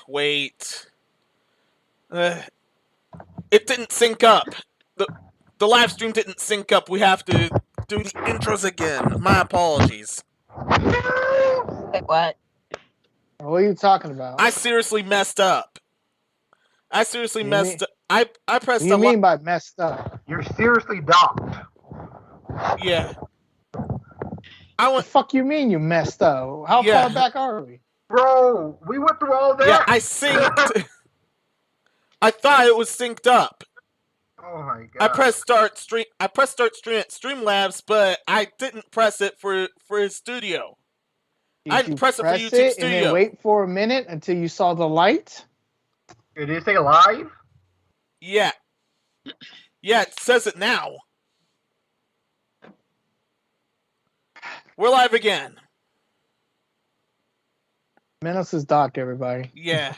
Wait. It didn't sync up. The live stream didn't sync up. We have to do the intros again. My apologies. Like what? What are you talking about? I seriously messed up. I seriously messed up. I pressed. What do you mean by messed up? You're seriously docked. Yeah. What the fuck you mean you messed up? How far back are we? Bro, we went through all that. Yeah, I synced. I thought it was synced up. Oh my god. I pressed start stream at Streamlabs, but I didn't press it for his studio. I didn't press it for YouTube Studio. And then wait for a minute until you saw the light? Did it say live? Yeah. Yeah, it says it now. We're live again. Menace is docked, everybody. Yeah.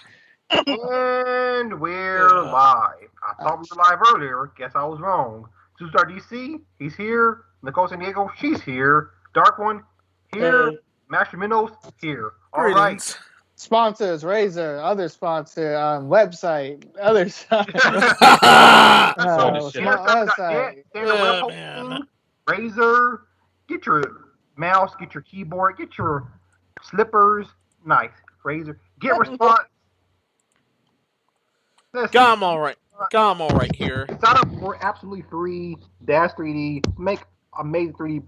And we're live. I thought we were live earlier. Guess I was wrong. SupraStarDC, he's here. Nicole San Diego, she's here. Dark One, here. Master Minnows, here. All right. Sponsors, Razer, other sponsor, website, other side. Razer, get your mouse, get your keyboard, get your slippers. Nice. Razer, get response. Got 'em all right. Got 'em all right here. Sign up for absolutely free Dash 3D. Make amazing 3D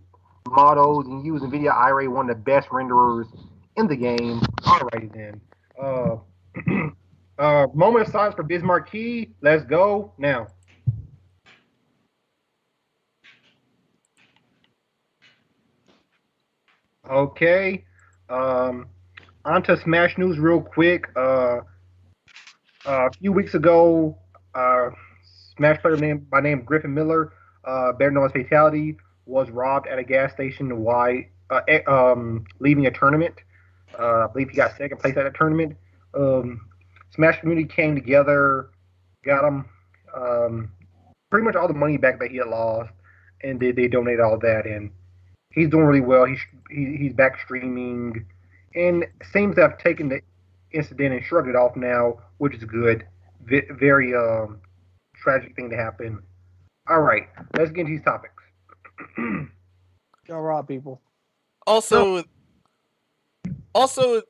models and use NVIDIA iRay, one of the best renderers in the game. Alrighty then. Moment of silence for Bismarck Key. Let's go now. Okay. On to Smash News real quick. A few weeks ago, Smash player by name Griffin Miller, better known as Fatality, was robbed at a gas station while leaving a tournament. I believe he got second place at a tournament. Smash community came together, got him pretty much all the money back that he had lost, and they donated all that. And he's doing really well. He's back streaming, and seems to have taken the incident and shrugged it off now, which is good. Very tragic thing to happen. All right, let's get into these topics. Go rob people. Also,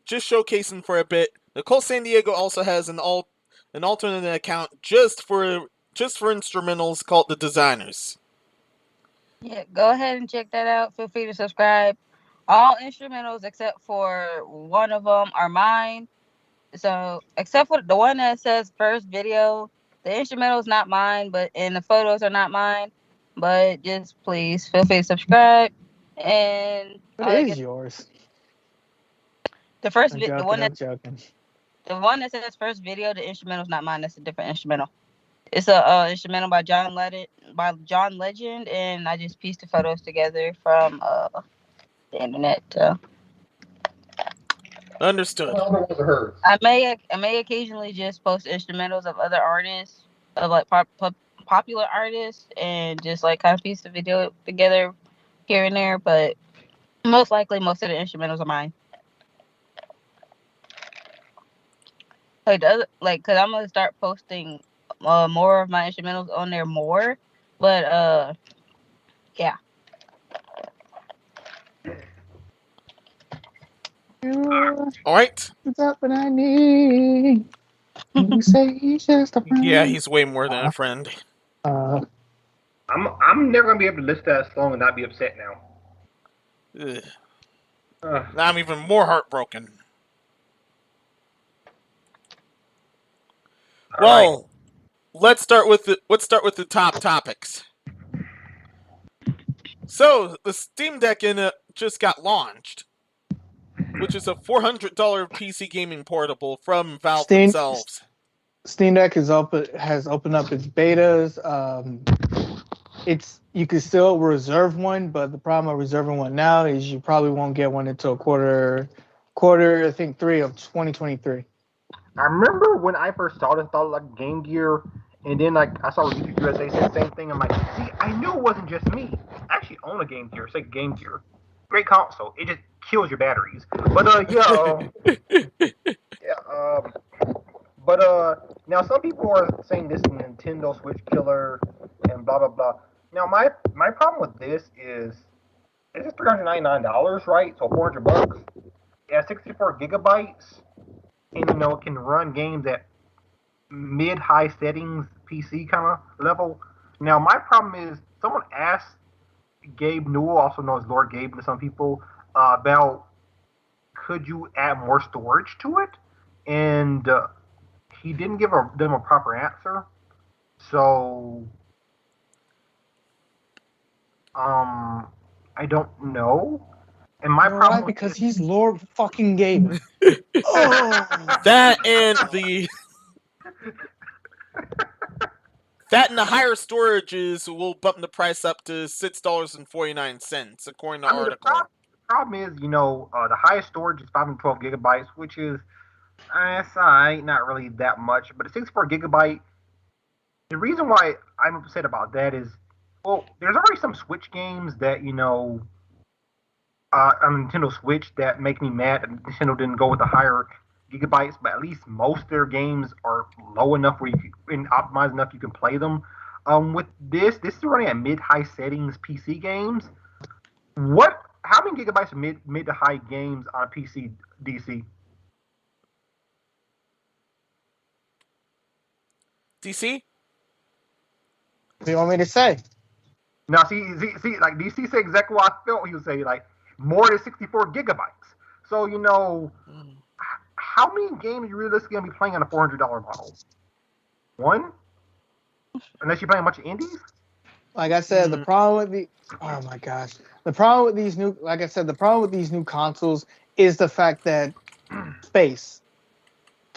just showcasing for a bit, Nicole San Diego also has an alternate account just for instrumentals called The Designers. Yeah, go ahead and check that out. Feel free to subscribe. All instrumentals except for one of them are mine. So, except for the one that says first video, the instrumental is not mine, and the photos are not mine. But just please feel free to subscribe. And it is yours. The first video, the one that says first video, the instrumental is not mine. That's a different instrumental. It's a instrumental by John Legend, and I just pieced the photos together from the internet. Understood. I may occasionally just post instrumentals of other artists, of like popular artists, and just like kind of piece the video together here and there. But most likely, most of the instrumentals are mine. Cause I'm gonna start posting more of my instrumentals on there more. But yeah. All right. What's up, what I need? You say he's just a friend. Yeah, he's way more than a friend. I'm never gonna be able to listen to that song and not be upset now. Now I'm even more heartbroken. Well, let's start with the top topics. So the Steam Deck just got launched, which is a $400 PC gaming portable from Valve themselves. Steam Deck has opened up its betas. You can still reserve one, but the problem with reserving one now is you probably won't get one until quarter I think 3 of 2023. I remember when I first saw this, I thought like Game Gear, and then like I saw YouTube USA say the same thing. I'm like, see, I knew it wasn't just me. I actually own a Game Gear, Sega Game Gear. Great console. It just kills your batteries. But Now, some people are saying this is Nintendo Switch killer and blah blah blah. Now, my problem with this is it's just $399, right? So $400. It has 64 gigabytes, and it can run games at mid-high settings, PC kind of level. Now, my problem is someone asked Gabe Newell, also known as Lord Gabe to some people, about could you add more storage to it, and he didn't give them a proper answer. So, I don't know. And my problem because he's Lord fucking Gabe. That and the higher storages will bump the price up to $6.49, according to the article. The problem is, the highest storage is 512 gigabytes, which is not really that much, but a 64 gigabyte. The reason why I'm upset about that is, well, there's already some Switch games that on Nintendo Switch that make me mad that Nintendo didn't go with the higher gigabytes, but at least most of their games are low enough where you can optimize enough you can play them. With this is running at mid-high settings PC games. How many gigabytes of mid to high games on a PC, DC? DC? What do you want me to say? Now, see, like DC said exactly what I felt he would say, like more than 64 gigabytes. So, how many games are you realistically going to be playing on a $400 model? One? Unless you're playing a bunch of indies? Like I said, the problem with oh my gosh. The problem with these new consoles is the fact that space.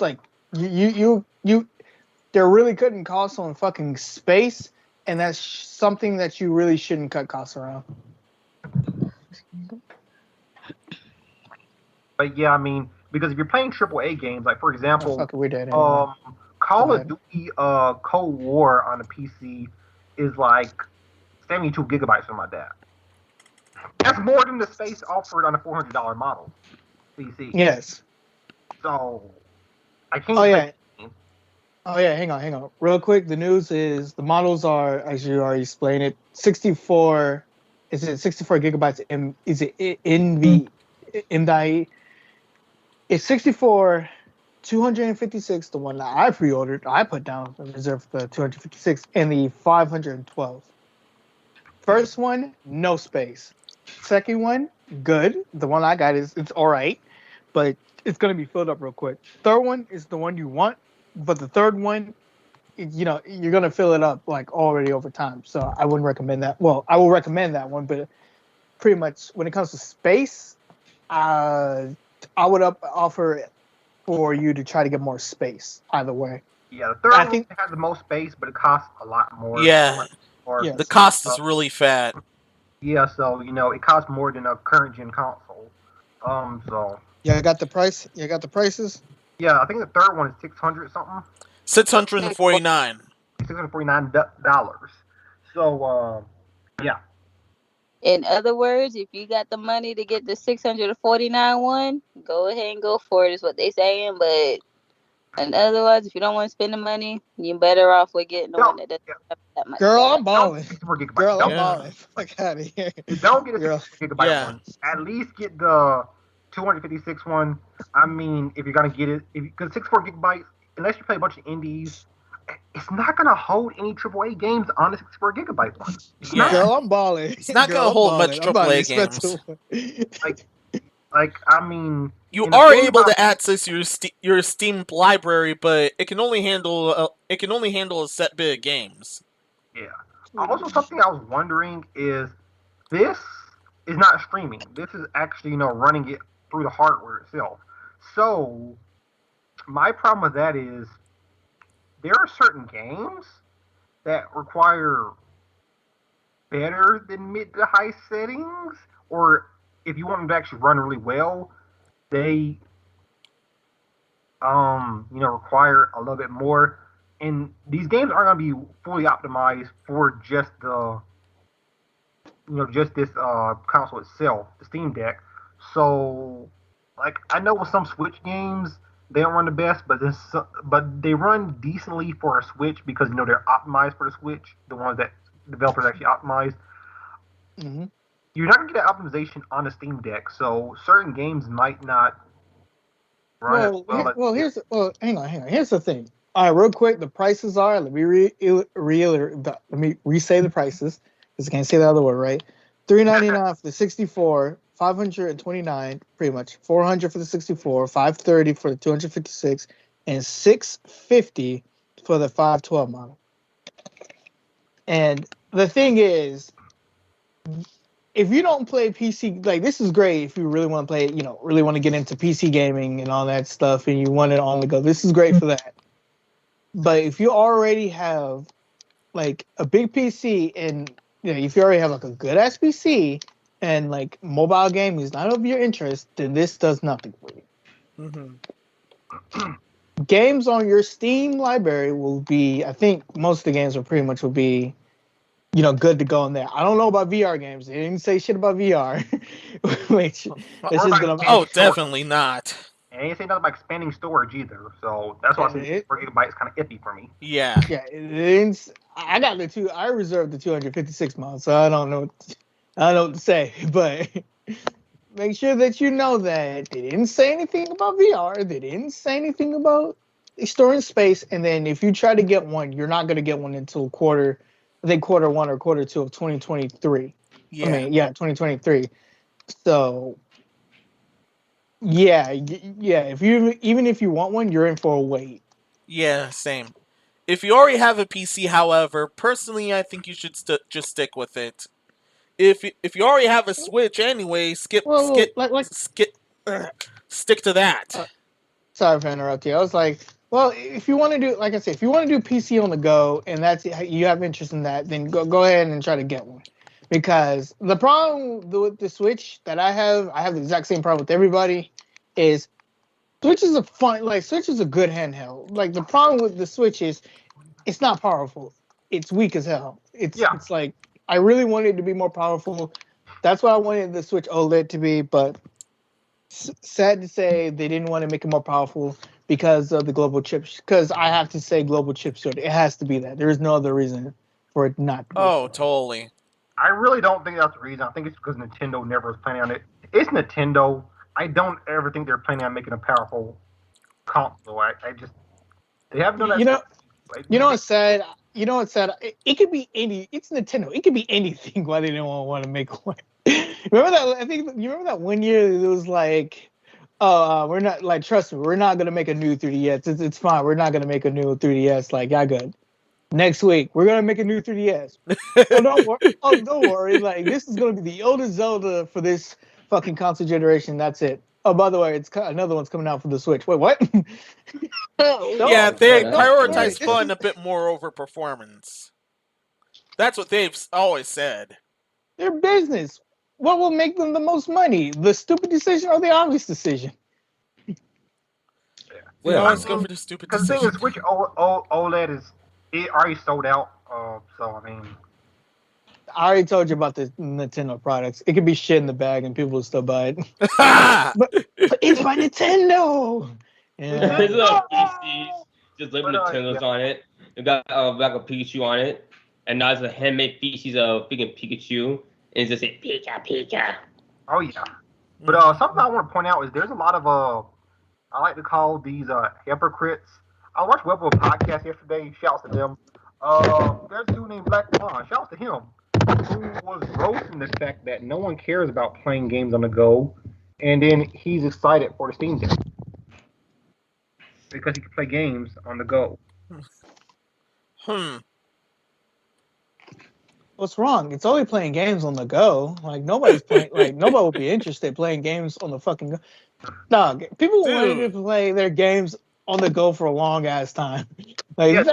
Like, they're really cutting costs on fucking space, and that's something that you really shouldn't cut costs around. But yeah, I mean, because if you're playing AAA games, like for example, we're dead anyway. Call of Duty Cold War on a PC is like 72 gigabytes, something like that. That's more than the space offered on a $400 model PC. Yes. So I can't. Oh yeah, hang on. Real quick, the news is the models are, as you already explained it, 64. Is it 64 gigabytes? Is it NVMe? It's 64, 256. The one that I pre-ordered, I put down reserved for the 256, and the 512. First one, no space. Second one, good. The one I got it's all right, but it's gonna be filled up real quick. Third one is the one you want. But the third one, you're going to fill it up like already over time. So I wouldn't recommend that. Well, I will recommend that one, but pretty much when it comes to space, I would offer for you to try to get more space either way. Yeah, the third one has the most space, but it costs a lot more. Yeah. The cost is really fat. Yeah, so, it costs more than a current gen console. So. Yeah, I got the price. You got the prices? Yeah, I think the third one is $600 something. $649. $649. So, yeah. In other words, if you got the money to get the $649 one, go ahead and go for it, is what they saying. But in other words, if you don't want to spend the money, you're better off with getting the one that doesn't have that much. Girl, I'm balling. Girl, I'm balling. Fuck out of here. Don't get a 64 gigabyte one. At least get the 256 one. I mean, if you're gonna get it, because 64 gigabytes, unless you play a bunch of indies, it's not gonna hold any AAA games on the 64 gigabyte one. Girl, I'm balling. It's not gonna hold much AAA games. I mean, you are able to access your Steam library, but it can only handle a set bit of games. Yeah. Also, something I was wondering is this is not streaming. This is actually running it through the hardware itself. So my problem with that is there are certain games that require better than mid to high settings, or if you want them to actually run really well, they require a little bit more. And these games aren't going to be fully optimized for just the this console itself, the Steam Deck. So, like, I know with some Switch games, They don't run the best, but they run decently for a Switch because they're optimized for the Switch. The ones that developers actually optimize. Mm-hmm. You're not gonna get that optimization on the Steam Deck, so certain games might not run as well. Hang on. Here's the thing. All right, real quick, the prices are. Let me re-say the prices because I can't say the other word right. $399 for the 64, $529 pretty much, $400 for the 64, $530 for the 256, and $650 for the 512 model. And the thing is, if you don't play PC, like this is great if you really want to play, really want to get into PC gaming and all that stuff, and you want it on the go. This is great for that. But if you already have like a big PC and if you already have like a good ass PC and like mobile gaming is not of your interest, then this does nothing for you. Mm-hmm. Games on your Steam library will be, I think most of the games will be, good to go in there. I don't know about VR games. They didn't say shit about VR. Which it's just gonna. Oh, definitely not. And they didn't say nothing about expanding storage either. So that's why I said 4 gigabytes is kind of iffy for me. Yeah. Yeah, I got I reserved the 256 model, so I don't know what to say. But make sure that you know that they didn't say anything about VR. They didn't say anything about storing space. And then if you try to get one, you're not going to get one until quarter 1 or quarter 2 of 2023. Yeah. 2023. So, yeah. Even if you want one, you're in for a wait. Yeah, same. If you already have a PC, however, personally, I think you should just stick with it. If you already have a Switch anyway, stick to that. Sorry for interrupting you. I was like, well, if you want to do, like I said, if you want to do PC on the go and you have interest in that, then go ahead and try to get one. Because the problem with the Switch that I have the exact same problem with everybody, is Switch is Switch is a good handheld. Like the problem with the Switch is it's not powerful. It's weak as hell. It's like I really wanted it to be more powerful. That's what I wanted the Switch OLED to be, but sad to say they didn't want to make it more powerful because of the global chips. Because I have to say global chip shortage. It has to be that. There is no other reason for it not to be. Oh, totally. I really don't think that's the reason. I think it's because Nintendo never was planning on it. It's Nintendo. I don't ever think they're planning on making a powerful console. They haven't done that. You know what's sad? It could be any. It's Nintendo. It could be anything. Why they didn't want to make one? Remember that? I think you remember that one year it was like, we're not like. Trust me, we're not gonna make a new 3DS. It's fine. We're not gonna make a new 3DS. Like, y'all good. Next week we're gonna make a new 3DS. Don't worry. Like, this is gonna be the oldest Zelda for this fucking console generation. That's it. Oh, by the way, another one's coming out for the Switch. Wait, what? Yeah, they prioritize fun a bit more over performance. That's what they've always said. Their business. What will make them the most money? The stupid decision or the obvious decision? They always go for the stupid decision. Because the Switch OLED it already sold out. So I mean, I already told you about the Nintendo products. It could be shit in the bag and people will still buy it. but it's by Nintendo. Yeah. There's little PCs, just label Nintendo's on it. They got like a Pikachu on it, and now it's a handmade species of freaking Pikachu, and it's just a Pika. Oh yeah. But something I want to point out is there's a lot of I like to call these hypocrites. I watched Webber podcast yesterday. Shouts to them. There's a dude named Black Pond. Shouts to him, who was roasting the fact that no one cares about playing games on the go, and then he's excited for the Steam Deck because he can play games on the go. What's wrong? It's only playing games on the go. Like, nobody's playing. Like, nobody would be interested in playing games on the fucking go. Dog, people wanted to play their games on the go for a long ass time. Like,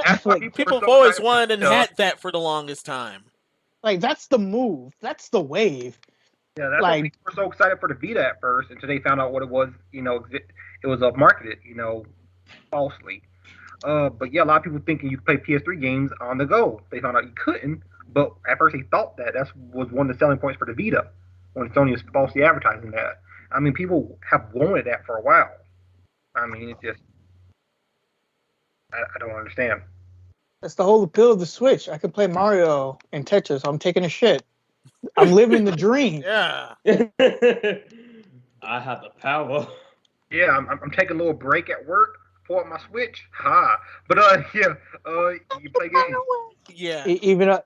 people have always wanted and had that for the longest time. Like, that's the move. That's the wave. Yeah, that's why people were so excited for the Vita at first until they found out what it was. It was marketed, falsely. But yeah, a lot of people thinking you could play PS3 games on the go. They found out you couldn't. But at first they thought that was one of the selling points for the Vita when Sony was falsely advertising that. I mean, people have wanted that for a while. I mean, it's just I don't understand. That's the whole appeal of the Switch. I can play Mario and Tetris. I'm taking a shit. I'm living the dream. Yeah. I have the power. Yeah, I'm taking a little break at work. Pull up my Switch. Ha. But yeah, you play games. Yeah. Even though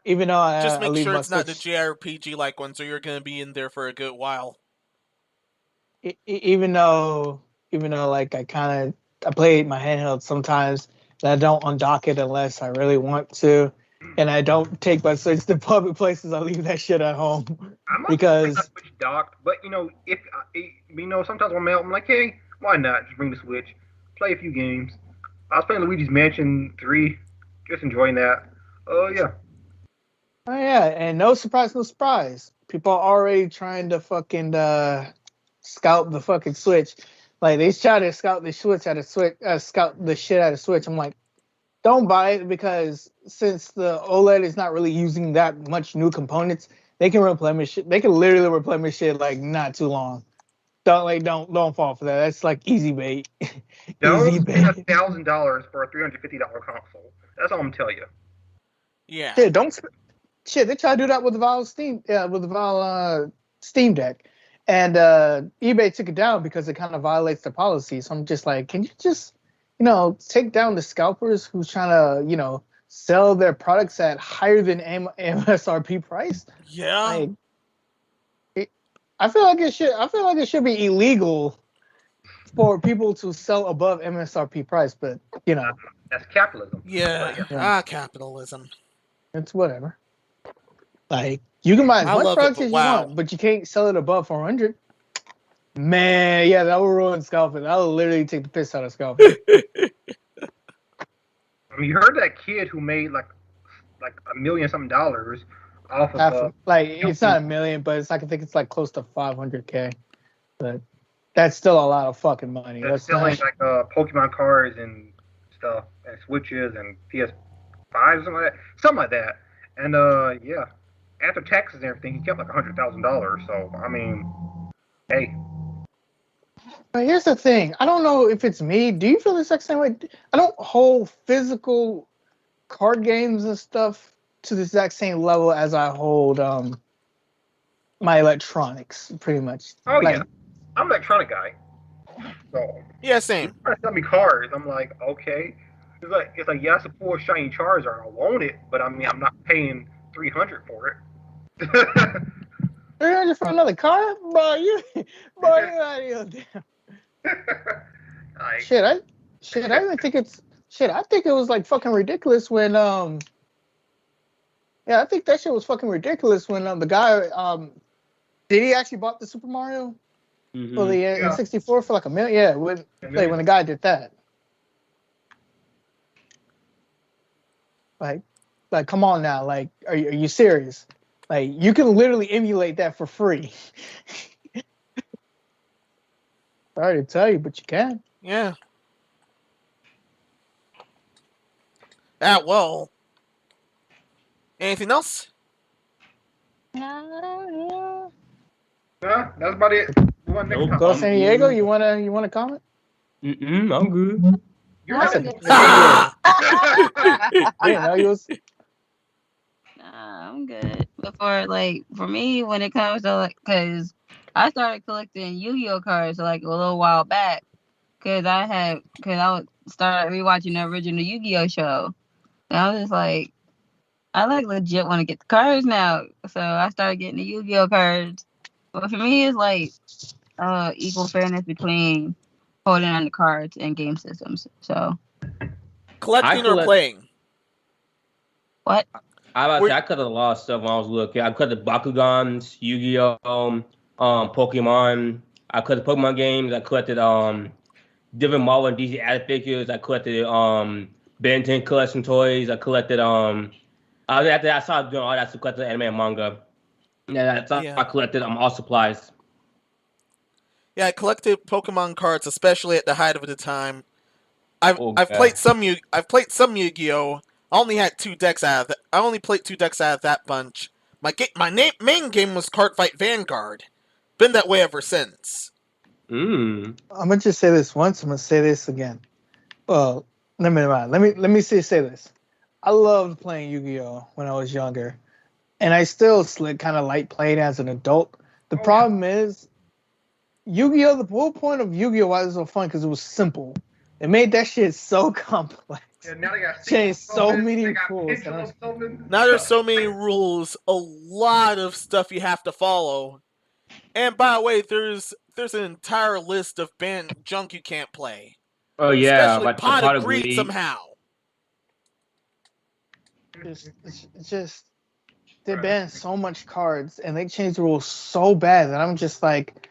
Just I make leave sure my it's not the Switch, JRPG like one, so you're gonna be in there for a good while. even though like I play my handheld sometimes, and I don't undock it unless I really want to, and I don't take my Switch to public places. I leave that shit at home I'm not bring my because Switch docked, but if sometimes when I'm out, I'm like, hey, why not just bring the Switch, play a few games. I was playing Luigi's Mansion 3, just enjoying that. Yeah. oh yeah, and no surprise, people are already trying to fucking scout the fucking Switch. Like they try to scout the Switch out of Switch, scout the shit out of Switch. I'm like, don't buy it because since the OLED is not really using that much new components, they can replenish it. They can literally replenish it like not too long. Don't fall for that. That's like easy bait. Easy Don't spend bait. $1,000 for a $350 console. That's all I'm telling you. Yeah. Shit, don't shit. They try to do that with the Valve Steam Deck, and eBay took it down because it kind of violates the policy. So I'm just like, can you just take down the scalpers who's trying to sell their products at higher than MSRP price? Yeah. Like, I feel like it should be illegal for people to sell above MSRP price, but That's capitalism. Yeah. Capitalism. it's whatever. Like, you can buy as I much love it, products but as wow. you want, but you can't sell it above 400. Man, yeah, that will ruin scalping. That will literally take the piss out of scalping. I mean, you heard that kid who made like $1 million something off of It's not $1 million, but I think it's like close to 500K. But that's still a lot of fucking money. That's selling not... like Pokemon cards and stuff and Switches and PS5 something like that. And yeah, after taxes and everything, he kept like $100,000. So I mean, hey. But here's the thing. I don't know if it's me. Do you feel the exact same way? I don't hold physical card games and stuff to the exact same level as I hold my electronics, pretty much. Oh yeah, I'm an electronic guy. So Yeah, same. trying to sell me cards. I'm like, okay. It's like yeah, I support shiny Charizard. I want it, but I mean, I'm not paying $300 for it. 300 for another card, bro? You out of your damn. I even think it's shit. I think it was like fucking ridiculous when yeah, I think that shit was fucking ridiculous when the guy did he actually bought the Super Mario for the N64 for like $1 million? Yeah, when the guy did that. Like come on now, like are you serious? Like you can literally emulate that for free. Sorry to tell you, but you can. Yeah. Well. Anything else? Yeah, that's about it. Nope. Go San Diego. You wanna comment? I'm good. I'm good. But for me, when it comes to because I started collecting Yu-Gi-Oh cards like a little while back, because I would start rewatching the original Yu-Gi-Oh show, and I was just like, I legit want to get the cards now, so I started getting the Yu-Gi-Oh cards. But for me, it's like equal fairness between holding on the cards and game systems. So collecting or playing? What? I could have lost stuff when I was little. I collected Bakugans, Yu-Gi-Oh, Pokemon. I collected Pokemon games. I collected different Marvel and DC action figures. I collected Ben 10 collection toys. I collected after I started doing all that to collect anime and manga. I collected all supplies. Yeah, I collected Pokemon cards, especially at the height of the time. I've played some Yu-Gi-Oh. I only had 2 decks out of I only played 2 decks out of that bunch. My main game was Cardfight Vanguard. Been that way ever since. I'm gonna just say this once. I'm gonna say this again. Let me say this. I loved playing Yu-Gi-Oh when I was younger, and I still kind of like playing as an adult. The problem is, Yu-Gi-Oh. The whole point of Yu-Gi-Oh why it was so fun because it was simple. It made that shit so complex. Yeah, now they got changed so summons, many they got rules. pendulum summons. Now there's so many rules, a lot of stuff you have to follow. And by the way, there's an entire list of banned junk you can't play. Oh yeah, Especially like Pot Pot of of Greed Greed. somehow. It's just they banned so much cards and they changed the rules so bad that I'm just like,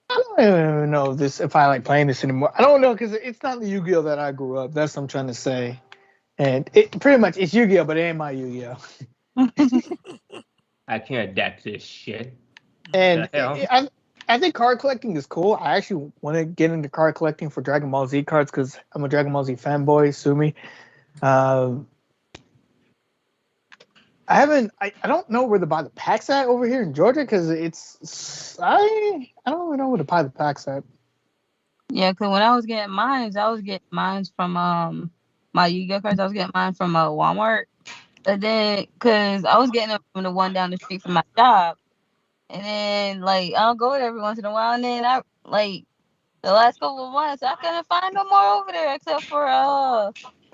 I don't even know if I like playing this anymore. I don't know because it's not the Yu-Gi-Oh that I grew up. That's what I'm trying to say. And it pretty much it's Yu-Gi-Oh, but it ain't my Yu-Gi-Oh. I can't adapt to this shit. And The hell? I think card collecting is cool. I actually want to get into card collecting for Dragon Ball Z cards because I'm a Dragon Ball Z fanboy. Sue me. I don't know where to buy the packs at over here in Georgia because I don't really know where to buy the packs at. Yeah, because when I was getting mines, from my Yu-Gi-Oh cards. I was getting mine from Walmart, and then because I was getting them from the one down the street from my job, and then like I'll go there every once in a while, and then I like the last couple of months I couldn't find no more over there except for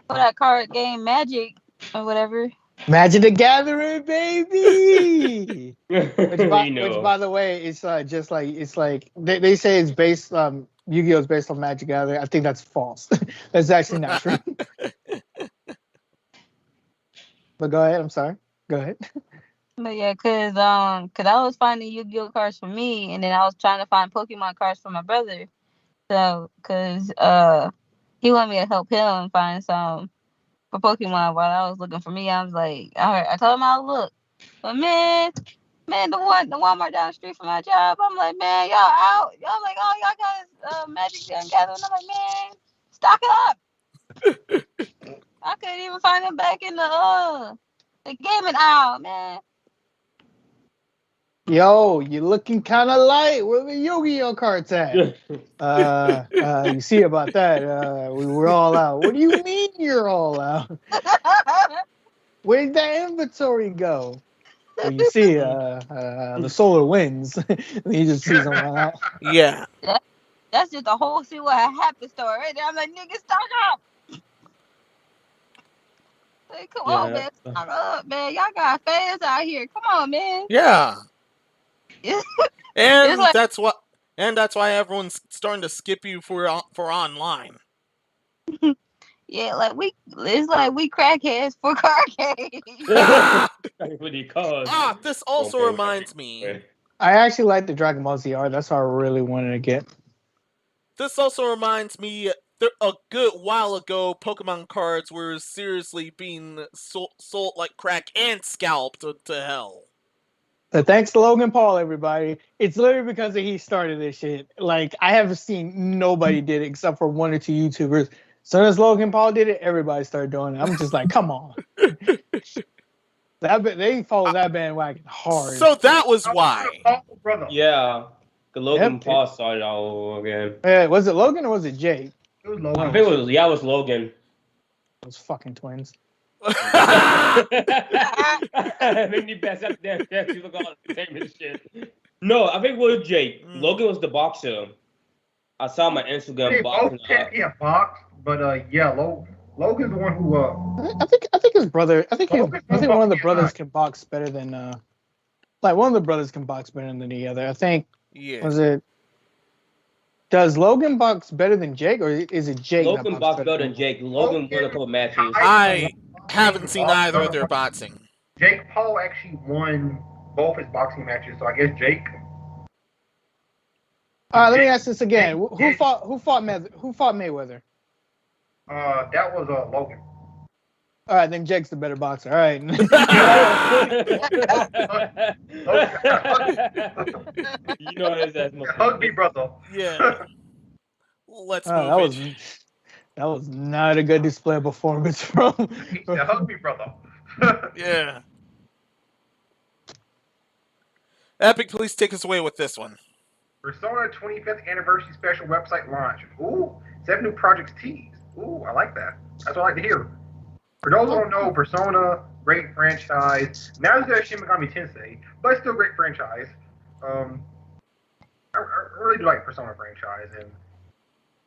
that card game Magic or whatever. Magic the Gathering, baby. Which You by the way, it's just like they say it's based Yu-Gi-Oh is based on Magic Gathering. I think that's false. That's actually not true. But go ahead. I'm sorry. Go ahead. But yeah, cause I was finding Yu-Gi-Oh cards for me, and then I was trying to find Pokemon cards for my brother. So, cause he wanted me to help him find some for Pokemon while I was looking for me. I was like, all right, I told him I'll look, but man, the Walmart down the street from my job. I'm like, man, y'all out? Y'all like, oh, y'all got Magic the Gathering. I'm like, man, stock it up. I couldn't even find them back in the gaming aisle, man. Yo, you're looking kind of light. Where the Yu-Gi-Oh cards at? You see about that? We were all out. What do you mean you're all out? Where'd that inventory go? Well, you see, the solar winds. You just see someone out. Yeah. That's just a whole see what happened story right there. I'm like, nigga, stock up. Like, come on, man, stock up, man. Y'all got fans out here. Come on, man. Yeah. And like, that's why everyone's starting to skip you for online. Yeah, it's like we crackheads for card games. This also reminds me. I actually like the Dragon Ball Z art. That's what I really wanted to get. This also reminds me, a good while ago, Pokemon cards were seriously being sold like crack and scalped to hell. So thanks to Logan Paul, everybody. It's literally because he started this shit. Like, I haven't seen nobody did it except for one or two YouTubers. As soon as Logan Paul did it, everybody started doing it. I'm just like, come on. They followed that bandwagon hard. So that was why. Yeah. The Logan Paul started all over again. Was it Logan or was it Jake? It was Logan. I think it was Logan. Those fucking twins. Make me pass up there. You look all the same as shit. No, I think it was Jake. Logan was the boxer. I saw my Instagram boxing. Yeah, box, but Logan's the one who. I think his brother. I think one of the brothers can box better than. One of the brothers can box better than the other. I think. Yeah. Was it? Does Logan box better than Jake, or is it Jake? Logan box better than Jake. Logan won a couple matches. I haven't seen either of their boxing. Jake Paul actually won both his boxing matches, so I guess Jake. Let me ask this again. Who fought Mayweather? That was Logan. All right, then Jake's the better boxer. All right. You know that's Hug me, brother. Yeah. Let's move that was not a good display of performance from. He said, "Hug me, brother." Yeah. Epic, please take us away with this one. Persona 25th anniversary special website launch. Ooh, 7 new projects teased. Ooh, I like that. That's what I like to hear. For those who don't know, Persona, great franchise. Now it's got Shin Megami Tensei, but it's still a great franchise. I really do like Persona franchise, and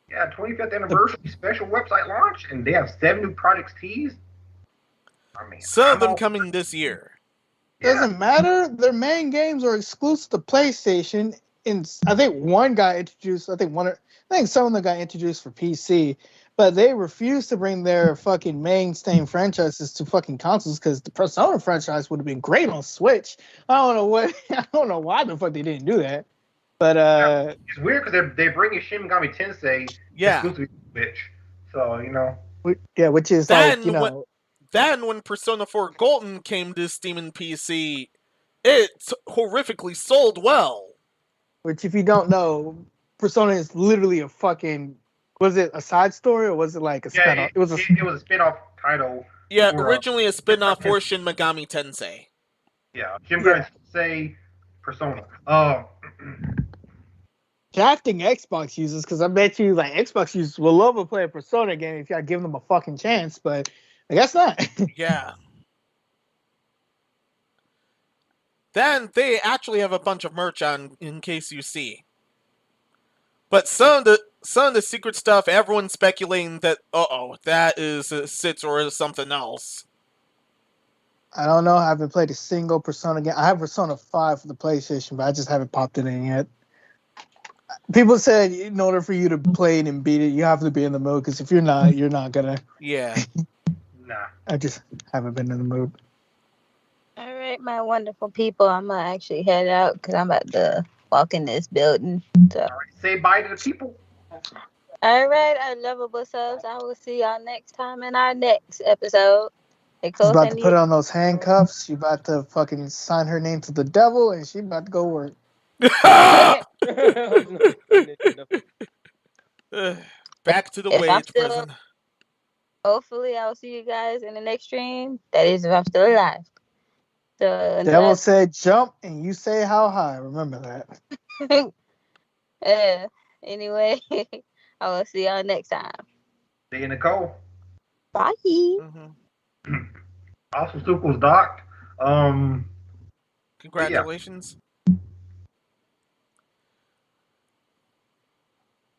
yeah, 25th anniversary special website launch, and they have 7 new projects teased. I mean, some of them coming this year. Doesn't matter. Their main games are exclusive to PlayStation. And I think one got introduced. I think some of them got introduced for PC, but they refuse to bring their fucking mainstay franchises to fucking consoles because the Persona franchise would have been great on Switch. I don't know why the fuck they didn't do that. But it's weird because they're bringing Shin Megami Tensei exclusively to Switch. So which is then, then when Persona 4 Golden came to Steam and PC, it horrifically sold well. Which, if you don't know, Persona is literally a fucking. Was it a side story or was it like a spinoff? It was a spinoff title. Yeah, originally a spinoff for Shin Megami Tensei. Yeah, Shin Megami Tensei, Persona. Drafting Xbox users, because I bet you like Xbox users will love to play a Persona game if you give them a fucking chance, but I guess not. Yeah. Then they actually have a bunch of merch on, in case you see. But some of the secret stuff, everyone's speculating that that is a Sits or something else. I don't know. I haven't played a single Persona game. I have Persona 5 for the PlayStation, but I just haven't popped it in yet. People said in order for you to play it and beat it, you have to be in the mood, because if you're not, you're not gonna. Yeah. Nah. I just haven't been in the mood. All right, my wonderful people. I'm going to actually head out because I'm about to walk in this building. So. All right, say bye to the people. All right, our lovable subs. I will see y'all next time in our next episode. She's about to put on those handcuffs. She about to fucking sign her name to the devil, and she about to go work. Back to the wage prison. Hopefully, I'll see you guys in the next stream. That is, if I'm still alive. So, devil said jump, and you say how high. Remember that. Anyway, I will see y'all next time. See you, Nicole. Bye. Also, Suku's docked. Congratulations.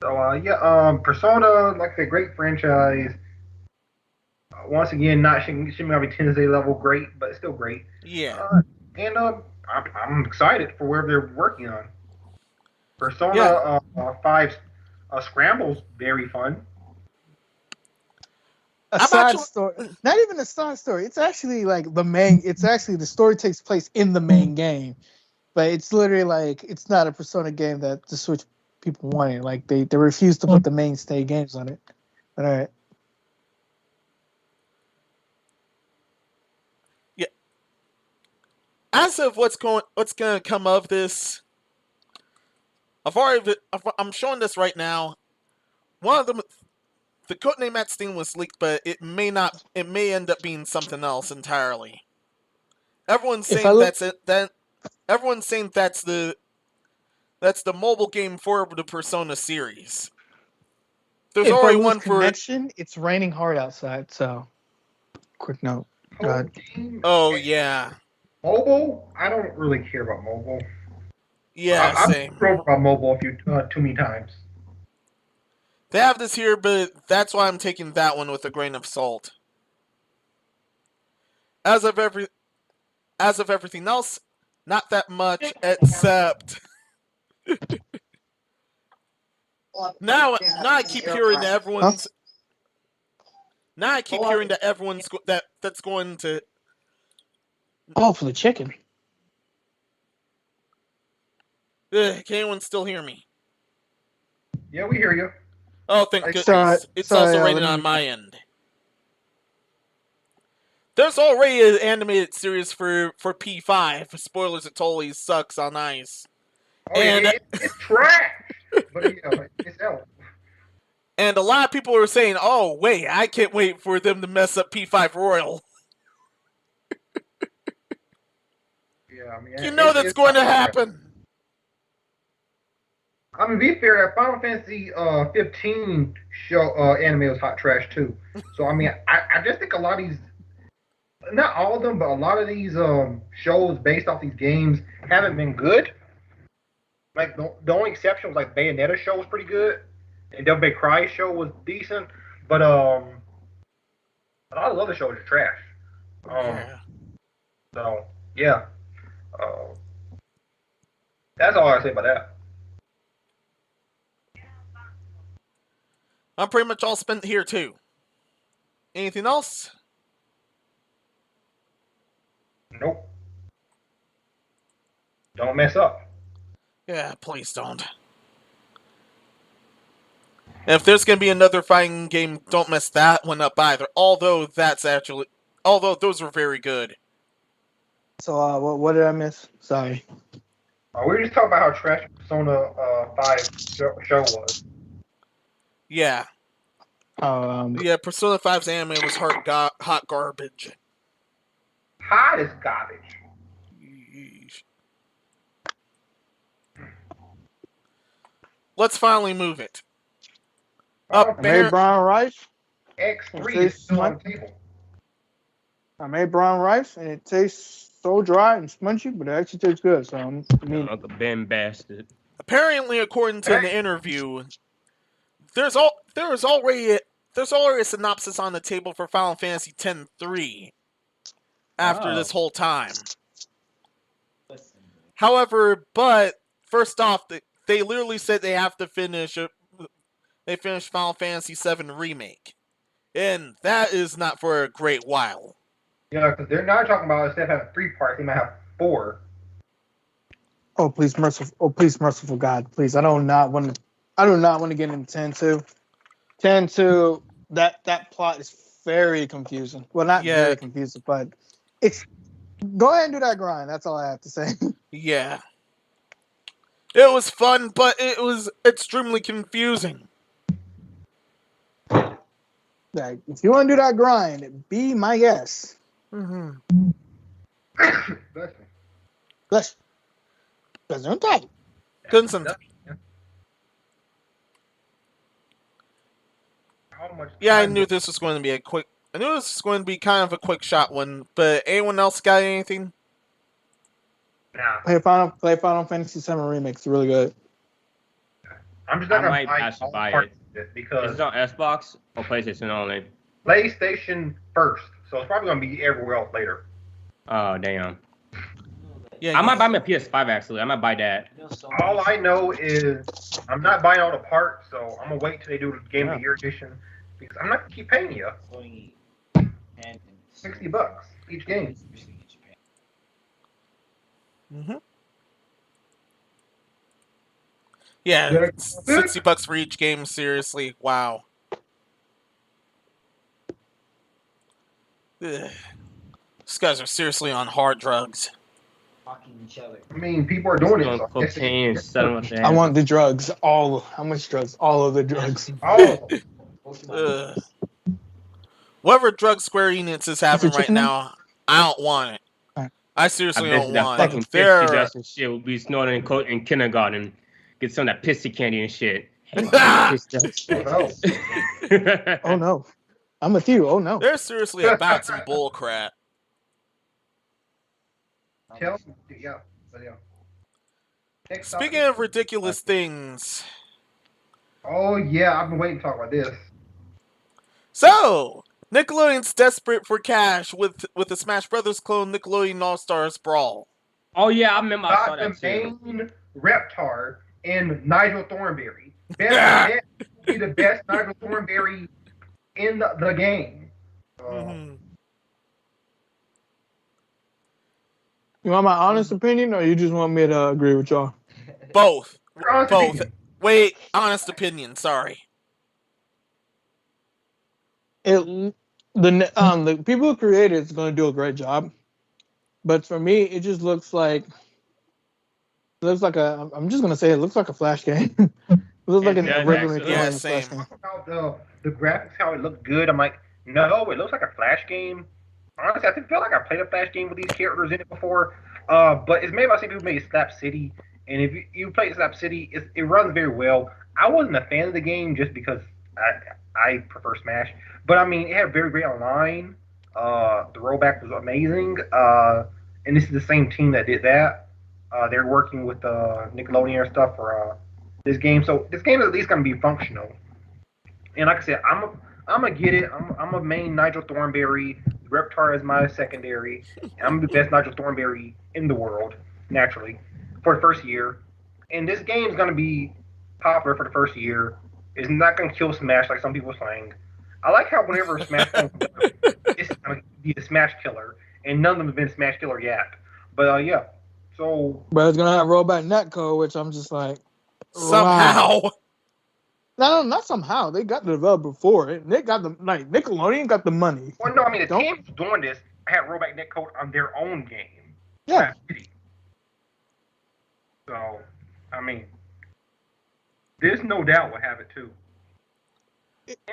So, Persona, like I said, great franchise. Once again, not Shin Megami Tensei level great, but it's still great. Yeah. And I'm excited for whatever they're working on. Persona 5 Scramble's very fun. Story. Not even a side story. It's actually like the main. It's actually the story takes place in the main game, but it's literally like it's not a Persona game that the Switch people wanted. Like they refuse to put the mainstay games on it. But all right. Yeah. As of what's gonna come of this, I'm showing this right now. One of them. The codename at Steam was leaked, but it may end up being something else entirely. Everyone's saying everyone's saying that's the mobile game for the Persona series. There's already one for connection. It's raining hard outside, so quick note. Oh yeah. Mobile? I don't really care about mobile. Yeah, same. I've about mobile a few too many times. They have this here, but that's why I'm taking that one with a grain of salt. As of everything else, not that much, except now I keep hearing that everyone's that's going to. Oh, for the chicken. Can anyone still hear me? Yeah, we hear you. Oh, thank goodness. It's also raining on my end. There's already an animated series for P5. Spoilers, it totally sucks on ice. Oh, and it's trash! But it's out. And a lot of people are saying, oh, wait, I can't wait for them to mess up P5 Royal. Yeah, I mean, you know that's going to happen. I mean, be fair, that Final Fantasy 15 show anime was hot trash too. So I mean, I just think a lot of these, not all of them, but a lot of these shows based off these games haven't been good. Like the only exception was like Bayonetta show was pretty good, and Devil May Cry show was decent, but a lot of the other shows are trash. Yeah. So yeah, uh, that's all I say about that. I'm pretty much all spent here too. Anything else? Nope. Don't mess up. Yeah, please don't. And if there's gonna be another fighting game, don't mess that one up either. Although those were very good. So what did I miss? Sorry. We were just talking about how trash Persona 5 show was. Yeah. Yeah, Persona 5's anime was hot garbage. Hot as garbage. Yeesh. Let's finally move it. I made brown rice. X3 is still on the table. I made brown rice, and it tastes so dry and spongy, but it actually tastes good. So I mean, like a Ben bastard. Apparently, according to the interview, there's already a synopsis on the table for Final Fantasy X-3 after this whole time. However, but first off, they literally said they have to finish. They finished Final Fantasy VII Remake, and that is not for a great while. Yeah, because they're not talking about instead of having 3 parts, they might have 4. oh please merciful God, please! I do not want to get into 10-2. 10-2. That plot is very confusing. Well, not very confusing, but it's. Go ahead and do that grind. That's all I have to say. Yeah. It was fun, but it was extremely confusing. Like, if you want to do that grind, be my guest. Mm-hmm. Bless you. Gesundheit. Gesundheit. Yeah, I knew this was going to be I knew this was going to be kind of a quick shot one, but anyone else got anything? Nah. Play Final Fantasy VII Remake. It's really good. I'm just not I going might to buy it because it's on Xbox or PlayStation only. PlayStation first, so it's probably going to be everywhere else later. Oh damn. Yeah, I might buy my PS5 actually. I might buy that. All I know is I'm not buying all the parts, so I'm gonna wait till they do the Game of the Year edition because I'm not gonna keep paying you $60 each game. Mm-hmm. Yeah, $60 for each game. Seriously, wow. Ugh. These guys are seriously on hard drugs. I mean, people are doing it. So cocaine and I want the drugs. How much drugs? All of the drugs. Whatever drug Square Enix is having right now, I don't want it. I seriously don't want fucking it. They're dust and shit will be snorting in kindergarten. Get some of that pissy candy and shit. Oh no. I'm with you. Oh no. They're seriously about some bull crap. Speaking of ridiculous things. Oh yeah, I've been waiting to talk about this. So, Nickelodeon's desperate for cash with the Smash Brothers clone Nickelodeon All Stars Brawl. Oh yeah, I remember I saw that too. Main Reptar and Nigel Thornberry. Be the best Nigel Thornberry in the game. Mm-hmm. You want my honest opinion, or you just want me to agree with y'all? Both. Both. Opinion. Wait, honest opinion. Sorry. The people who created it's going to do a great job, but for me, it just looks like I'm just going to say it looks like a Flash game. It looks like a regular Flash game. About the graphics, how it looked good. I'm like, no, it looks like a Flash game. Honestly, I feel like I played a Flash game with these characters in it before. But it's made by the same people who made Slap City And if you play Slap City, it runs very well. I wasn't a fan of the game just because I prefer Smash, but I mean it had very great online. The rollback was amazing, and this is the same team that did that. They're working with Nickelodeon and stuff for this game, so this game is at least going to be functional. And like I said, I'm gonna get it. I'm a main Nigel Thornberry. Reptar is my secondary, and I'm the best Nigel Thornberry in the world, naturally, for the first year. And this game is gonna be popular for the first year. It's not gonna kill Smash like some people are saying. I like how whenever Smash comes up, it's gonna be the Smash killer, and none of them have been Smash killer yet. But yeah, so. But it's gonna have rollback netcode, which I'm just like. Somehow. Wow. No, not somehow. They got the developer for it. They got the Nickelodeon got the money. Well, no, I mean the team doing this had rollback netcode on their own game. Yeah. So, I mean, there's no doubt we'll have it too.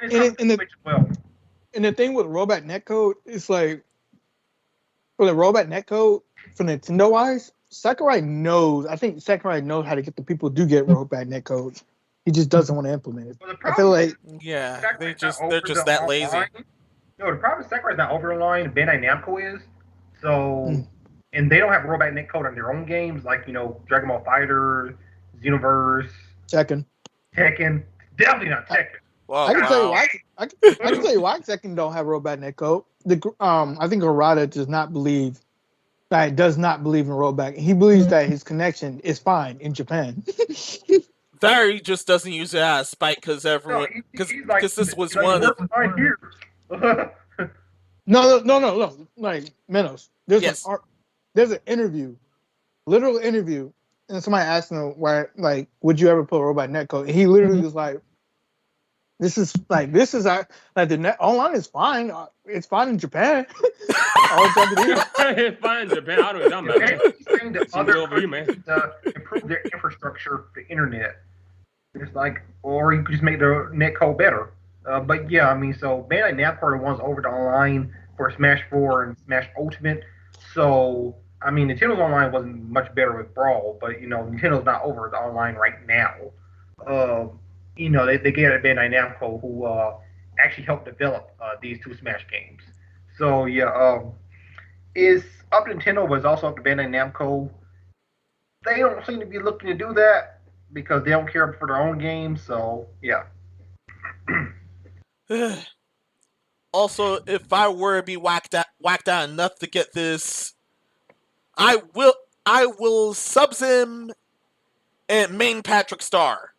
And the thing with rollback netcode is like, for the rollback netcode for Nintendo wise, Sakurai knows. I think Sakurai knows how to get the people to get rollback netcodes. He just doesn't want to implement it. Well, I feel like they're just that lazy. No, the problem is Sakurai's not over the line. Bandai Namco is. So, and they don't have rollback netcode on their own games, like Dragon Ball Fighter, Xenoverse, Tekken. Definitely not Tekken. Well, I can tell you why. I can tell you why Tekken don't have rollback netcode. I think Harada does not believe in rollback. He believes that his connection is fine in Japan. There, he just doesn't use it as spite because everyone because this was one of the. No. Like Minos, there's an interview, literal interview, and somebody asked him why, like, would you ever put a robot netcode? And he literally was like, "This is the net online is fine. It's fine in Japan. It's fine in Japan. I don't know, man. He's saying that other countries improve their infrastructure for the internet. It's like, or you could just make the netcode better. But yeah, I mean, so Bandai Namco are the ones over the online for Smash 4 and Smash Ultimate. So, I mean, Nintendo's online wasn't much better with Brawl, but Nintendo's not over the online right now. They get a Bandai Namco who actually helped develop these two Smash games. So yeah, it's up to Nintendo, but it's also up to Bandai Namco. They don't seem to be looking to do that because they don't care for their own games. So yeah. Also, if I were to be whacked out enough to get this, I will subs him and main Patrick Star.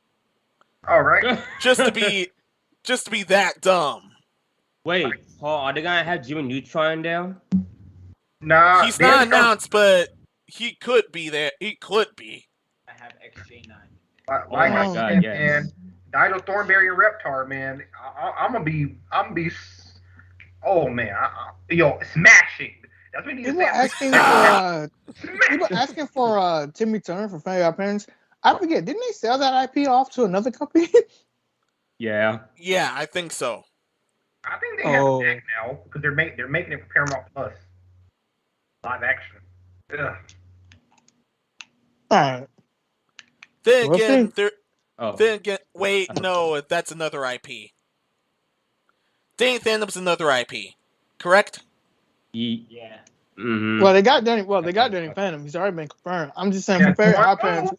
All right. just to be that dumb. Wait, Paul, are they gonna have Jimmy Neutron down? Nah, he's not announced, but he could be there. He could be. I have XJ9. Oh my God, yes. And Nigel Thornberry and Reptar, man, I'm gonna be. Oh man, smashing. That's what People asking for Timmy Turner for Family Odd Parents. I forget, didn't they sell that IP off to another company? Yeah. Yeah, I think so. I think they have it back now because they're making it for Paramount Plus live action. Ugh. All right. Then We'll again, wait, no, that's another IP. Danny Phantom's another IP, correct? Yeah. Mm-hmm. Well, they got Danny Phantom. He's already been confirmed. I'm just saying, for Fairy Odd Parents,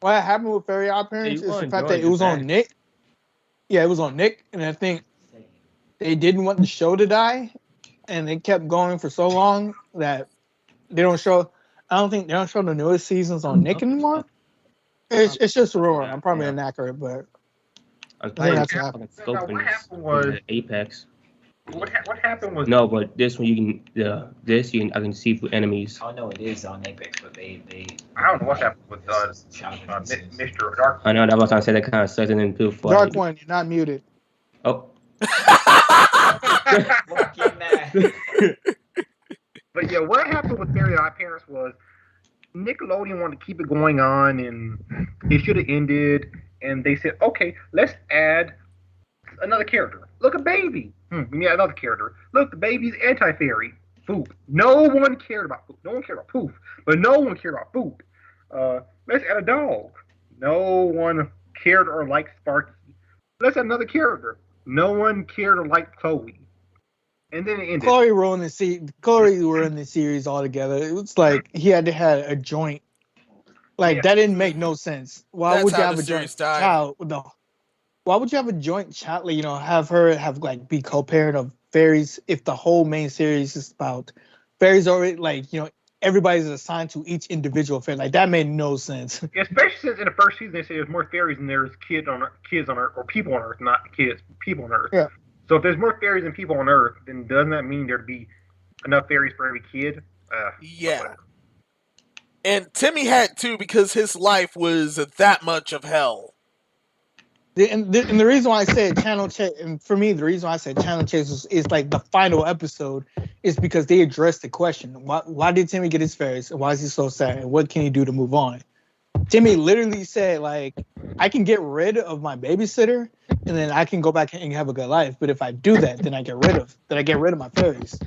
what happened with Fairy Odd Parents is the fact that it was on Nick. Yeah, it was on Nick, and I think they didn't want the show to die, and they kept going for so long that they don't show. I don't think they don't show the newest seasons on Nick anymore. It's just a rumor. I'm probably inaccurate, but I think that's what happened was Apex. What happened was but this one you can I can see through enemies. Oh no, it is on Apex, but they I don't know what happened with Mr. Dark. I know that was trying to say that kind of sucks in too. Dark One, you're not muted. Oh. But yeah, what happened with Fairy Odd Parents was Nickelodeon wanted to keep it going on, and it should have ended. And they said, okay, let's add another character. Look, a baby. We need another character. Look, the baby's anti-fairy. Poof. No one cared about Poof. No one cared about Poof, but no one cared about Poof. Let's add a dog. No one cared or liked Sparky. Let's add another character. No one cared or liked Chloe. And then it ended. Chloe ruined the series altogether. It was like he had to have a joint. Like that didn't make no sense. Why would you have a joint child? No. Why would you have a joint child? Like, have her like be co-parent of fairies if the whole main series is about fairies already? Like everybody's assigned to each individual fairy. Like that made no sense. Especially since in the first season they say there's more fairies than there's kids on Earth, or people on Earth, not kids, people on Earth. Yeah. So if there's more fairies than people on Earth, then doesn't that mean there'd be enough fairies for every kid? Yeah. And Timmy had to because his life was that much of hell. And the reason why I said Channel Chase, and for me, the reason why I said Channel Chase is like the final episode is because they addressed the question. Why did Timmy get his fairies? And why is he so sad? And what can he do to move on? Timmy literally said, like, I can get rid of my babysitter and then I can go back and have a good life. But if I do that, then I get rid of my fairies.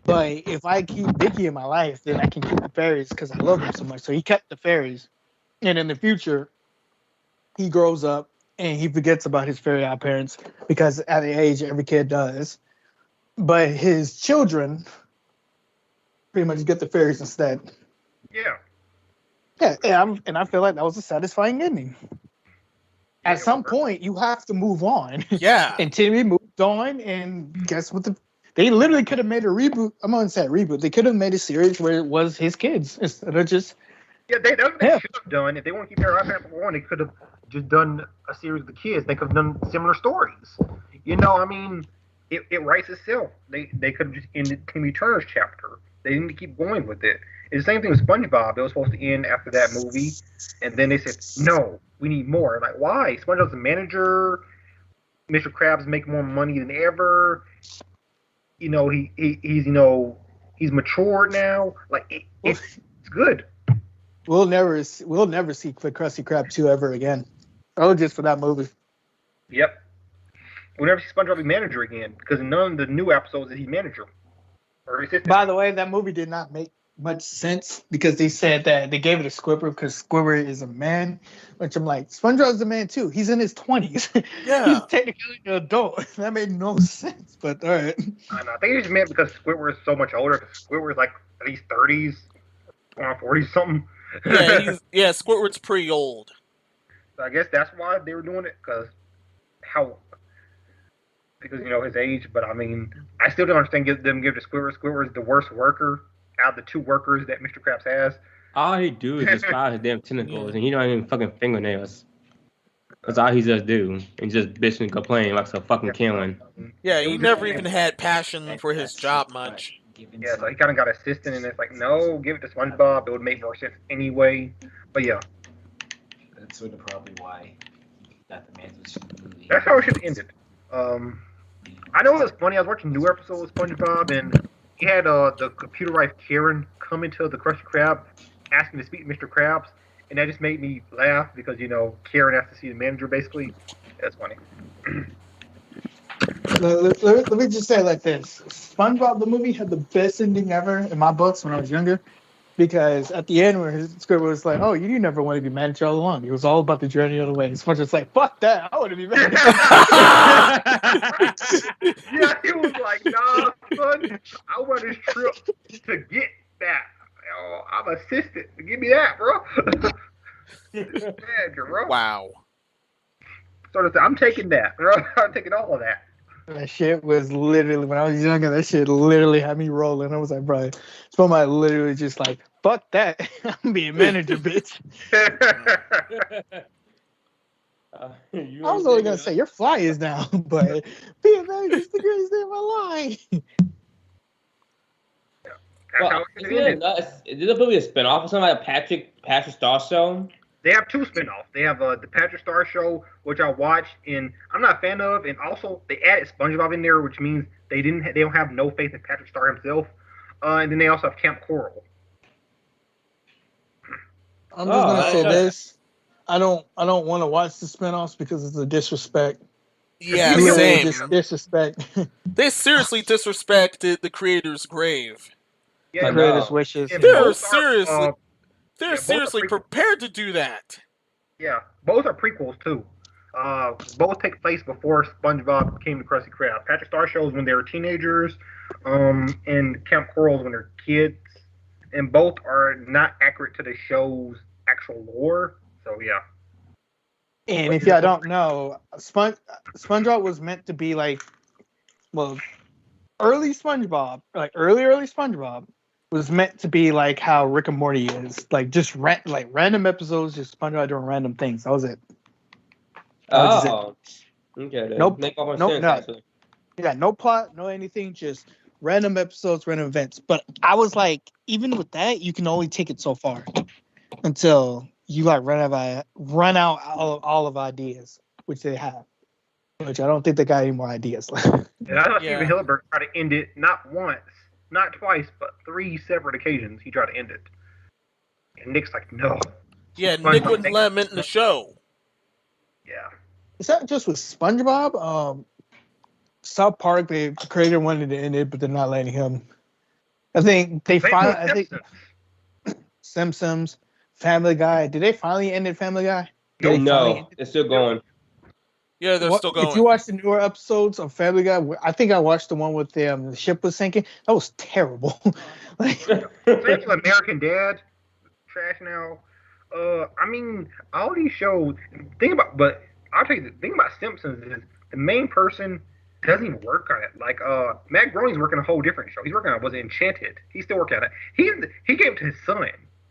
But if I keep Vicky in my life, then I can keep the fairies because I love them so much. So he kept the fairies. And in the future, he grows up and he forgets about his fairy parents because at the age every kid does. But his children pretty much get the fairies instead. Yeah. Yeah, and I feel like that was a satisfying ending. At some point, you have to move on. Yeah. And Timmy moved on, and guess what? They literally could have made a reboot. I'm going to say reboot. They could have made a series where it was his kids instead of just... Yeah, they should have done. If they want to keep their iPad on, they could have just done a series with the kids. They could have done similar stories. I mean, it writes itself. They could have just ended Timmy Turner's chapter. They didn't keep going with it. It's the same thing with SpongeBob. It was supposed to end after that movie, and then they said, no, we need more. Like, why? SpongeBob's the manager. Mr. Krabs make more money than ever. He's matured now. Like, it's good. We'll never see Krusty Krab 2 ever again. Oh, just for that movie. Yep. We'll never see SpongeBob be manager again because in none of the new episodes is he manager. By the way, that movie did not make much sense because they said that they gave it to Squidward because Squidward is a man, which I'm like, SpongeBob's a man too. He's in his 20s. Yeah. He's technically an adult. That made no sense, but all right. I know. I think it's meant because Squidward is so much older. Squidward's like at least 30s, going on 40s something. Yeah, Squidward's pretty old. So I guess that's why they were doing it because his age. But I mean, I still don't understand give it to Squidward. Squidward's the worst worker out of the two workers that Mr. Krabs has. All he do is just file his damn tentacles, and he don't even fucking fingernails. That's all he just do, and just bitch and complain like some fucking killing. Yeah, he never even had passion for his job much. Yeah, so he kind of got assistant, and it's like, no, give it to SpongeBob. It would make more sense anyway. But yeah, that's sort of probably why he got the mantle from the movie. That's how it should have ended. I know it was funny. I was watching a new episode of SpongeBob, and he had the computer wife Karen come into the Krusty Krab, asking to speak to Mr. Krabs, and that just made me laugh because Karen has to see the manager basically. That's funny. Let me just say it like this: SpongeBob the movie had the best ending ever in my books when I was younger, because at the end where his script was like, "Oh, you never want to be manager all along. It was all about the journey of the way." SpongeBob's like, "Fuck that! I want to be manager." Yeah, he was like, "Nah, son, I want this trip to get that. I'm assistant. Give me that, bro." Manager, bro. Wow. So I'm taking that, bro. I'm taking all of that. That shit was literally, when I was younger, that shit literally had me rolling. I was like, bro, SpongeBob literally just like, fuck that. I'm being manager, bitch. I was only going to say, your fly is down, but being manager is the greatest thing in my life. Well, is this movie a spinoff or something like a Patrick Star Show? They have two spinoffs. They have the Patrick Star Show, which I watched, and I'm not a fan of. And also, they added SpongeBob in there, which means they don't have no faith in Patrick Star himself. And then they also have Camp Coral. I'm just gonna say this: I don't want to watch the spinoffs because it's a disrespect. Yeah, really same. Disrespect. They seriously disrespected the creator's grave. Yeah, creator's wishes. They're They're seriously prepared to do that. Yeah, both are prequels too. Both take place before SpongeBob became the Krusty Krab. Patrick Star shows when they were teenagers, and Camp Coral's when they're kids, and both are not accurate to the show's actual lore. So yeah. And if y'all don't know, SpongeBob was meant to be like, well, early SpongeBob was meant to be like how Rick and Morty is, like just random episodes, just SpongeBob doing random things. That was it. Okay. Nope. Make all my Nope. sense, No. actually. Yeah, no plot, no anything, just random episodes, random events. But I was like, even with that, you can only take it so far until you like run out all of ideas, which they have. Which I don't think they got any more ideas. And I saw Steven Hillenburg try to end it not once, not twice, but 3 separate occasions. He tried to end it, and Nick's like, no. Yeah, Nick wouldn't let him in the show. Yeah. Is that just with SpongeBob? South Park, the creator wanted to end it, but they're not letting him. I think they finally. I think Simpsons, Family Guy. Did they finally end it? Family Guy? No, it's still going. Yeah, they're still going. If you watch the newer episodes of Family Guy, I think I watched the one with the ship was sinking. That was terrible. Same with American Dad, trash now. I mean, all these shows. I'll tell you, the thing about Simpsons is the main person doesn't even work on it. Like, Matt Groening's working a whole different show. He's working on Enchanted. He's still working on it. He gave it to his son.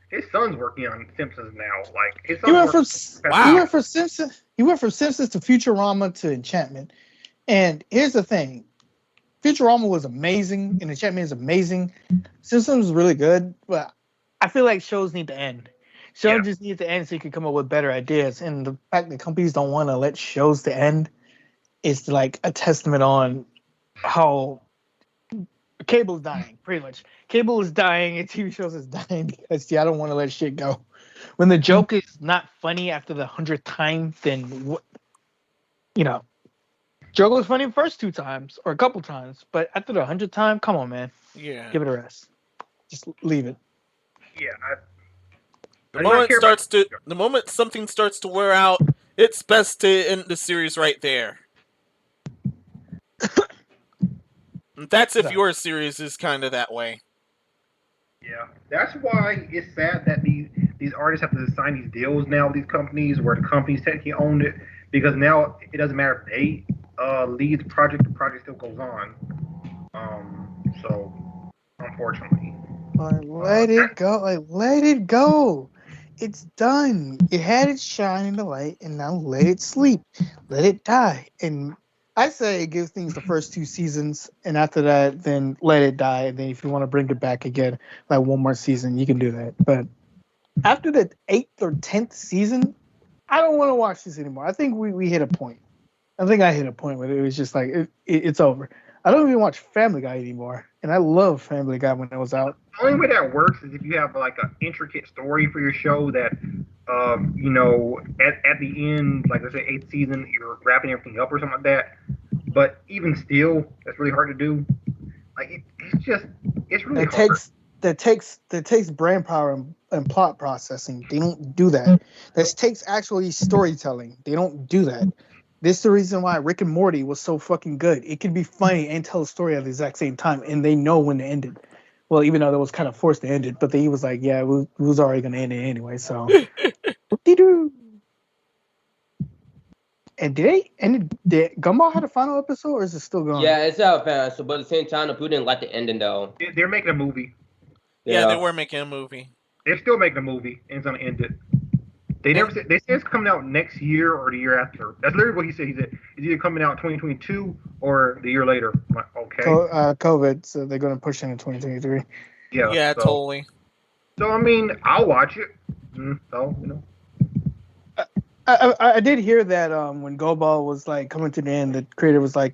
His son's working on Simpsons now. Like, his son he went from Simpsons. He went from Simpsons to Futurama to Enchantment. And here's the thing: Futurama was amazing, and Enchantment is amazing. Simpsons was really good, but I feel like shows need to end. Shows just need to end so you can come up with better ideas. And the fact that companies don't want to let shows to end is like a testament on how cable is dying, pretty much. Cable is dying and TV shows is dying because I don't want to let shit go. When the joke is not funny after the 100th time, then what? Joke was funny the first 2 times or a couple times, but after the 100th time, come on, man. Yeah. Give it a rest. Just leave it. Yeah. The moment something starts to wear out, it's best to end the series right there. And that's if your series is kind of that way. Yeah, that's why it's sad that these artists have to sign these deals now with these companies where the companies technically own it, because now it doesn't matter if they lead the project still goes on. So unfortunately. Let it go. It's done. It had its shine in the light, and now let it sleep. Let it die. And I say give things the first 2 seasons, and after that, then let it die. And then if you want to bring it back again, like one more season, you can do that. But after the 8th or 10th season, I don't want to watch this anymore. I think we hit a point. I think I hit a point where it was just like it's over. I don't even watch Family Guy anymore, and I love Family Guy when it was out. The only way that works is if you have like an intricate story for your show that, at the end, like let's say 8th season, you're wrapping everything up or something like that. But even still, that's really hard to do. Like it's really hard. That takes brain power and plot processing. They don't do that. That takes actually storytelling. They don't do that. This is the reason why Rick and Morty was so fucking good. It can be funny and tell a story at the exact same time, and they know when to end it. Well, even though that was kind of forced to end it, but he was like, yeah, we was already going to end it anyway, so. And did Gumball have a final episode, or is it still going? Yeah, it's out fast, but at the same time, the people didn't like the ending, though. They're making a movie. Yeah, they were making a movie. They're still making a movie, and it's going to end it. They never said. They said it's coming out next year or the year after. That's literally what he said. He said it's either coming out 2022 or the year later. I'm like, okay. COVID, so they're going to push it in 2023. Yeah, totally. So I mean, I'll watch it. So I did hear that when Gumball was like coming to the end, the creator was like,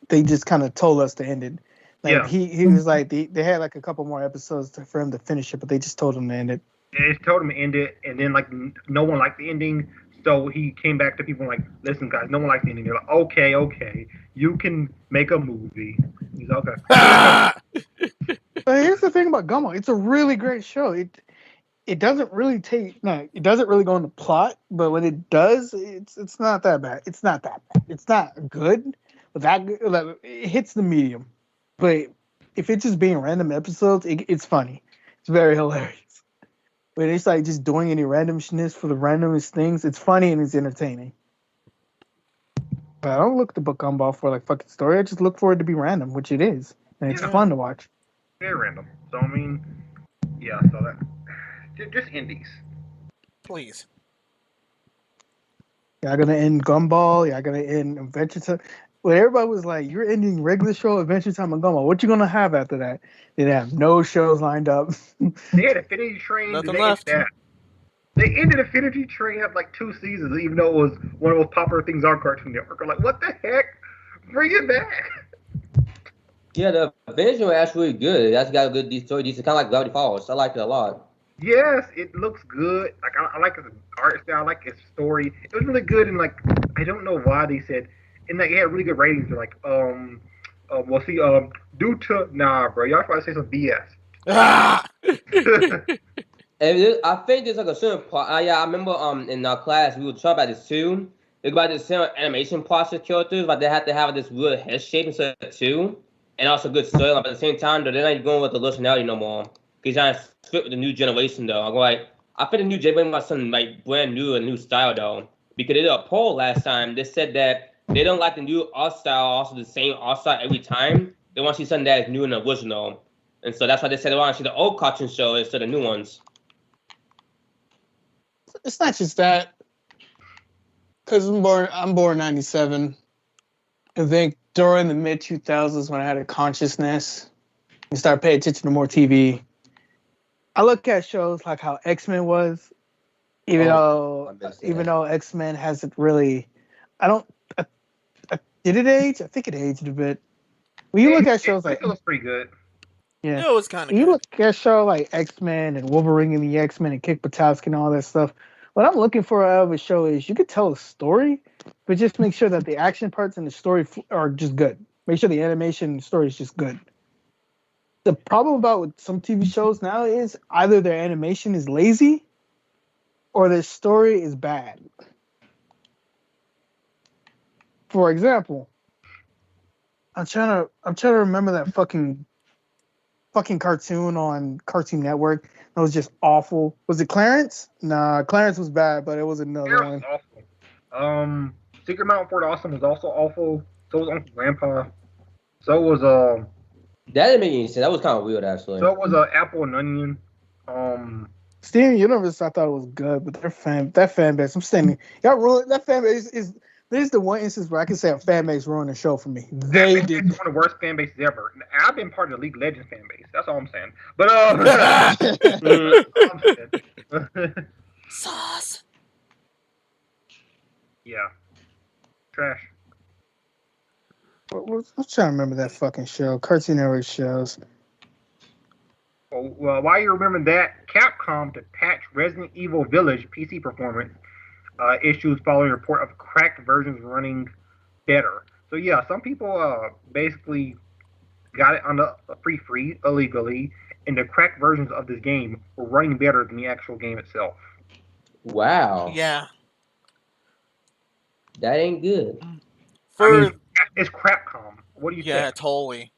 they just kind of told us to end it. Like he was like they had like a couple more episodes for him to finish it, but they just told him to end it. They just told him to end it, and then like no one liked the ending, so he came back to people like, "Listen, guys, no one likes the ending." They're like, "Okay, you can make a movie." He's okay. But here's the thing about Gumball: it's a really great show. it doesn't really it doesn't really go into plot, but when it does, it's not that bad. It's not that bad. It's not good, but like, it hits the medium. But if it's just being random episodes, it's funny. It's very hilarious. But it's like just doing any randomness for the randomest things. It's funny and it's entertaining. But I don't look to book Gumball for like fucking story. I just look for it to be random, which it is, and it's fun to watch. Very random. So I mean, yeah. So that just indies. Please. Y'all gonna end Gumball. Y'all gonna end Adventure Time. Well, everybody was like, "You're ending regular show, Adventure Time, and Gumball. What you gonna have after that?" They have no shows lined up. They had Affinity Train. Nothing left. They ended Affinity Train had like 2 seasons, even though it was one of the most popular things on Cartoon Network. I'm like, what the heck? Bring it back. Yeah, the Avengers were actually good. That's got a good story. It's kind of like Gravity Falls. I like it a lot. Yes, it looks good. Like I like its art style. I like its story. It was really good, and like I don't know why they said, and like it had really good ratings. They're like, due to bro, y'all probably say some BS. Ah! And I think there's like a certain part. Yeah, I remember in our class we were talking about this too. It's about the same animation process characters, but they have to have this real head shape instead of two, and also good story. Like, at the same time, they're not going with the personality no more. Because trying to fit with the new generation though. I'm like, I think the new generation got something like brand new, a new style though. Because they did a poll last time. They said that they don't like the new art style, also the same art style every time. They want to see something that is new and original. And so that's why they said they want to see the old cartoon show instead of the new ones. It's not just that, because I'm born '97. I think during the mid 2000s when I had a consciousness and started paying attention to more TV, I look at shows like how X-Men was, even though X-Men hasn't really, did it age? I think it aged a bit. When you look at shows like, it was pretty good. Yeah, it was kind of good. You look at a show like X-Men and Wolverine and the X-Men and Kick Buttowski and all that stuff. What I'm looking for out of a show is you could tell a story, but just make sure that the action parts and the story are just good. Make sure the animation and the story is just good. The problem about with some TV shows now is either their animation is lazy or their story is bad. For example, I'm trying to remember that fucking cartoon on Cartoon Network. It was just awful. Was it Clarence? Nah, Clarence was bad, but it was another one. Was awful. Secret Mountain Fort Awesome was also awful. So was Uncle Grandpa. So was That didn't make any sense. That was kind of weird, actually. So was Apple and Onion. Steven Universe, I thought it was good, but that fan base, I'm standing. Y'all ruined that fan base. This is the one instance where I can say a fan base ruined the show for me. They did. It's one of the worst fan bases ever. I've been part of the League of Legends fan base. That's all I'm saying. But Sauce. Yeah. Trash. I'm trying to remember that fucking show. Cartoon Network shows. Well, while you remember that, Capcom to patch Resident Evil Village PC performance issues following a report of cracked versions running better. So yeah, some people basically got it on the free illegally, and the cracked versions of this game were running better than the actual game itself. Wow. Yeah. That ain't good. It's Capcom. What do you think? Yeah, totally.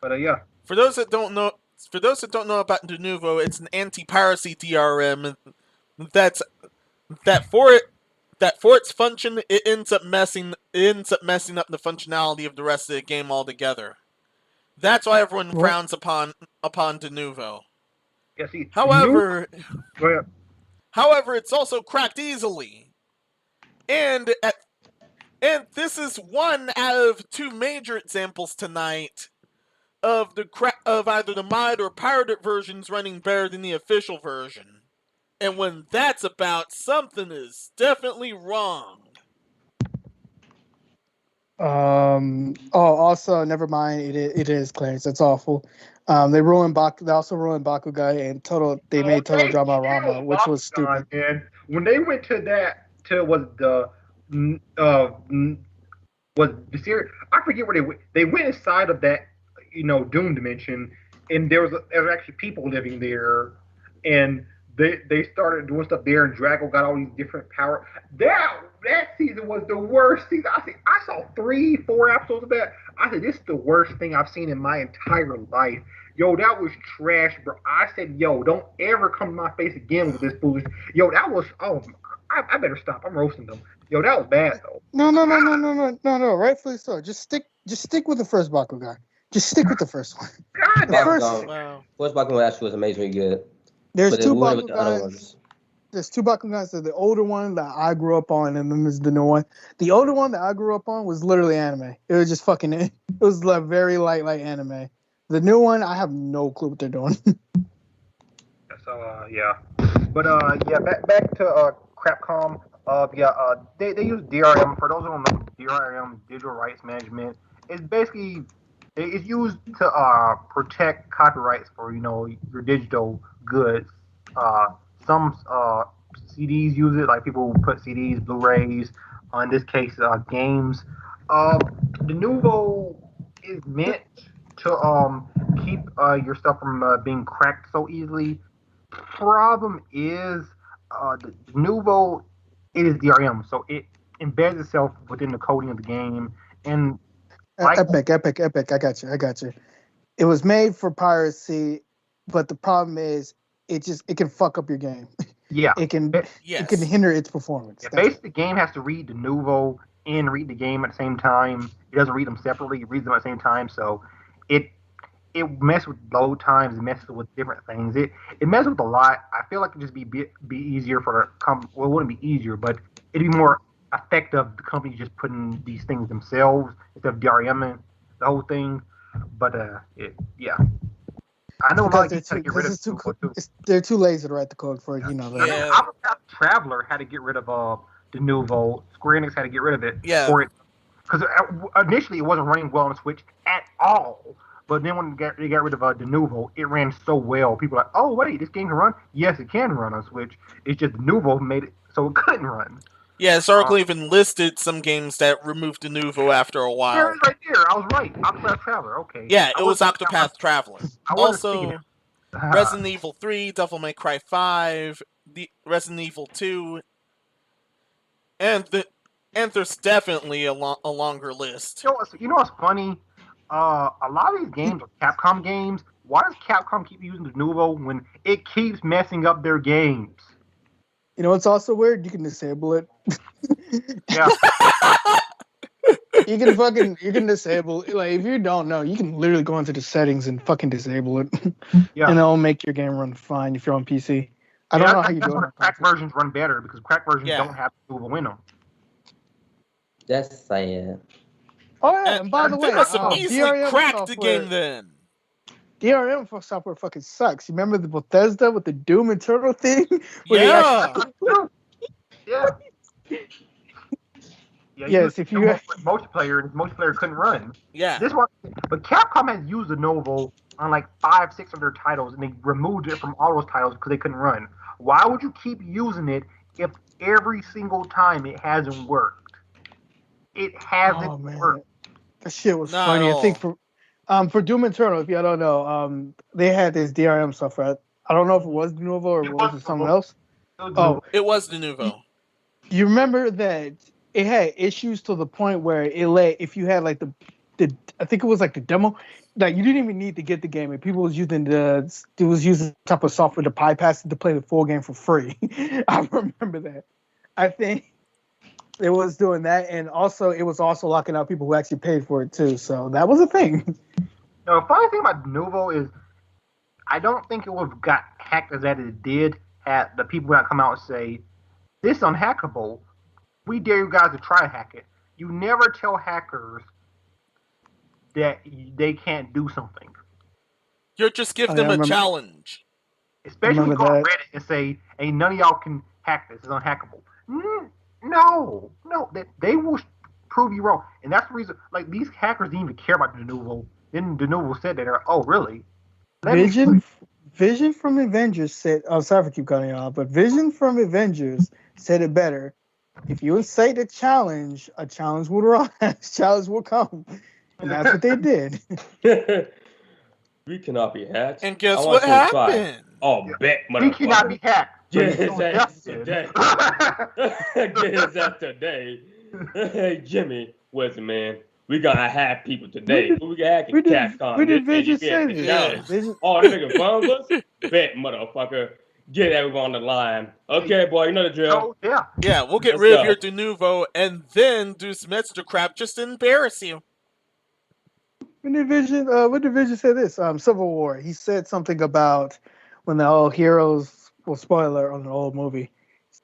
But yeah. For those that don't know about Denuvo, it's an anti-piracy DRM that for its function, it ends up messing up the functionality of the rest of the game altogether. That's why everyone frowns upon Denuvo. Yeah, see, however, it's also cracked easily, and this is one out of two major examples tonight of either the mod or pirated versions running better than the official version. And when that's about, something is definitely wrong. Also, never mind. It is Clarence. That's awful. They also ruined Bakugan and they made Total Drama Rama, which was stupid. Man. When they went to that, was the series? I forget where they went. They went inside of that, Doom dimension, and there was actually people living there, and they started doing stuff there, and Drago got all these different power. That season was the worst season. I saw 3-4 episodes of that. I said, this is the worst thing I've seen in my entire life. Yo, that was trash, bro. I said, yo, don't ever come to my face again with this foolish. Yo, that was. Oh, I better stop. I'm roasting them. Yo, that was bad though. No. Rightfully so. Just stick with the first Bakugan. Just stick with the first one. God, The that First Bakugan actually was amazingly good. There's But two it went with the other Bakugans. ones. There's two Bakugans. There's the older one that I grew up on, and then there's the new one. The older one that I grew up on was literally anime. It was just fucking. It was like very light anime. The new one, I have no clue what they're doing. So yeah, but yeah, back to Capcom. They use DRM. For those who don't know, DRM, digital rights management, is basically it's used to protect copyrights for your digital goods. Some CDs use it, like people who put CDs, Blu-rays. In this case, games. The Nouveau is meant to keep your stuff from being cracked so easily. Problem is, the Nouveau, it is DRM, so it embeds itself within the coding of the game. And Epic. I got you. It was made for piracy, but the problem is it can fuck up your game. Yeah, it can hinder its performance. Yeah, basically, the game has to read the Nouveau and read the game at the same time. It doesn't read them separately; it reads them at the same time. So it messes with load times. It messes with different things. It messes with a lot. I feel like it'd just be easier for well, it wouldn't be easier, but it'd be more effective. The company just putting these things themselves instead of DRMing the whole thing. But yeah. I know a lot of people had to get rid of they're too lazy to write the code for it, Yeah. Traveler had to get rid of the Nouveau. Square Enix had to get rid of it. Yeah. For it, because initially it wasn't running well on Switch at all. But then when they got rid of the Nouveau, it ran so well. People were like, oh wait, this game can run. Yes, it can run on Switch. It's just the Nouveau made it so it couldn't run. Yeah, Historical even listed some games that removed the Nouveau after a while. There, right there. I was right. Octopath Traveler. Okay. Yeah, it was Octopath Traveler. Also, Ah. Resident Evil 3, Devil May Cry 5, Resident Evil 2, and there's definitely a longer list. You know what's funny? A lot of these games are Capcom games. Why does Capcom keep using the Nouveau when it keeps messing up their games? You know what's also weird? You can disable it. Yeah. You can disable, like, if you don't know, you can literally go into the settings and fucking disable it. Yeah. And it'll make your game run fine if you're on PC. I don't know how you do it. Crack versions run better because crack versions don't have Nouveau in them. That's sad. Oh yeah, and by the way, they must have easily DRM cracked software, the game then. DRM for software fucking sucks. You remember the Bethesda with the Doom Eternal thing? Yeah. Yeah. Yes, if you multiplayer couldn't run. Yeah. This one, but Capcom has used the Nouveau on like 5-6 of their titles, and they removed it from all those titles because they couldn't run. Why would you keep using it if every single time it hasn't worked? It hasn't worked. That shit was funny. I think for Doom Eternal, if y'all don't know, they had this DRM software. I don't know if it was the Nouveau or was it something else. It was the Nouveau. You remember that it had issues to the point where if you had like the I think it was like the demo, like you didn't even need to get the game, and people was using type of software to bypass it to play the full game for free. I remember that. I think it was doing that, and also it was also locking out people who actually paid for it too. So that was a thing. The funny thing about Nouveau is, I don't think it would have got hacked as that it did had the people not come out and say, "This is unhackable. We dare you guys to try to hack it." You never tell hackers that they can't do something. You're just giving them a challenge. Especially when you go on Reddit and say, "Hey, none of y'all can hack this. It's unhackable." No, they will prove you wrong, and that's the reason. Like, these hackers didn't even care about the Nouveau. Then the Nouveau said that, "Oh, really?" Vision from Avengers said, "Oh, sorry for keep cutting you off," but Vision from Avengers said it better. If you incite a challenge will rise. Challenge will come, and that's what they did. We cannot be hacked. And guess what happened? Oh, bet, He cannot be hacked. Get his ass today. Get his ass today. Hey, Jimmy, listen, man. We gotta hack people today. Who we got hacking? Capcom. Where did Vision say this? Yeah. Oh, they making fun of us? Bet, motherfucker. Get everyone on the line. Okay, boy, you know the drill. Yeah. Yeah, we'll get Let's rid go. of your de novo and then do some extra crap just to embarrass you. When did Vision say this? Civil War. He said something about when the old heroes, well, spoiler on the old movie.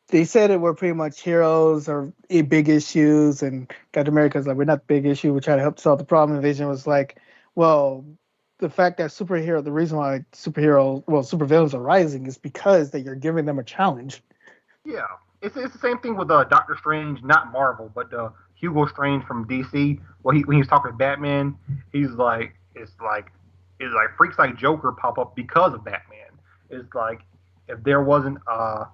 They said it were pretty much heroes or big issues, and Captain America's like, we're not the big issue. We're trying to help solve the problem. And Vision was like, well, the fact that the reason why supervillains are rising is because that you're giving them a challenge. Yeah. It's the same thing with Doctor Strange, not Marvel, but Hugo Strange from DC. When he's talking to Batman, he's like, it's like freaks like Joker pop up because of Batman. It's like if there wasn't a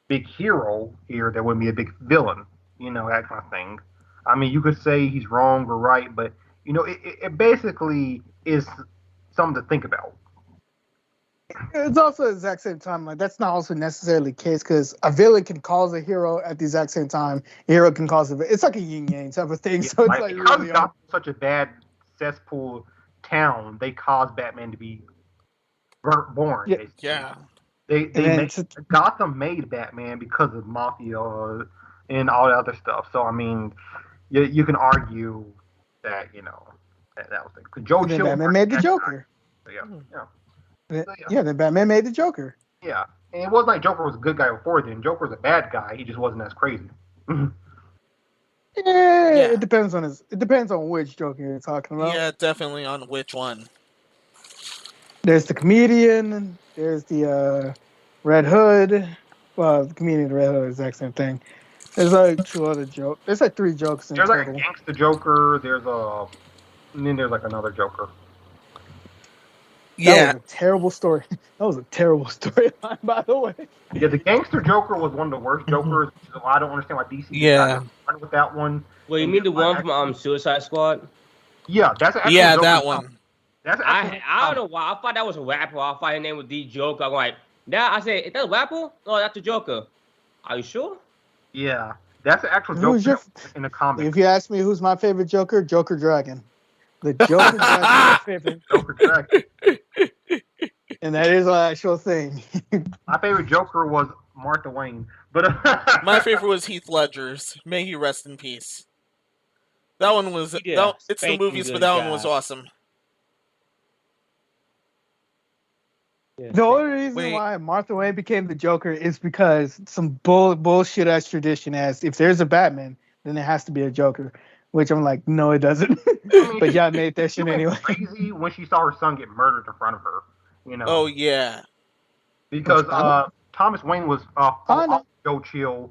big hero here, there wouldn't be a big villain. That kind of thing. I mean, you could say he's wrong or right, but it basically is something to think about. It's also at the exact same time, like that's not also necessarily the case because a villain can cause a hero at the exact same time. A hero can cause it's like a yin yang type of thing. Yeah, so it's like really such a bad cesspool town, they caused Batman to be born. Yeah. Gotham made Batman because of mafia and all that other stuff. So I mean, you can argue that that was the Joe Chill. Batman made the Joker. Then Batman made the Joker. Yeah, and it wasn't like Joker was a good guy before then. Joker was a bad guy. He just wasn't as crazy. It depends on which Joker you're talking about. Yeah, definitely on which one. There's the comedian. There's the Red Hood. Well, the comedian and the Red Hood is the exact same thing. There's like two other jokes. There's like three jokes in total. total. There's like a gangster Joker. And then there's like another Joker. That was a terrible story. That was a terrible storyline, by the way. Yeah, the gangster Joker was one of the worst Jokers. So I don't understand why DC started with that one. Well, you mean the one from Suicide Squad? Yeah, that's actually that one. That's I don't know why. I thought that was a rapper. I thought his name was D Joker. I'm like, now I said, is that a rapper? No, that's the Joker. Are you sure? Yeah, that's the actual Joker in the comics. If you ask me who's my favorite Joker, Joker Dragon. The Joker Dragon is my favorite. Joker Dragon. And that is an actual thing. My favorite Joker was Martha Wayne, but my favorite was Heath Ledger's. May he rest in peace. That one was. It's the movies, but that one was awesome. Yeah. The only reason why Martha Wayne became the Joker is because some bullshit ass tradition as if there's a Batman, then there has to be a Joker. Which I'm like, no, it doesn't. But y'all made that shit anyway. Crazy when she saw her son get murdered in front of her. Oh yeah. Because Thomas Wayne was Joe Chill.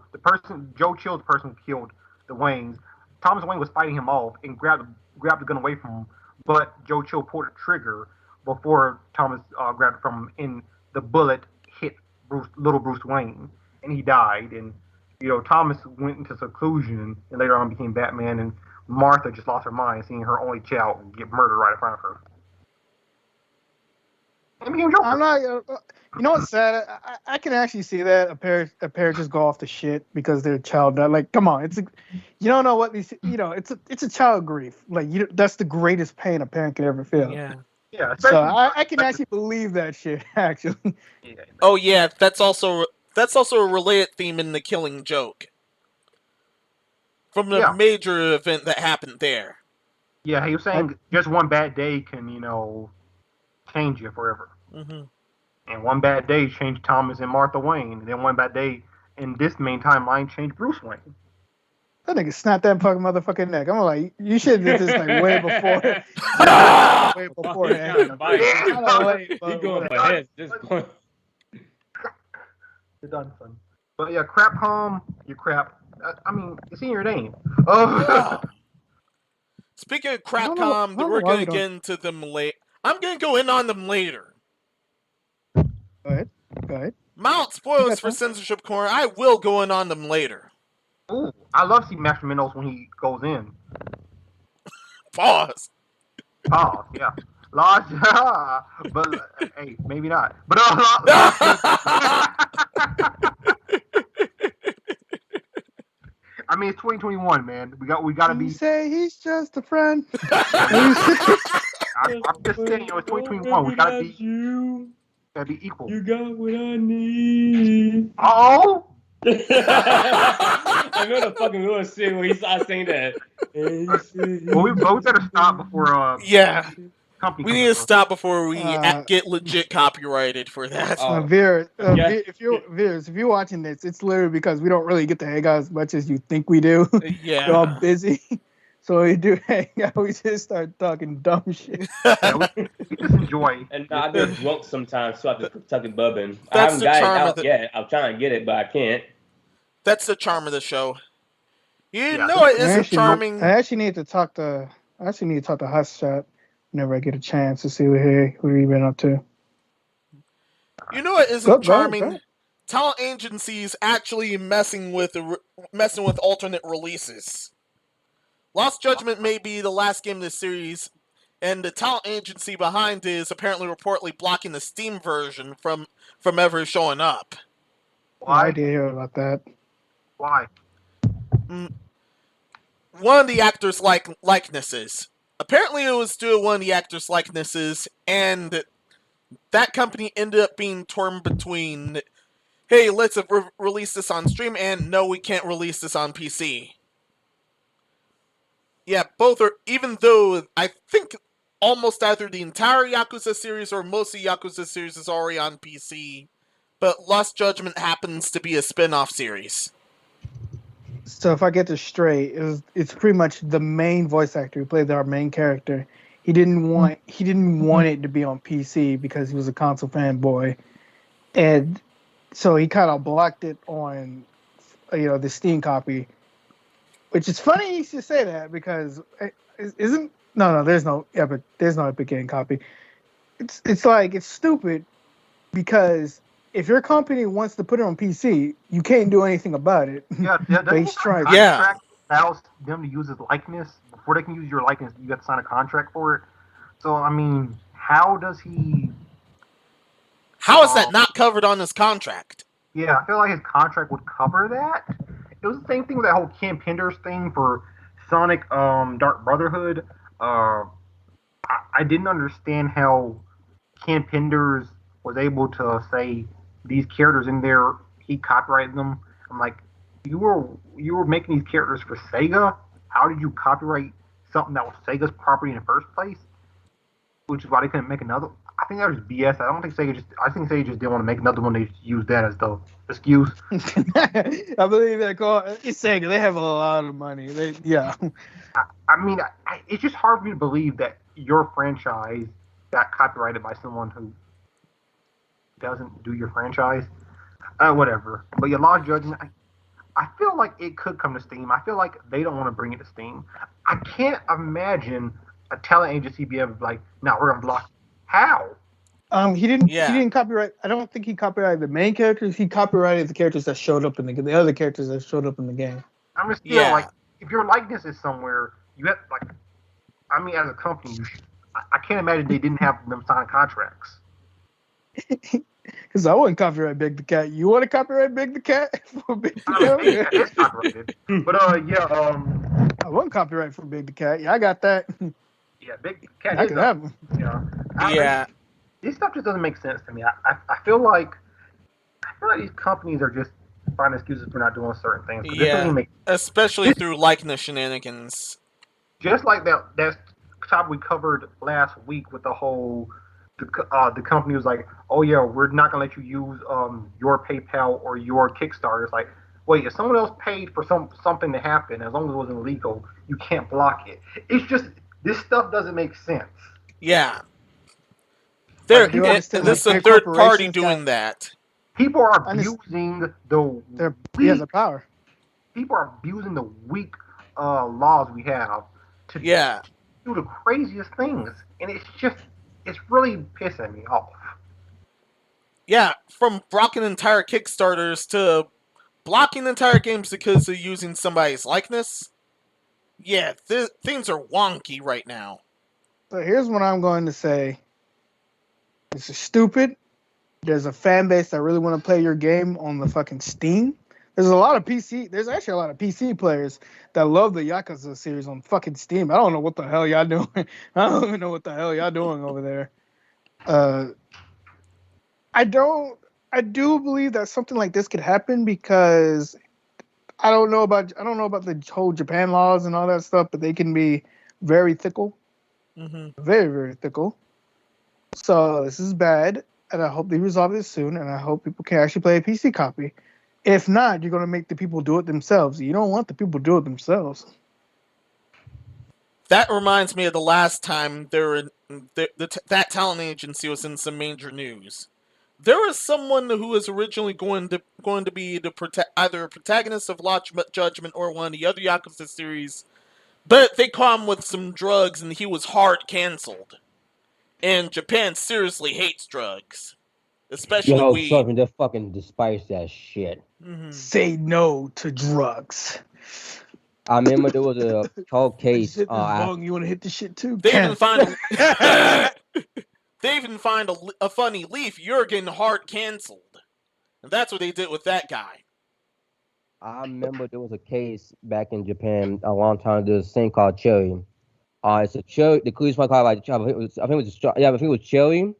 Joe Chill, the person who killed the Waynes. Thomas Wayne was fighting him off and grabbed the gun away from him, but Joe Chill pulled the trigger before Thomas grabbed it from him, and the bullet hit little Bruce Wayne, and he died. And Thomas went into seclusion and later on became Batman, and Martha just lost her mind seeing her only child get murdered right in front of her. And became Joker. I'm not. You know what's sad? I can actually see that a parent just go off the shit because their child died. Like, come on, you don't know what these. It's a child grief. Like, that's the greatest pain a parent could ever feel. Yeah. Yeah. So I can actually believe that shit. Actually. Yeah. Oh yeah, that's also a related theme in The Killing Joke. From the major event that happened there. Yeah, he was saying just one bad day can, change you forever. Mm-hmm. And one bad day changed Thomas and Martha Wayne. And then one bad day in this main timeline changed Bruce Wayne. That nigga snapped that fucking motherfucking neck. I'm like, you should have did this like way before. Way before He going for heads at this point. You're done, son. But yeah, Crapcom, you crap. I mean, it's in your name. Oh. Speaking of Crapcom, we're going to get into them late. I'm going to go in on them later. Go ahead. Mount spoilers for Censorship Corner. I will go in on them later. Ooh, I love seeing Master Minnows when he goes in. Pause. Pause, yeah. Large, but hey, maybe not. But I mean, it's 2021, man. We gotta be. Say he's just a friend. I'm just saying, it's 2021. We gotta be. You. Gotta be equal. You got what I need. Oh. I know the fucking little shit when he started saying that. Well, we better stop before. Yeah. Company We need to stop before we get legit copyrited for that. Veers, if you're watching this, it's literally because we don't really get to hang out as much as you think we do. Yeah. We're all busy. So we do hang out. We just start talking dumb shit. Yeah, we just enjoy. And I get drunk sometimes, so I have to tuck it bubbin. I That's haven't the got it charm of out yet. I'm trying to get it, but I can't. That's the charm of the show. You know it isn't charming. I actually need to talk to Hush Shot whenever I get a chance to see what he been up to. You know it isn't charming. Talent agencies actually messing with alternate releases. Lost Judgment may be the last game in the series, and the talent agency behind it is apparently reportedly blocking the Steam version from ever showing up. Why? I did hear about that. Why? One of the actors' likenesses. Apparently it was due to one of the actors' likenesses, and that company ended up being torn between, hey, let's release this on stream, and no, we can't release this on PC. Yeah, both are, even though I think almost either the entire Yakuza series or most of the Yakuza series is already on PC, but Lost Judgment happens to be a spin-off series. So if I get this straight, it's pretty much the main voice actor who played our main character. He didn't want it to be on PC because he was a console fanboy, and so he kind of blocked it on, the Steam copy. Which is funny you should say that because there's no Epic Game copy. It's stupid because if your company wants to put it on PC, you can't do anything about it. Yeah. Allows them to use his likeness. Before they can use your likeness, you have to sign a contract for it. So I mean, how is that not covered on his contract? Yeah, I feel like his contract would cover that. It was the same thing with that whole Ken Penders thing for Sonic Dark Brotherhood. I didn't understand how Ken Penders was able to say these characters in there, he copyrighted them. I'm like, you were making these characters for Sega? How did you copyright something that was Sega's property in the first place? Which is why they couldn't make another. I think that was BS. I think Sega just didn't want to make another one. They used that as the excuse. I believe they're called. It's Sega. They have a lot of money. I mean, it's just hard for me to believe that your franchise got copyrighted by someone who doesn't do your franchise. Whatever. But your Lost Judgment, I feel like it could come to Steam. I feel like they don't want to bring it to Steam. I can't imagine a talent agency be able to be like, no, we're gonna block. How? He didn't copyright. I don't think he copyrighted the main characters. He copyrighted the characters that showed up in the other characters that showed up in the game. I'm just still like, if your likeness is somewhere, you have as a company, I can't imagine they didn't have them sign contracts. Because I wouldn't copyright Big the Cat. You want to copyright Big the Cat for Big the Cat? It's copyrighted. But I wouldn't copyright for Big the Cat. Yeah, I got that. Yeah, Big Cat. I can have him. This stuff just doesn't make sense to me. I feel like these companies are just finding excuses for not doing certain things. Especially through likeness shenanigans. Just like that topic we covered last week with the whole the company was like, oh yeah, we're not gonna let you use your PayPal or your Kickstarter. It's like, wait, if someone else paid for something to happen, as long as it wasn't illegal, you can't block it. It's just this stuff doesn't make sense. Yeah. This is a third party doing that. People are abusing the power. People are abusing the weak laws we have to do the craziest things, and it's really pissing me off. Yeah, from blocking entire Kickstarters to blocking entire games because of using somebody's likeness. Yeah, things are wonky right now. So here's what I'm going to say. This is stupid. There's a fan base that really want to play your game on the fucking Steam. There's actually a lot of PC players that love the Yakuza series on fucking Steam. I don't know what the hell y'all doing. I don't even know what the hell y'all doing over there. I do believe that something like this could happen because I don't know about the whole Japan laws and all that stuff, but they can be very fickle. Mm-hmm. Very, very fickle. So this is bad, and I hope they resolve this soon, and I hope people can actually play a PC copy. If not, you're going to make the people do it themselves. You don't want the people to do it themselves. That reminds me of the last time that talent agency was in some major news. There was someone who was originally going to be either a protagonist of Lost Judgment or one of the other Yakuza series, but they caught him with some drugs and he was hard canceled. And Japan seriously hates drugs. Especially weed. Trust me, they fucking despise that shit. Mm-hmm. Say no to drugs. I remember there was a cold case. You want to hit the shit too? They even find a funny leaf. You're getting hard canceled. And that's what they did with that guy. I remember there was a case back in Japan a long time ago. There's a thing called cherry. It's a cherry. The police might call it like I think it was cherry.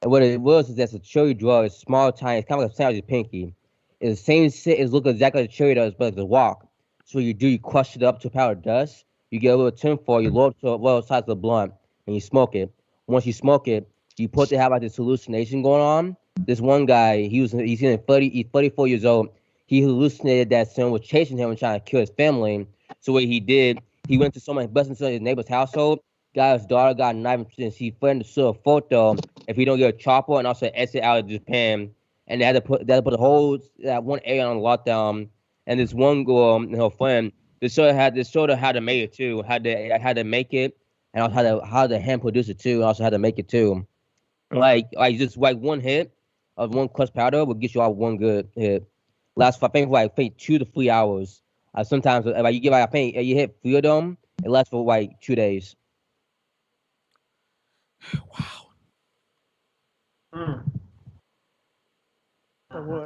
And what it was is that's a cherry drug. It's small, tiny. It's kind of like a sandwich pinky. It's the same shit as look exactly like a cherry does, but it's a walk. So what you crush it up to a powder dust. You get a little tinfoil. You load it to a little size of the blunt, and you smoke it. Once you smoke it, you put to have like this hallucination going on. This one guy, he's 34 years old. He hallucinated that someone was chasing him and trying to kill his family. So what he did, he went to someone, busted into his neighbor's household. Got his daughter, got a knife, and he threatened to sue a photo if he don't get a chopper and also exit out of Japan. And they had to put the whole that one area on lockdown. And this one girl and her friend, they showed her how to make it too, how to make it, and also how to hand produce it too, and also how to make it too. Like just like one hit of one crushed powder will get you all one good hit. Lasts for I think 2 to 3 hours. Sometimes like you hit 3 of them, it lasts for like 2 days. Wow.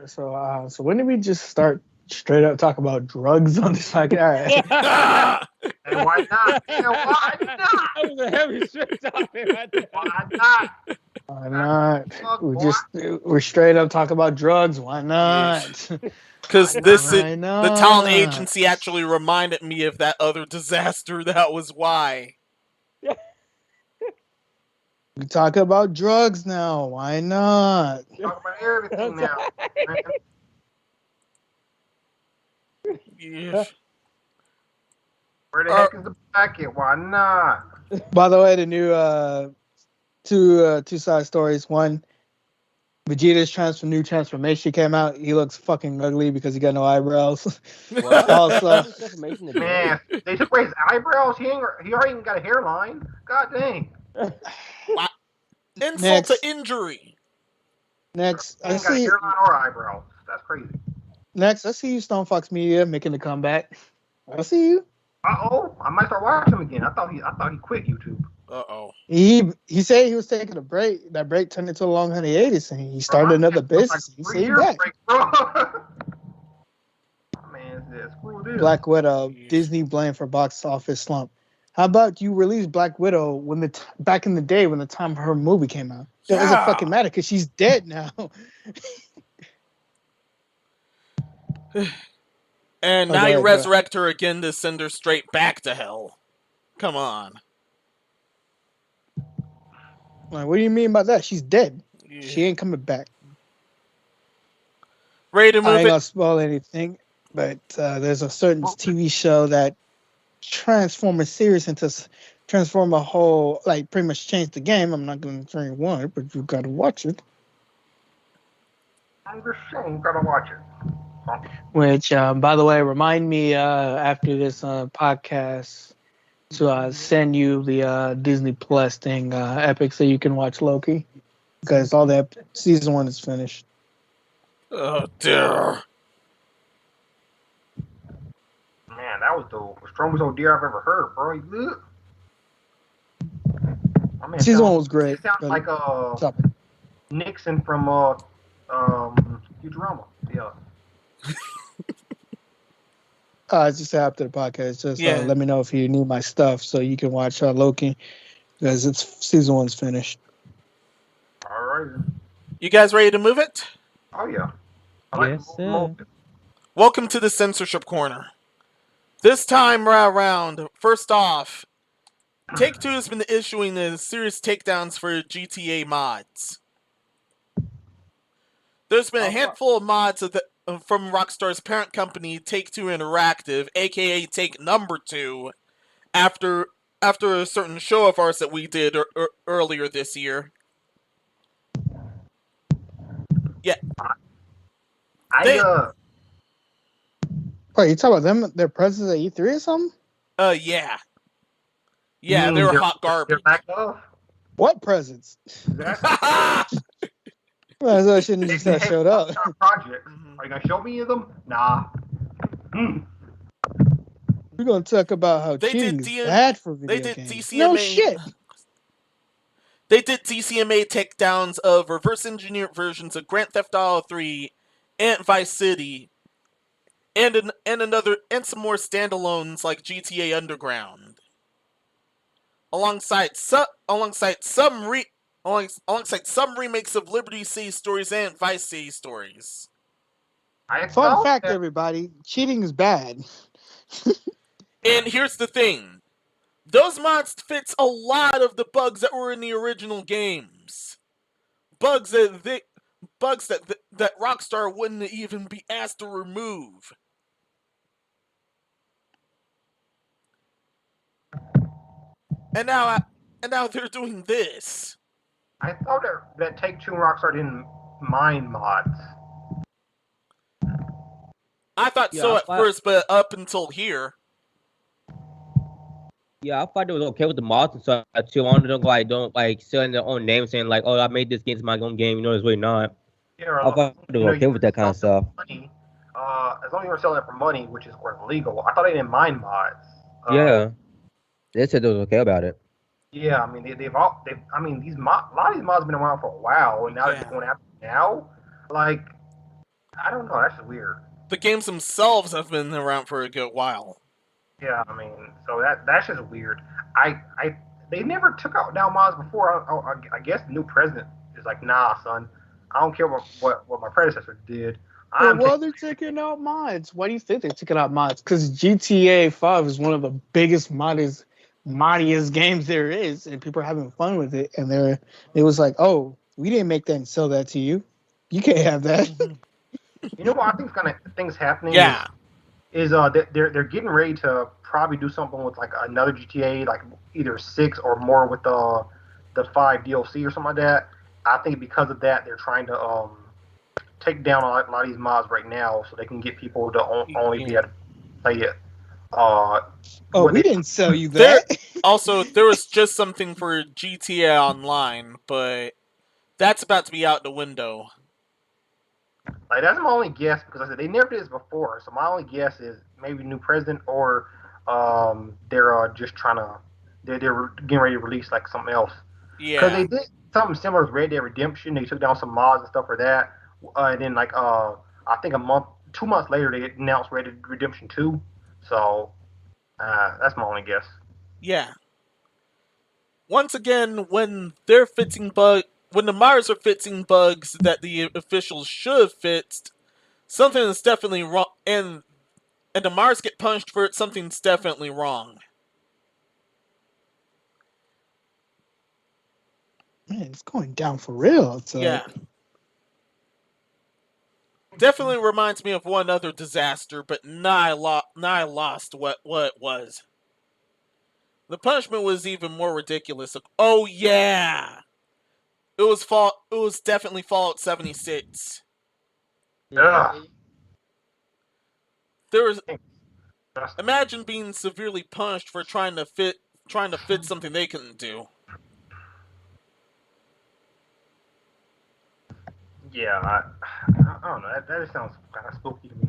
So when did we just start straight up talk about drugs on this podcast? All right. And why not? And why not? That was a heavy straight topic right there. Why not? Why not? We're straight up talking about drugs. Why not? Because the talent agency actually reminded me of that other disaster. That was why. We talk about drugs now. Why not? Talk about everything now. Yeah. Where the heck is the packet? Why not? By the way, the new two side stories. One, Vegeta's new transformation came out. He looks fucking ugly because he got no eyebrows. Also, man, they took away his eyebrows. He already even got a hairline. God dang. Insult to injury. Next, I see got a hairline or eyebrows. That's crazy. Next, I see you, Stone Fox Media, making a comeback. I see you. I might start watching him again. I thought he quit YouTube. He said he was taking a break. That break turned into a long hiatus, and he started another business. He said back. Man, screw this. Black Widow, Disney blamed for box office slump. How about you release Black Widow when back in the day when the time her movie came out? It doesn't fucking matter because she's dead now. And now you resurrect her again to send her straight back to hell. Come on. Like, what do you mean by that? She's dead. Yeah. She ain't coming back. Ready to move I ain't gonna spoil anything, but there's a certain TV show that transform a series into transform a whole, like, pretty much change the game. I'm not gonna tell you why, but you gotta watch it. I'm just saying, you gotta watch it. Which, by the way, remind me after this podcast to send you the Disney Plus thing, Epic, so you can watch Loki, because all that season 1 is finished. Oh dear. Man, that was the strongest old deer I've ever heard, bro. man Season sounds, 1 was great. it sounds like Stop it. Nixon from Futurama. Yeah. Just after the podcast, just Yeah. let me know if you need my stuff so you can watch Loki, because it's season 1's finished. All right. You guys ready to move it? Oh yeah. Yes, sir. Welcome to the Censorship Corner. This time around, first off, Take-Two has been issuing the serious takedowns for GTA mods. There's been a handful of mods from Rockstar's parent company, Take-Two Interactive, aka Take Number 2, after a certain show of ours that we did earlier this year. Yeah. Wait, you talking about them? Their presence at E3 or something? Yeah. Yeah, they were hot garbage. They're back off. What presents? Exactly. Well, I shouldn't just have showed up. Project. Are you gonna show me them? Nah. We're gonna talk about how cheating is bad for video games. No shit. They did DCMA takedowns of reverse-engineered versions of Grand Theft Auto 3 and Vice City, and some more standalones like GTA Underground, alongside some remakes of Liberty City Stories and Vice City Stories. Fun fact, everybody: cheating is bad. And here's the thing. Those mods fix a lot of the bugs that were in the original games. Bugs that Rockstar wouldn't even be asked to remove. And now they're doing this. I thought that Take-Two and Rockstar didn't mind mods. I thought so at first, but up until here. Yeah, I thought it was okay with the mods and stuff too. I don't selling their own name, saying like, "Oh, I made this game to my own game." You know, it's really not. Yeah, I thought it was okay with that kind of stuff. Money, as long as you were selling it for money, which is of course illegal, I thought they didn't mind mods. Yeah, they said it was okay about it. Yeah, I mean a lot of these mods have been around for a while, and now they're going after now. Like, I don't know, that's just weird. The games themselves have been around for a good while. Yeah, I mean, so that's just weird. They never took out down mods before. I guess the new president is like, nah, son, I don't care what my predecessor did. Well, they're taking out mods. Why do you think they're taking out mods? Because GTA 5 is one of the biggest moddiest games there is, and people are having fun with it. And it was like, oh, we didn't make that and sell that to you. You can't have that. You know what I think things happening? Yeah. Is they're getting ready to probably do something with like another GTA, like either 6 or more with the 5 DLC or something like that. I think because of that, they're trying to take down a lot of these mods right now, so they can get people to only be able to play it. We didn't sell you that. There was just something for GTA Online, but that's about to be out the window. Like, that's my only guess, because I said they never did this before. So my only guess is maybe new president, or they're just they're getting ready to release like something else. Yeah. Because they did something similar with Red Dead Redemption. They took down some mods and stuff for that, and then like I think 2 months later they announced Red Dead Redemption 2. So that's my only guess. Yeah. Once again, when the modders are fixing bugs that the officials should have fixed, something is definitely wrong, and the modders get punished for it, something's definitely wrong. Man, it's going down for real. Yeah. Definitely reminds me of one other disaster, but nigh lost what it was. The punishment was even more ridiculous. Oh yeah! It was definitely Fallout 76. Yeah. Imagine being severely punished for trying to fit something they couldn't do. Yeah, I don't know. That just sounds kind of spooky to me.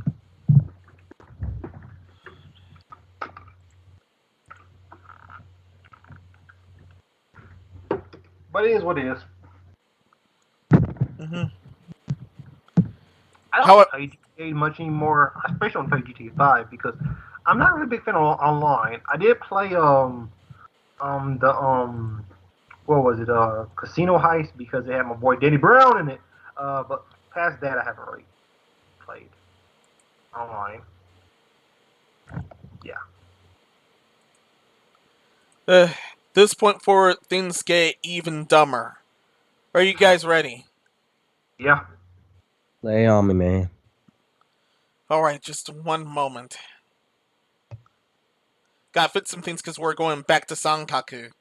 But it is what it is. Mm-hmm. I don't play GTA much anymore. I especially don't play GTA 5 because I'm not really a big fan of online. I did play what was it, Casino Heist because it had my boy Danny Brown in it. But past that I haven't really played online. Yeah. This point forward, things get even dumber. Are you guys ready? Yeah. Lay on me, man. Alright, just one moment. Gotta fit some things because we're going back to Sankaku.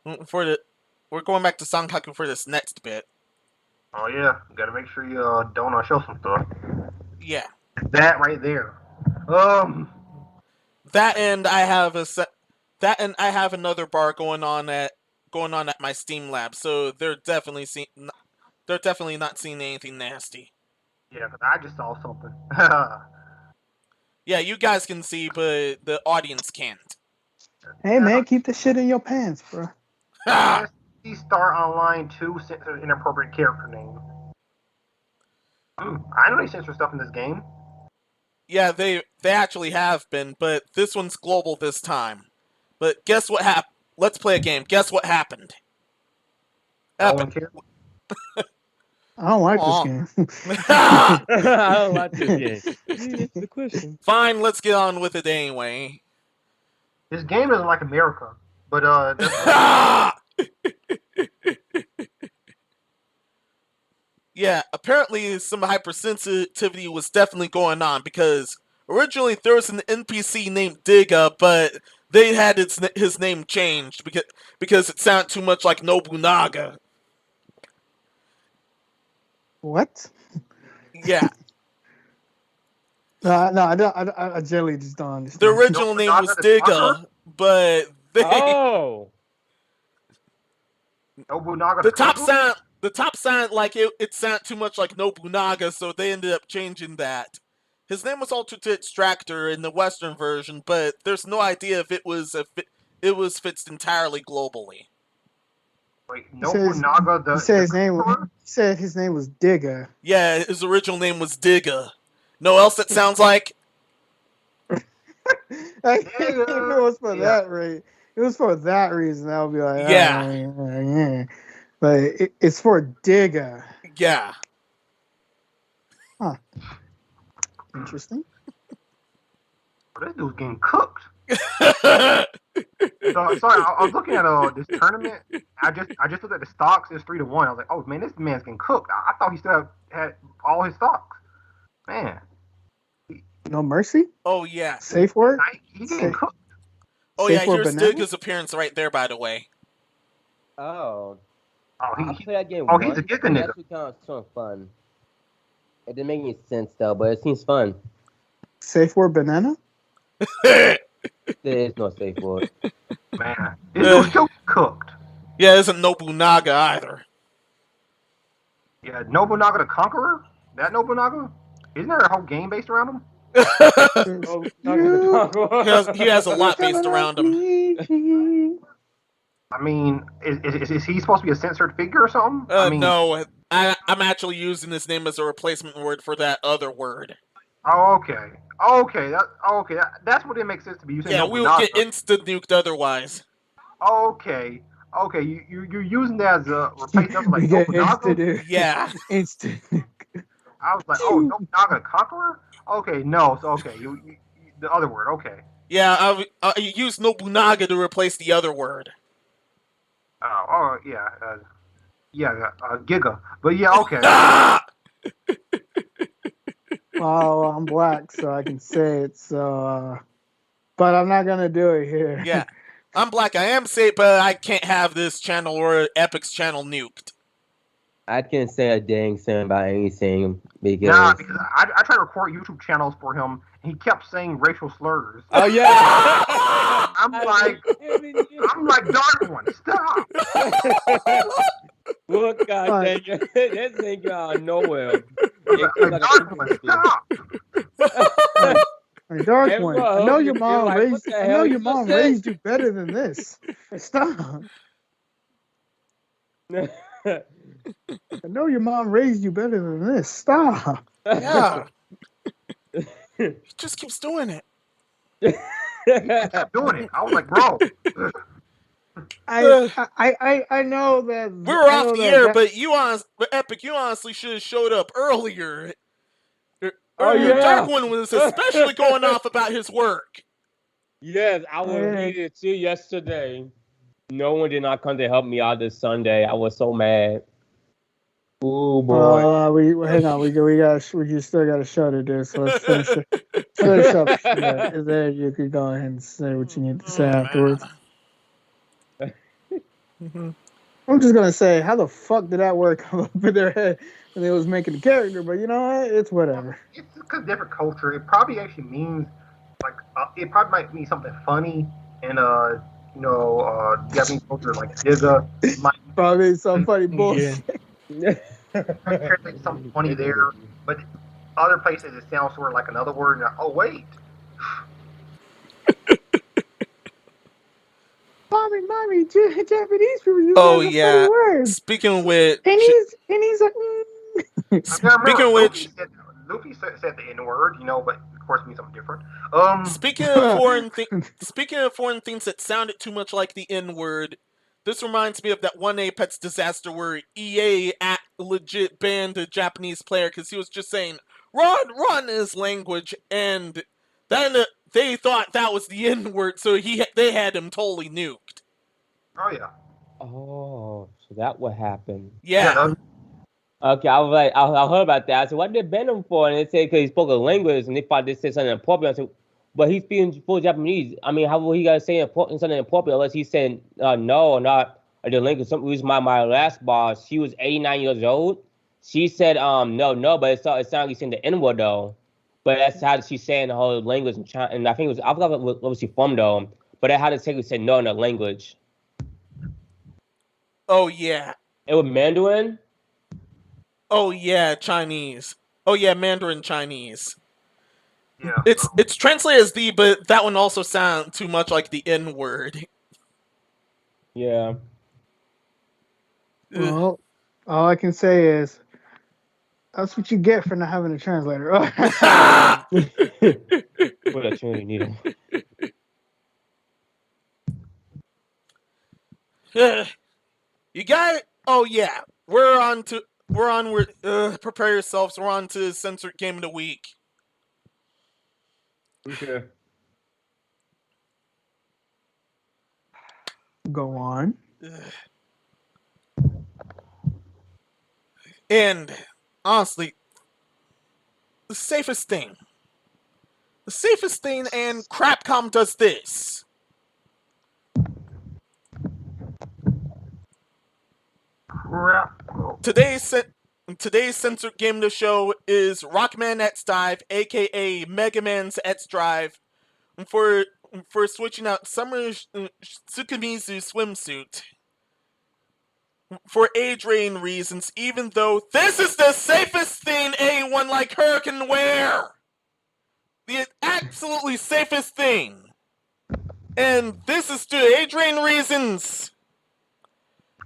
We're going back to Sankaku for this next bit. Oh yeah, gotta make sure you don't show some stuff. Yeah. That right there. That and I have another bar going on at my Steam lab, so they're definitely not seeing anything nasty. Yeah, because I just saw something. Yeah, you guys can see, but the audience can't. Hey man, keep the shit in your pants, bro. See Star Online 2 censored inappropriate character name. I know they censor stuff in this game. Yeah, they actually have been, but this one's global this time. But guess what happened? Let's play a game. Guess what happened? I don't like this game. I don't like this game. That's the question. Fine, let's get on with it anyway. This game isn't like America, but yeah, apparently some hypersensitivity was definitely going on because originally there was an NPC named Digga, but they had his name changed because it sounded too much like Nobunaga. What? Yeah. No, I generally just don't understand. The original name was Digga, but they... Oh! Nobunaga the top sound like it sounded too much like Nobunaga, so they ended up changing that. His name was altered to Extractor in the Western version, but there's no idea if it was fixed entirely globally. Wait, Nobunaga he said his name was Digga. Yeah, his original name was Digga. No else it sounds like? If it was for that reason, I would be like, yeah. But it's for Digga. Yeah. Huh. Interesting. This dude's getting cooked. Sorry, I was looking at this tournament. I just looked at the stocks. It's 3-1. I was like, oh man, this man's getting cooked. I thought he still had all his stocks. Man. No mercy? Oh yeah. Safe word? He's getting cooked. Oh yeah, here's Digga's appearance right there, by the way. Oh. I played that game he's a Giga nigga. That's kind of so fun. It didn't make any sense though, but it seems fun. Safe word banana? There is no safe word. Man, this dude's still cooked. Yeah, it isn't Nobunaga either. Yeah, Nobunaga the Conqueror? That Nobunaga? Isn't there a whole game based around him? He has a lot based around him. I mean, is he supposed to be a censored figure or something? No, I'm actually using his name as a replacement word for that other word. Oh, okay. That's what it makes sense to be using. Yeah, we would get insta-nuked otherwise. Okay. You're using that as a replacement like Nobunaga? Yeah. Instant. I was like, oh, Nobunaga the Conqueror? Okay, no. So, okay, you the other word, okay. Yeah, I used Nobunaga to replace the other word. Giga. But yeah, okay. Well, I'm black, so I can say it. So, but I'm not gonna do it here. Yeah, I'm black. I am safe, but I can't have this channel or Epic's channel nuked. I can't say a dang thing about anything because I tried to record YouTube channels for him, and he kept saying racial slurs. Oh yeah. I'm like, Dark One, stop. Look, God dang it. That thing got out of nowhere. Dark One, stop. Hey, Dark One, I know your mom raised you better than this. Stop. I know your mom raised you better than this. Stop. Yeah. He just keeps doing it. He kept doing it. I was like, bro. I know that We were off the air, but Epic, you honestly should have showed up earlier. Oh, yeah. Darkwing was especially going off about his work. Yes, I was needed too yesterday. No one did not come to help me out this Sunday. I was so mad. Oh boy. Hang on. We just still got a show to do. So let's finish up. Yeah, and then you could go ahead and say what you need to say afterwards. I'm just gonna say, how the fuck did that word come up in their head when they was making the character? But you know what? It's whatever. It's because different culture. It probably actually means like it probably might mean something funny in Japanese culture, like digga. Probably some funny bullshit. Something funny there, but other places it sounds sort of like another word. And oh wait. Mommy, Japanese people use funny words. Speaking of which, and he's like, speaking of which, Luffy said the N word, but of course it means something different. Speaking of foreign things that sounded too much like the N word, this reminds me of that one Apex disaster where EA legit banned a Japanese player because he was just saying "run" his language, and then they thought that was the N word, so they had him totally nuked. Oh yeah. Oh, so that what happened? Yeah. Okay, I was like, I heard about that. I said, what did they ban him for? And they said because he spoke a language, and they thought they said something inappropriate. I said, but he's speaking full Japanese. I mean, how will he gotta say something inappropriate unless he's saying no or not? Or the language. Some reason my last boss, she was 89 years old. She said no, but it sounded like he's saying the N word though. But that's how she's saying the whole language in China. And I think I forgot what was she from though. But that's how they said no in the language. Oh yeah. It was Mandarin. Oh yeah, Chinese. Oh yeah, Mandarin Chinese. Yeah. It's translated as the, but that one also sounds too much like the N word. Yeah. Well, all I can say is that's what you get for not having a translator. What a tuning needle. You got it. Oh yeah, prepare yourselves. We're on to censored game of the week. Okay. Go on. And honestly, the safest thing, and Capcom does this. Today's censored game of the show is Rockman X Dive, aka Mega Man's X Drive, for switching out Summer Tsukimizu's swimsuit for age rating reasons, even though this is the safest thing anyone like her can wear. The absolutely safest thing. And this is due to age rating reasons.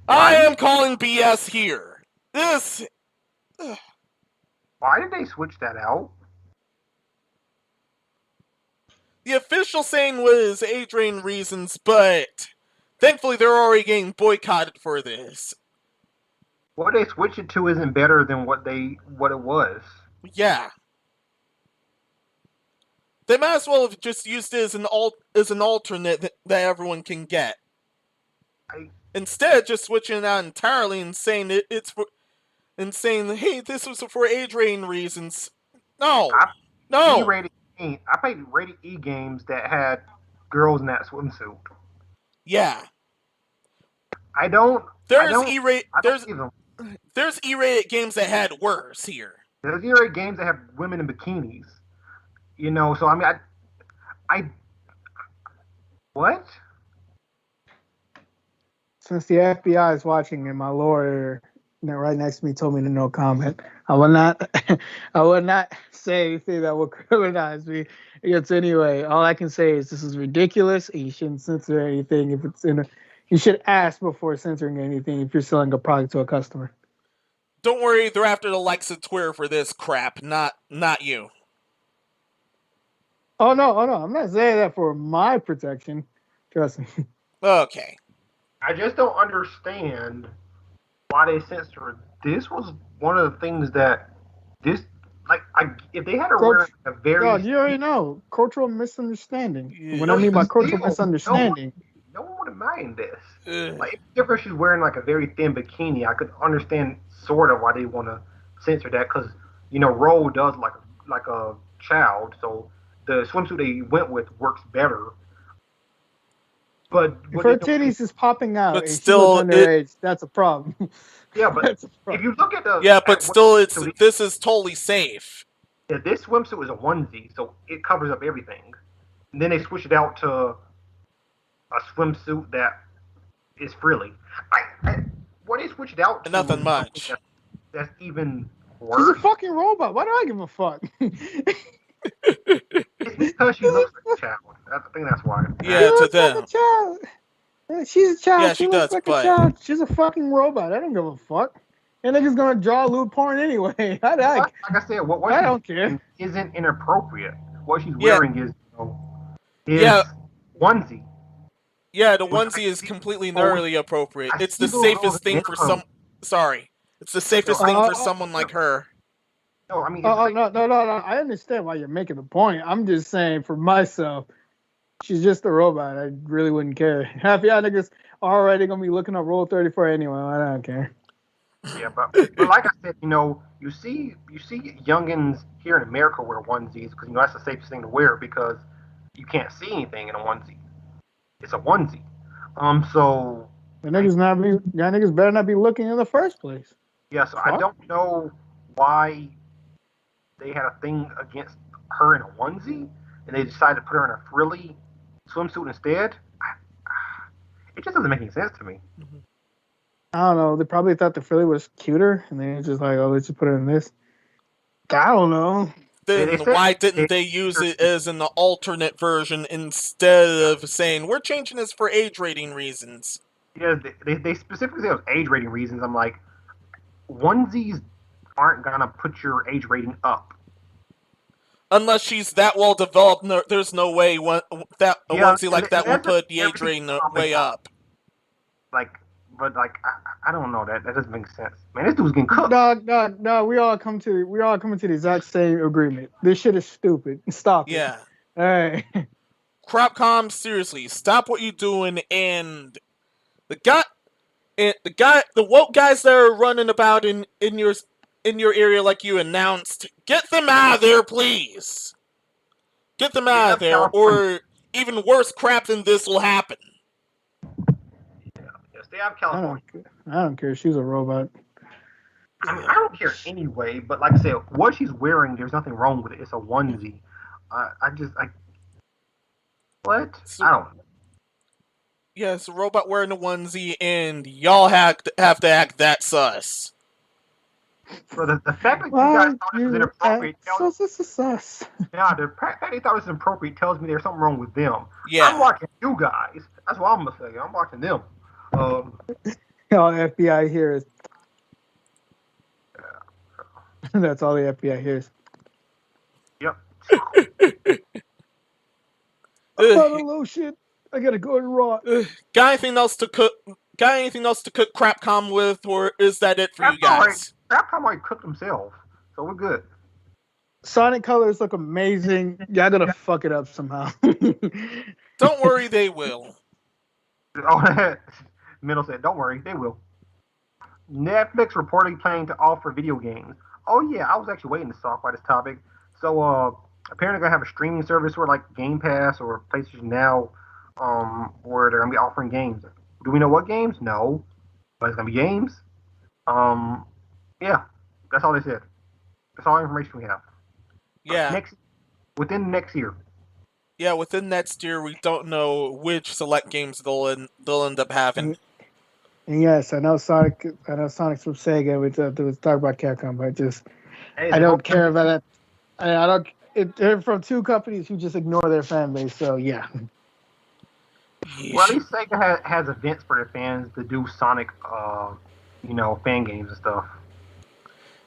I am calling BS here. This... Why did they switch that out? The official saying was age rating reasons, but thankfully they're already getting boycotted for this. What they switched it to isn't better than what it was. Yeah. They might as well have just used it as an alternate that everyone can get. Instead, just switching it out entirely and saying hey, this was for age rating reasons. No. I played rated E games that had girls in that swimsuit. Yeah. There's E-rated games that had worse here. There's E-rated games that have women in bikinis. So I mean, what? Since the FBI is watching and my lawyer right next to me told me to no comment, I will not say anything that will criminalize me. Anyway, all I can say is this is ridiculous and you shouldn't censor anything if it's in You should ask before censoring anything if you're selling a product to a customer. Don't worry, they're after the likes of Twitter for this crap, not you. Oh no, I'm not saying that for my protection. Trust me. Okay. I just don't understand why they censored. This was one of the things that if they had her wearing a very God, you already know cultural misunderstanding. Yeah. What I mean by cultural misunderstanding. No one would mind this. Like, if she's wearing like a very thin bikini, I could understand sort of why they want to censor that because Roll does like a child, so the swimsuit they went with works better. But if her titties is popping out but and still, she looks underage, that's a problem. Yeah, but if you look at the this is totally safe. Yeah, this swimsuit is a onesie, so it covers up everything. And then they switched it out to a swimsuit that is frilly. What they switched it out to nothing much. That's even worse. She's a fucking robot. Why do I give a fuck? It's because she looks like a child. I think that's why. Yeah, to them. Like a child. She's a child. Yeah, she does, looks like a child. She's a fucking robot. I don't give a fuck. And nigga's gonna draw lewd porn anyway. Like I said, what I don't care. Isn't inappropriate. What she's wearing is onesie. Yeah, the onesie is completely gnarly appropriate. It's the safest thing for some. Sorry, it's the safest thing for someone like her. No, I mean. No. I understand why you're making the point. I'm just saying for myself, she's just a robot. I really wouldn't care. Half y'all niggas already gonna be looking up Rule 34 anyway. I don't care. Yeah, but like I said, you see youngins here in America wear onesies because that's the safest thing to wear because you can't see anything in a onesie. It's a onesie. So y'all niggas better not be looking in the first place. Yeah, so I don't know why they had a thing against her in a onesie and they decided to put her in a frilly swimsuit instead. It just doesn't make any sense to me. Mm-hmm. I don't know. They probably thought the frilly was cuter, and they just like, oh, let's just put it in this. I don't know. Then why didn't they use it as an alternate version instead of saying we're changing this for age rating reasons? Yeah, they specifically said it was age rating reasons. I'm like, onesies aren't gonna put your age rating up unless she's that well developed. No, there's no way onesie like that will put the age rating way up. But I don't know. That doesn't make sense. Man, this dude's getting cooked. No. We all come to the exact same agreement. This shit is stupid. Stop it. Yeah. All right. Capcom, seriously, stop what you're doing. And the woke guys that are running about in your area like you announced, get them out of there, please. Get them out of there, or even worse crap than this will happen. Stay out of California. I don't care. She's a robot. I mean, I don't care anyway, but like I said, what she's wearing, there's nothing wrong with it. It's a onesie. What? I don't know. Yeah, it's a robot wearing a onesie, and y'all have to act that sus. So the fact that you guys thought it was inappropriate tells me... sus. Yeah, the fact they thought it was inappropriate tells me there's something wrong with them. Yeah. I'm watching you guys. That's what I'm going to say. I'm watching them. All FBI hears. That's all the FBI hears. Yep. Oh shit! I gotta go and rot. Got anything else to cook? Capcom with, or is that it for you guys? Capcom might cook themselves, so we're good. Sonic colors look amazing. Y'all gonna fuck it up somehow. Don't worry, they will. Oh, Middle said, don't worry, they will. Netflix reportedly planning to offer video games. Oh yeah, I was actually waiting to talk about this topic. So apparently they're gonna have a streaming service or like Game Pass or PlayStation Now, where they're gonna be offering games. Do we know what games? No, but it's gonna be games. Yeah, that's all they said. That's all the information we have. Yeah. Within next year. Yeah, within next year, we don't know which select games they'll end up having. And yes, I know Sonic's from Sega. We talk about Capcom, but I don't care about that. They're from two companies who just ignore their fan base. So yeah. Well, at least Sega has events for their fans to do Sonic, fan games and stuff.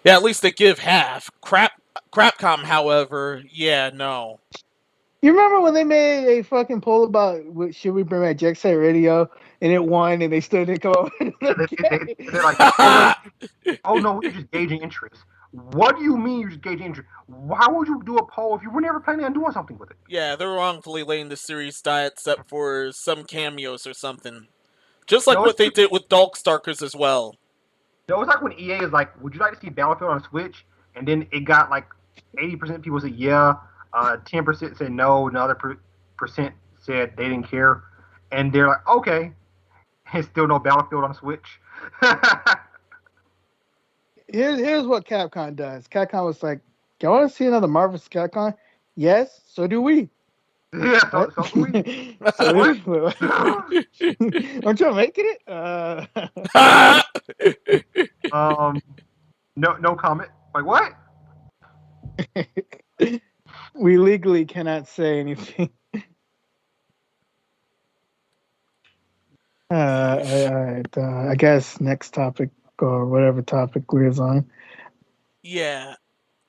Yeah, at least they give half. Capcom, however, yeah, no. You remember when they made a fucking poll about should we bring back Jet Set Radio, and it won, and they still didn't come up with another game? They're like, oh no, we're just gauging interest. What do you mean you're just gauging interest? Why would you do a poll if you were never planning on doing something with it? Yeah, they're wrongfully laying the series die except for some cameos or something. Just like what they did with Darkstalkers as well. No, it's like when EA is like, would you like to see Battlefield on Switch? And then it got like 80% of people said yeah, 10% said no, another percent said they didn't care. And they're like, okay, and still no Battlefield on Switch. Here's what Capcom does. Capcom was like, "You want to see another Marvel's Capcom?" Yes, so do we. Yeah, so do we. Aren't you making it? No comment. Like what? We legally cannot say anything. All right. I guess next topic or whatever topic we're on. Yeah,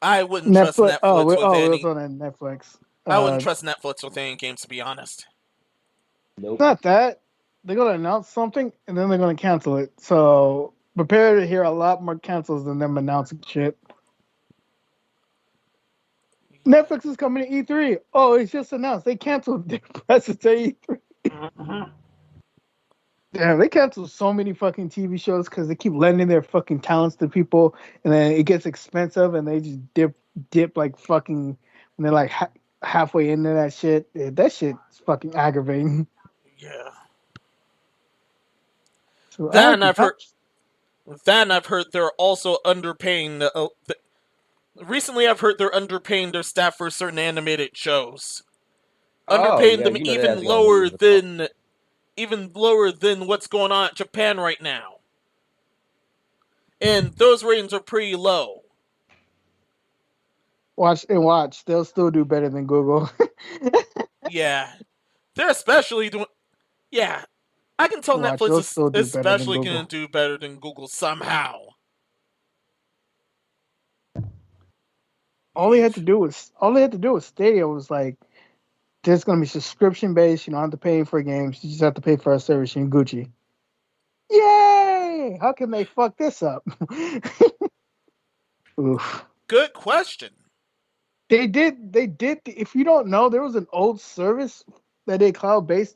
I wouldn't trust Netflix with any. It was on Netflix. I wouldn't trust Netflix with any games, to be honest. Nope. It's not that. They're going to announce something, and then they're going to cancel it. So prepare to hear a lot more cancels than them announcing shit. Netflix is coming to E3. Oh, it's just announced. They canceled their presence at E3. Mm-hmm. Damn, they canceled so many fucking TV shows because they keep lending their fucking talents to people, and then it gets expensive, and they just dip like fucking when they're like halfway into that shit. Yeah, that shit's fucking aggravating. Yeah. So Then I've heard they're also underpaying recently, I've heard they're underpaying their staff for certain animated shows. Underpaying them even lower than what's going on in Japan right now. And those ratings are pretty low. Watch. They'll still do better than Google. Yeah. They're especially doing... Yeah. I can tell Netflix is especially going to do better than Google somehow. All they had to do was Stadia was like, there's going to be subscription based. You don't have to pay for games. You just have to pay for our service in Gucci. Yay! How can they fuck this up? Oof. Good question. They did. If you don't know, there was an old service that they cloud-based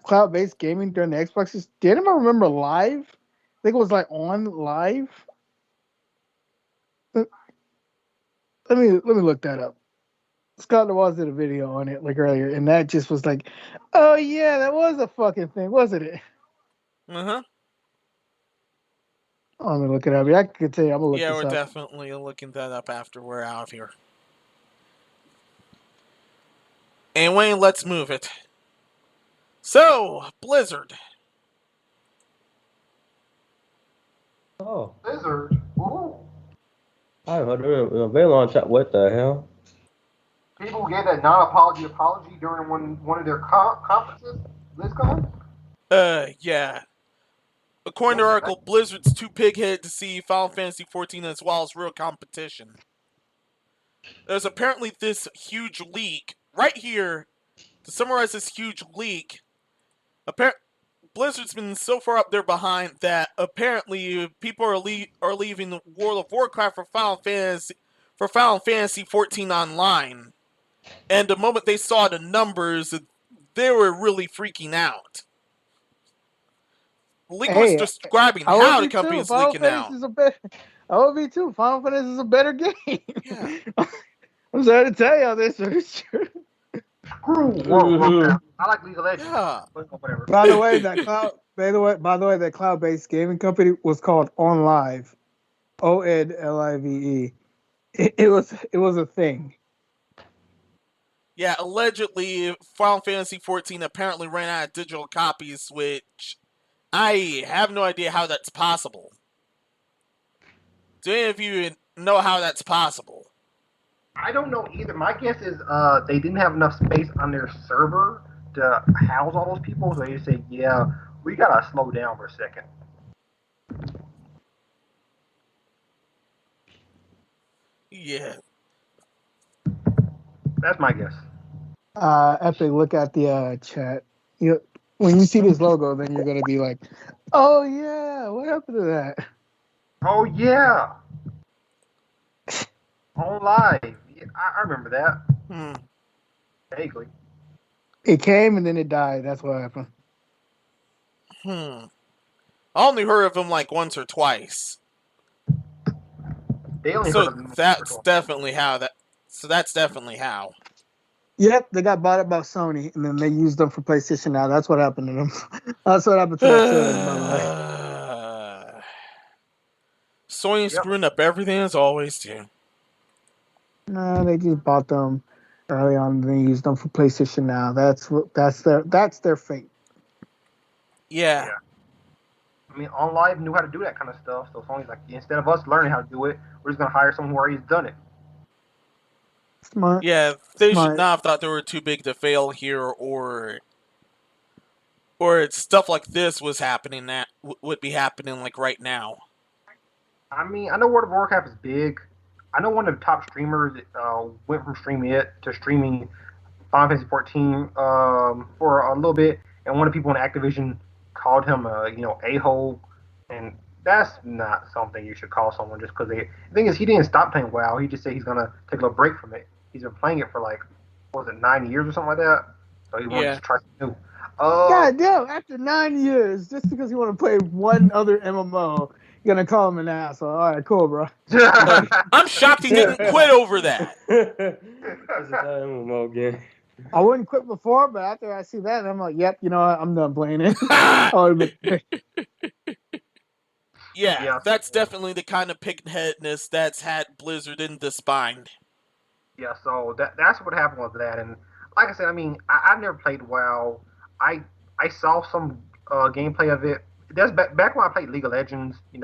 cloud-based gaming during the Xboxes. Did anyone remember Live? I think it was like on Live. Let me look that up. Scott Nawaz did a video on it like earlier, and that just was like, oh yeah, that was a fucking thing, wasn't it? Uh-huh. I'm gonna look it up. I could tell you, I'm gonna look this up. Yeah, we're definitely looking that up after we're out of here. Anyway, let's move it. So, Blizzard. Oh. Blizzard. Ooh. I heard it in a very long time. What the hell? People gave that non-apology apology during one of their conferences, BlizzCon? Yeah. According to the article, Blizzard's too pig-headed to see Final Fantasy XIV as well as real competition. There's apparently this huge leak right here. To summarize this huge leak, Blizzard's been so far up there behind that apparently people are leaving World of Warcraft for Final Fantasy XIV Online. And the moment they saw the numbers, they were really freaking out. The leak was describing how the company is leaking out. I would be too. Final Fantasy is a better game. Yeah. I'm sorry to tell y'all this, but it's true. Whoa. I like League of Legends. Yeah. Whatever. By the way, that cloud-based gaming company was called OnLive. ONLIVE. It was a thing. Yeah, allegedly, Final Fantasy XIV apparently ran out of digital copies, which I have no idea how that's possible. Do any of you know how that's possible? I don't know either. My guess is they didn't have enough space on their server to house all those people. So they just say, yeah, we gotta slow down for a second. Yeah. That's my guess. Epic, look at the chat. When you see this logo, then you're gonna be like, "Oh yeah, what happened to that?" Oh yeah, on live. Yeah, I remember that vaguely. It came and then it died. That's what happened. I only heard of him like once or twice. They only So heard of him. that's definitely how that. So that's definitely how. Yep, they got bought up by Sony, and then they used them for PlayStation Now. That's what happened to them. That's what happened to that service, by the way. Sony screwing up everything as always do. No, they just bought them early on, and they used them for PlayStation Now. That's their fate. Yeah. I mean, On Live knew how to do that kind of stuff, so Sony's like, instead of us learning how to do it, we're just gonna hire someone who already done it. Smart. Yeah, they should not have thought they were too big to fail here, or stuff like this was happening that would be happening like right now. I mean, I know World of Warcraft is big. I know one of the top streamers went from streaming it to streaming Final Fantasy 14 for a little bit, and one of the people in Activision called him a-hole, and that's not something you should call someone just because they. The thing is, he didn't stop playing WoW. He just said he's gonna take a little break from it. He's been playing it for like, what was it, 9 years or something like that? So he wanted to try something new. God damn! After 9 years, just because you want to play one other MMO, you're gonna call him an asshole. All right, cool, bro. I'm shocked he didn't quit over that. MMO game. I wouldn't quit before, but after I see that, I'm like, yep, you know what? I'm done playing it. Yeah, that's definitely the kind of pigheadedness that's had Blizzard in the spine. Yeah, so that's what happened with that. And like I said, I mean, I've never played WoW. I saw some gameplay of it. That's back when I played League of Legends. It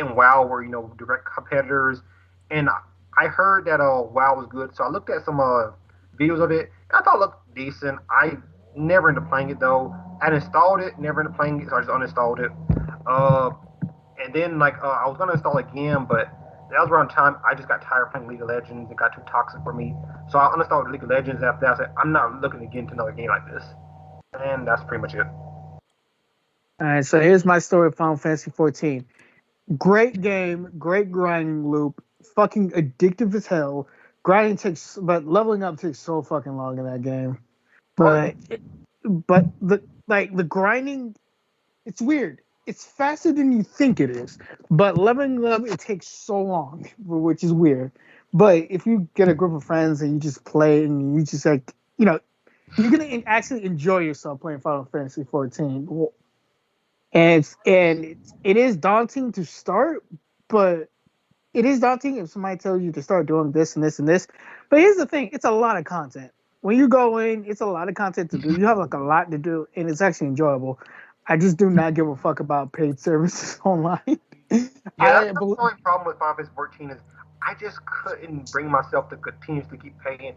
and WoW were direct competitors, and I heard that WoW was good. So I looked at some videos of it. And I thought it looked decent. I never ended up playing it though. I installed it, never ended up playing it, so I just uninstalled it. And then I was gonna install it again, but that was around the time I just got tired of playing League of Legends. It got too toxic for me. So I uninstalled League of Legends. After that, I said, I'm not looking to get into another game like this. And that's pretty much it. All right, so here's my story of Final Fantasy 14. Great game, great grinding loop, fucking addictive as hell. But leveling up takes so fucking long in that game. But the grinding, it's weird. It's faster than you think it is, but leveling up it takes so long, which is weird. But if you get a group of friends and you just play and you just you're gonna actually enjoy yourself playing Final Fantasy 14. And it is daunting to start, but it is daunting if somebody tells you to start doing this and this and this. But here's the thing: it's a lot of content. When you go in, it's a lot of content to do. You have a lot to do, and it's actually enjoyable. I just do not give a fuck about paid services online. Yeah, the only problem with Final Fantasy 14 is I just couldn't bring myself to continuously keep paying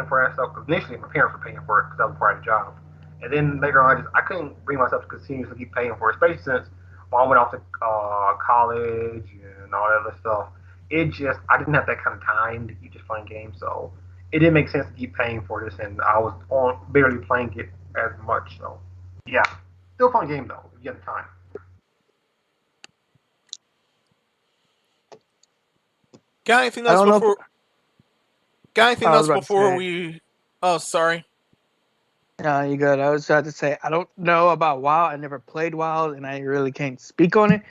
for that stuff. Initially, my parents were paying for it because I was part of the job. And then later on, I couldn't bring myself to continuously keep paying for it, especially since I went off to college and all that other stuff. I didn't have that kind of time to keep just playing games, so it didn't make sense to keep paying for this, and I was barely playing it as much. So, yeah, still a fun game though if you have the time. Got anything else before? Got anything else before we? Oh, sorry. No, you good. I was about to say I don't know about WoW. I never played WoW, and I really can't speak on it.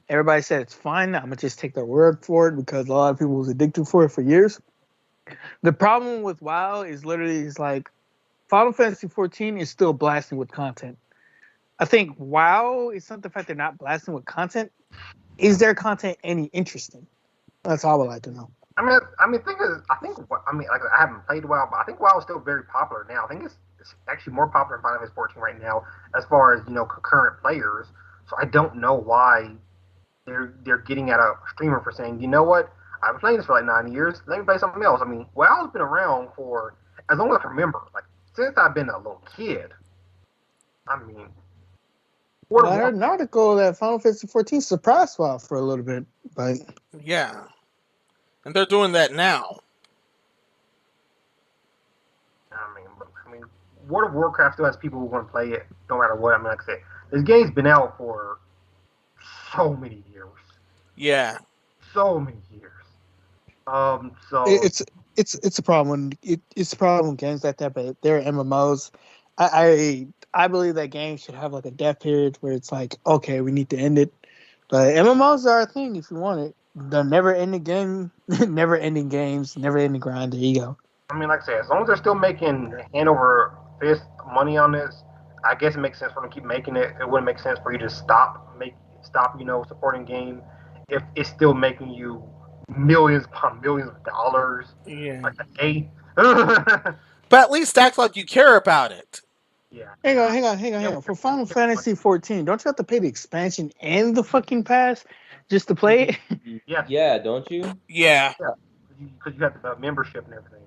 Everybody said it's fine. I'm gonna just take their word for it because a lot of people was addicted for it for years. The problem with WoW is literally like Final Fantasy 14 is still blasting with content. I think WoW is not the fact they're not blasting with content. Is their content any interesting? That's all I would like to know. I mean, I haven't played WoW, but I think WoW is still very popular now. I think it's actually more popular than Final Fantasy 14 right now, as far as concurrent players. So I don't know why they're getting at a streamer for saying, you know what, I've been playing this for like 9 years. Let me play something else. I mean, WoW's been around for as long as I can remember, like since I've been a little kid. I mean, I heard an article that Final Fantasy 14 surprised WoW for a little bit, but yeah, and they're doing that now. I mean, World of Warcraft still has people who want to play it, no matter what. I mean, like I said, this game's been out for so many years. Yeah, so many years. So it's a problem. It's a problem with games like that, but they're MMOs. I believe that games should have like a death period where it's like, okay, we need to end it. But MMOs are a thing if you want it. The never-ending game, never-ending games, never-ending grind. There you go. I mean, like I said, as long as they're still making hand over fist money on this, I guess it makes sense for them to keep making it. It wouldn't make sense for you to stop, supporting game if it's still making you millions upon millions of dollars like a day. but at least act like you care about it. Yeah. Hang on. For Final Fantasy 14, don't you have to pay the expansion and the fucking pass just to play it? Yeah, don't you? Yeah. Because you have the membership and everything.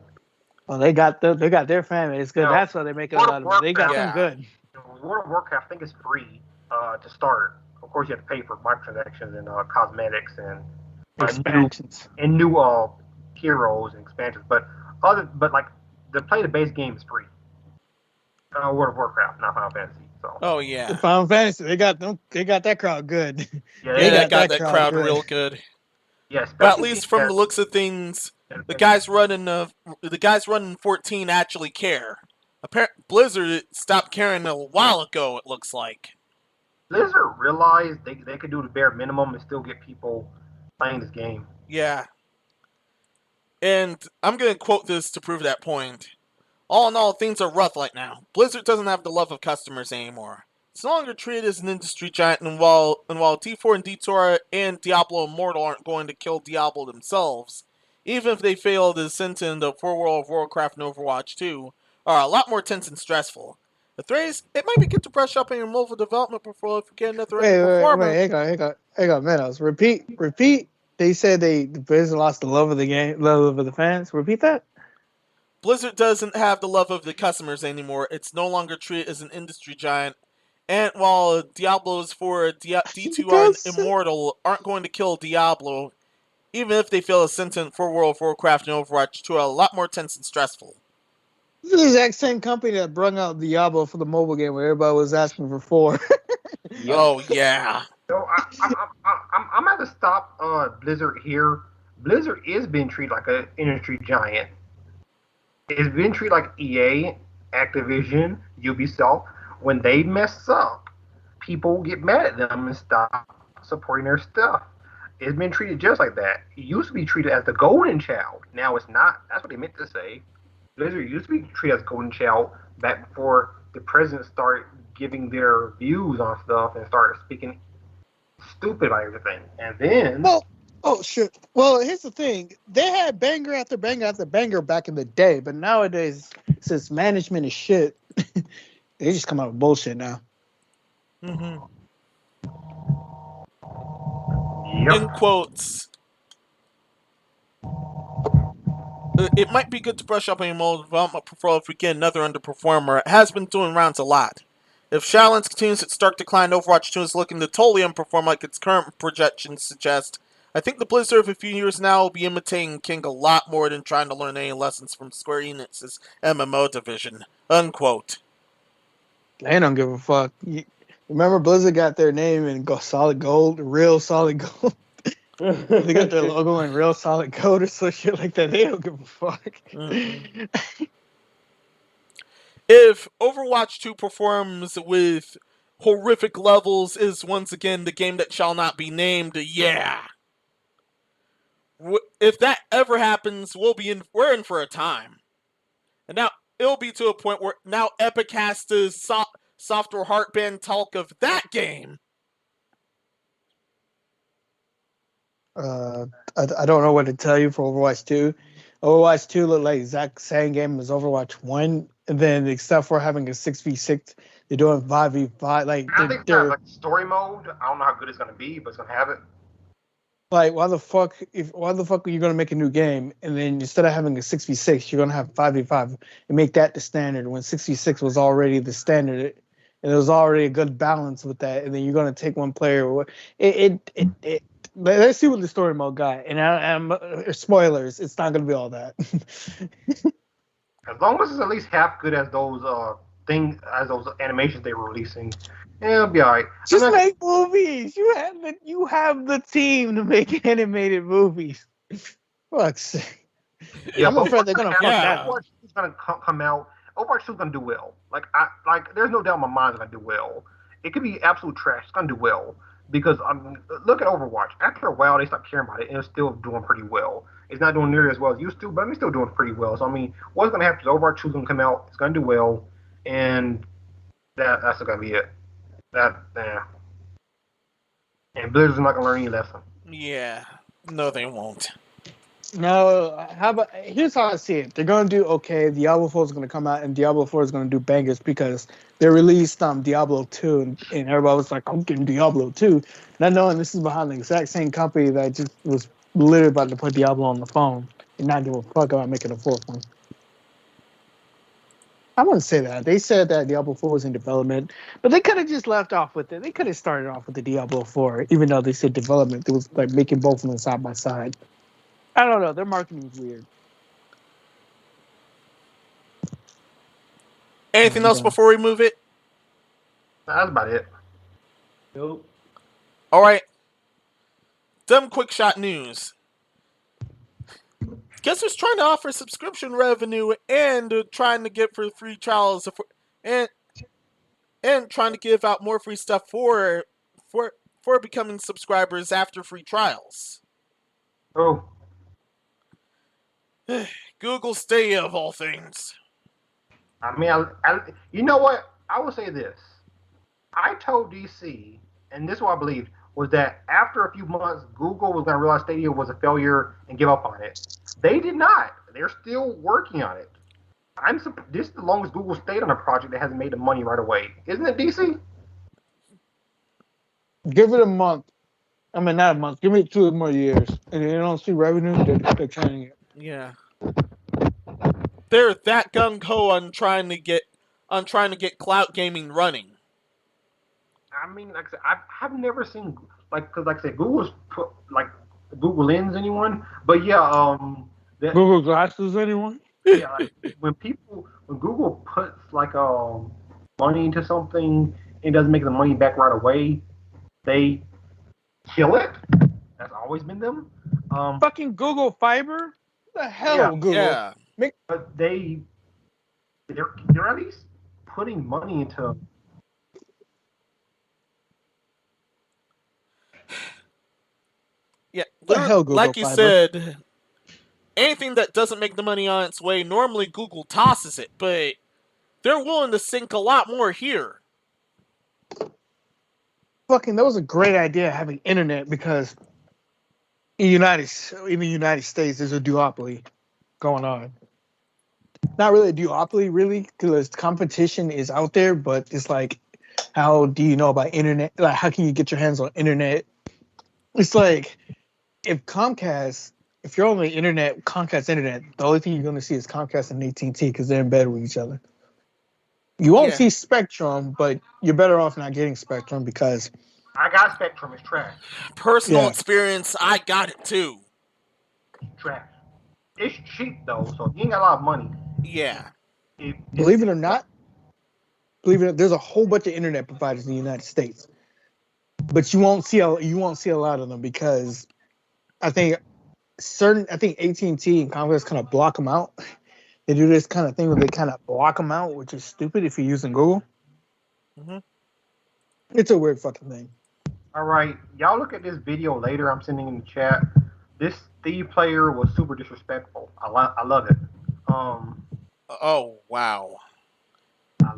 Well, they got their fan base good. That's why they're making a lot of money. They got them good. World of Warcraft, I think, is free to start. Of course, you have to pay for microtransactions and cosmetics and expansions and new heroes and expansions. But like to play the base game is free. World of Warcraft, not Final Fantasy. So. Oh yeah. Final Fantasy, they got that crowd good. Yeah, they got that crowd real good. Yes, but at least from the looks of things, the guys running 14 actually care. Blizzard stopped caring a while ago. It looks like Blizzard realized they could do the bare minimum and still get people playing this game. Yeah, and I'm gonna quote this to prove that point. All in all, things are rough right now. Blizzard doesn't have the love of customers anymore. It's no longer treated as an industry giant, and while D4 and D2 and Diablo Immortal aren't going to kill Diablo themselves, even if they fail to send in the World of Warcraft and Overwatch 2, are a lot more tense and stressful. The phrase, it might be good to brush up on your mobile development before you get another performer. Wait, hang on, Meadows. Repeat. They said Blizzard lost the love of the game, love of the fans. Repeat that. Blizzard doesn't have the love of the customers anymore. It's no longer treated as an industry giant. And while Diablo's for D2 and Immortal aren't going to kill Diablo, even if they feel a sentiment for World of Warcraft and Overwatch 2 are a lot more tense and stressful. This is the exact same company that brought out Diablo for the mobile game where everybody was asking for 4. Oh, yeah. So I'm going to stop Blizzard here. Blizzard is being treated like an industry giant. It's been treated like EA, Activision, Ubisoft. When they mess up, people get mad at them and stop supporting their stuff. It's been treated just like that. It used to be treated as the golden child. Now it's not. That's what they meant to say. Blizzard used to be treated as golden child back before the president started giving their views on stuff and started speaking stupid about everything. And then... Oh, shit. Well, here's the thing. They had banger after banger after banger back in the day, but nowadays, since management is shit, they just come out with bullshit now. Mm-hmm. Yep. In quotes, it might be good to brush up on your mobile development portfolio if we get another underperformer. It has been doing rounds a lot. If Shadowlands continues its stark decline, Overwatch 2 is looking to totally underperform like its current projections suggest. I think the Blizzard of a few years now will be imitating King a lot more than trying to learn any lessons from Square Enix's MMO division. Unquote. They don't give a fuck. Remember Blizzard got their name in solid gold, real solid gold? They got their logo in real solid gold or some shit like that. They don't give a fuck. Mm-hmm. If Overwatch 2 performs with horrific levels, is once again the game that shall not be named, yeah. If that ever happens, we're in for a time. And now it'll be to a point where now Epic has to software heartband talk of that game. I don't know what to tell you for Overwatch 2. Overwatch 2 looked like the exact same game as Overwatch 1, and then except for having a 6v6, they're doing 5v5. I think like story mode. I don't know how good it's gonna be, but it's gonna have it. Like, why the fuck are you gonna make a new game and then instead of having a 6v6, you're gonna have 5v5 and make that the standard when 6v6 was already the standard and there was already a good balance with that, and then you're gonna take one player. Let's see what the story mode got, and I'm spoilers. It's not gonna be all that. As long as it's at least half good as those those animations they were releasing, it'll be alright. Just make movies. You have the team to make animated movies. Fuck's sake. Yeah, I'm afraid they're gonna fuck that up. Overwatch is gonna come out. Overwatch 2 is gonna do well. There's no doubt in my mind it's gonna do well. It could be absolute trash. It's gonna do well because look at Overwatch. After a while, they stopped caring about it, and it's still doing pretty well. It's not doing nearly as well as it used to, but it's still doing pretty well. So I mean, what's gonna happen is Overwatch 2 is gonna come out. It's gonna do well, and that's gonna be it. And Blizzard's not gonna learn any lesson. Yeah, no, they won't. No, here's how I see it. They're gonna do okay. Diablo 4 is gonna come out, and Diablo 4 is gonna do bangers because they released Diablo 2, and everybody was like, "I'm getting Diablo 2," not knowing this is behind the exact same company that just was literally about to put Diablo on the phone and not give a fuck about making a fourth one. I wouldn't say that. They said that Diablo 4 was in development, but they could have just left off with it. They could have started off with the Diablo 4, even though they said development. It was like making both of them side by side. I don't know. Their marketing is weird. Anything else before we move it? That's about it. Nope. All right. Dumb quick shot news. Guess who's trying to offer subscription revenue and trying to get for free trials and trying to give out more free stuff for becoming subscribers after free trials? Oh. Google Stadia of all things. I mean, you know what? I will say this. I told DC, and this is what I believed, was that after a few months, Google was going to realize Stadia was a failure and give up on it. They did not. They're still working on it. This is the longest Google stayed on a project that hasn't made the money right away. Isn't it, DC? Give it a month. I mean, not a month. Give me 2 more years. And you don't see revenue, they're trying it. Yeah. They're that gung-ho on trying to get cloud gaming running. I mean, like I said, I've never seen because like I said, Google's put Google Lens anyone, but yeah, Google Glasses anyone? Yeah, when Google puts money into something and doesn't make the money back right away, they kill it. That's always been them. Fucking Google Fiber? What the hell, Google? Yeah. But they're at least putting money into. Yeah, the hell, Google like you Fiber? said, anything that doesn't make the money on its way, normally Google tosses it, but they're willing to sink a lot more here. Fucking, that was a great idea, having internet, because in the United States, there's a duopoly going on. Not really a duopoly, really, because competition is out there, but it's like, how do you know about internet? Like, how can you get your hands on internet? It's like, if you're on the internet, Comcast internet, the only thing you're going to see is Comcast and AT&T because they're in bed with each other. You won't see Spectrum, but you're better off not getting Spectrum because... I got Spectrum. It's trash. Personal experience, I got it too. Trash. It's cheap though, so you ain't got a lot of money. Yeah. Believe it or not, there's a whole bunch of internet providers in the United States, but you won't see a lot of them because I think AT&T and Comcast kind of block them out. They do this kind of thing where they kind of block them out, which is stupid if you're using Google. Mm-hmm. It's a weird fucking thing. All right, y'all look at this video later. I'm sending in the chat. This Steve player was super disrespectful. I love it. Oh wow.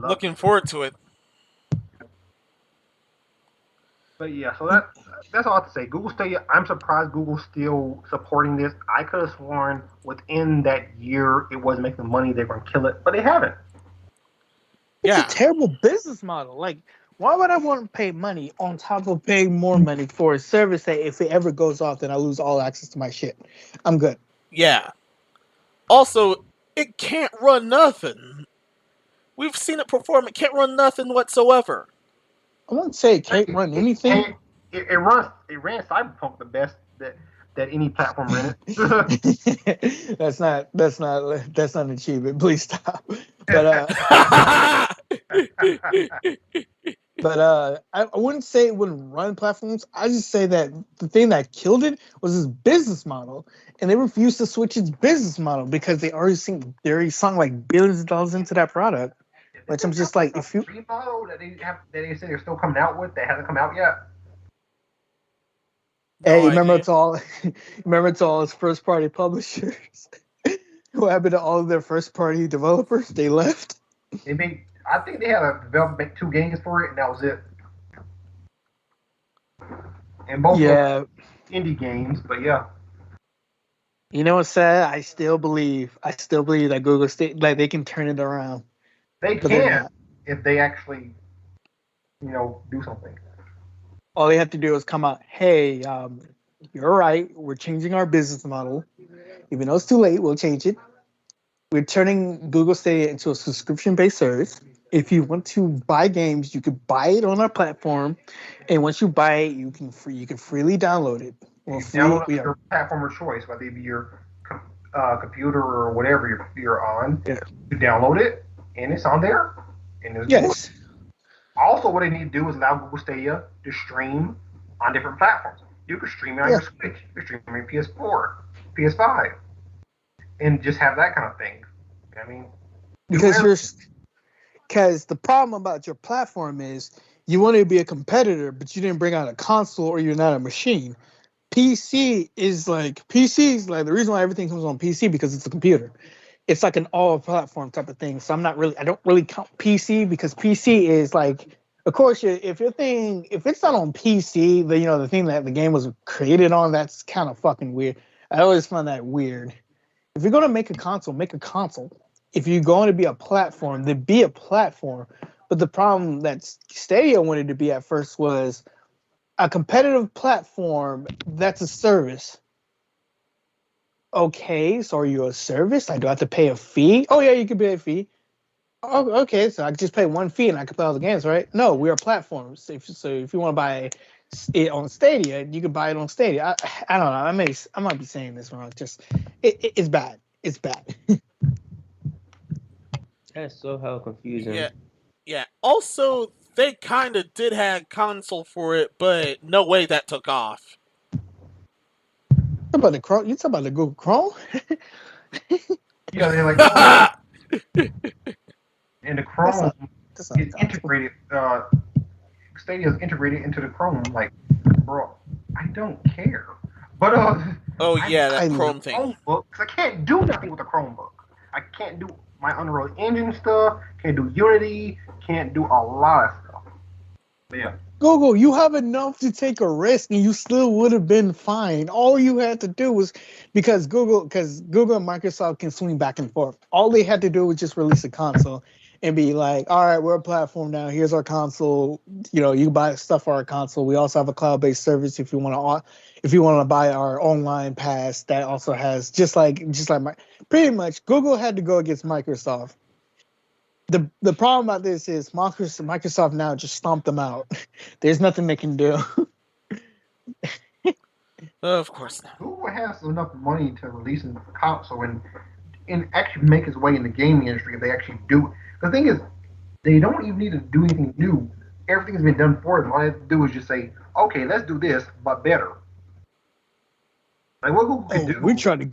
Looking it. forward to it. But yeah, so that's all I have to say. Google Stadia, I'm surprised Google's still supporting this. I could have sworn within that year it wasn't making money, they were going to kill it, but they haven't. It's a terrible business model. Like, Why would I want to pay money on top of paying more money for a service that if it ever goes off, then I lose all access to my shit? I'm good. Yeah. Also, it can't run nothing. We've seen it perform. It can't run nothing whatsoever. I won't say it can't run anything. It ran Cyberpunk the best that any platform ran it. That's not an achievement. Please stop. But I wouldn't say it wouldn't run platforms. I just say that the thing that killed it was its business model, and they refused to switch its business model because they already sunk like billions of dollars into that product. Which I'm just like, if you model that they say they're still coming out with, that hasn't come out yet. Hey, remember to all its first party publishers. What happened to all of their first party developers? They left. I think they had a development 2 games for it, and that was it. And both indie games, but yeah. You know what's sad? I still believe that Google they can turn it around. They can if they actually, do something. All they have to do is come out, hey, you're right, we're changing our business model. Even though it's too late, we'll change it. We're turning Google Stadia into a subscription-based service. If you want to buy games, you can buy it on our platform, and once you buy it, you can freely download it. Download your platform of choice, whether it be your computer or whatever you're on. Yeah. You download it, and it's on there. And it's yes. Also, what they need to do is allow Google Stadia to stream on different platforms. You can stream it on your Switch. You can stream it on your PS4, PS5, and just have that kind of thing. I mean, because the problem about your platform is you want to be a competitor, but you didn't bring out a console or you're not a machine. PC is like the reason why everything comes on PC because it's a computer. It's like an all-platform type of thing. So I don't really count PC because PC is like, of course, if it's not on PC, the thing that the game was created on, that's kind of fucking weird. I always find that weird. If you're gonna make a console, make a console. If you're going to be a platform, then be a platform. But the problem that Stadia wanted to be at first was a competitive platform that's a service. Okay, so are you a service? I do have to pay a fee? Oh yeah, you can pay a fee. Oh, okay, so I can just pay one fee and I can play all the games, right? No, we are platforms. So if you want to buy it on Stadia, you can buy it on Stadia. I don't know. I might be saying this wrong. Just it's bad. It's bad. That's so hell confusing. Yeah. Also, they kind of did have console for it, but no way that took off. You talking about the Google Chrome? Yeah, they're like, and the Chrome that's not is integrated. Stadia is integrated into the Chrome. Like, bro, I don't care. But that Chrome thing. Chromebook, 'cause I can't do nothing with a Chromebook. I can't do my Unreal Engine stuff. Can't do Unity. Can't do a lot of stuff. But yeah. Google, you have enough to take a risk, and you still would have been fine. All you had to do was because Google and Microsoft can swing back and forth. All they had to do was just release a console and be like, "All right, we're a platform now. Here's our console. You can buy stuff for our console. We also have a cloud-based service if you want to buy our online pass. That also has just like pretty much Google had to go against Microsoft." The problem about this is Microsoft now just stomped them out. There's nothing they can do. Of course not. Google has enough money to release a console and actually make its way in the gaming industry if they actually do. The thing is, they don't even need to do anything new. Everything's been done for them. All they have to do is just say, okay, let's do this, but better. Like what Google can do. We try to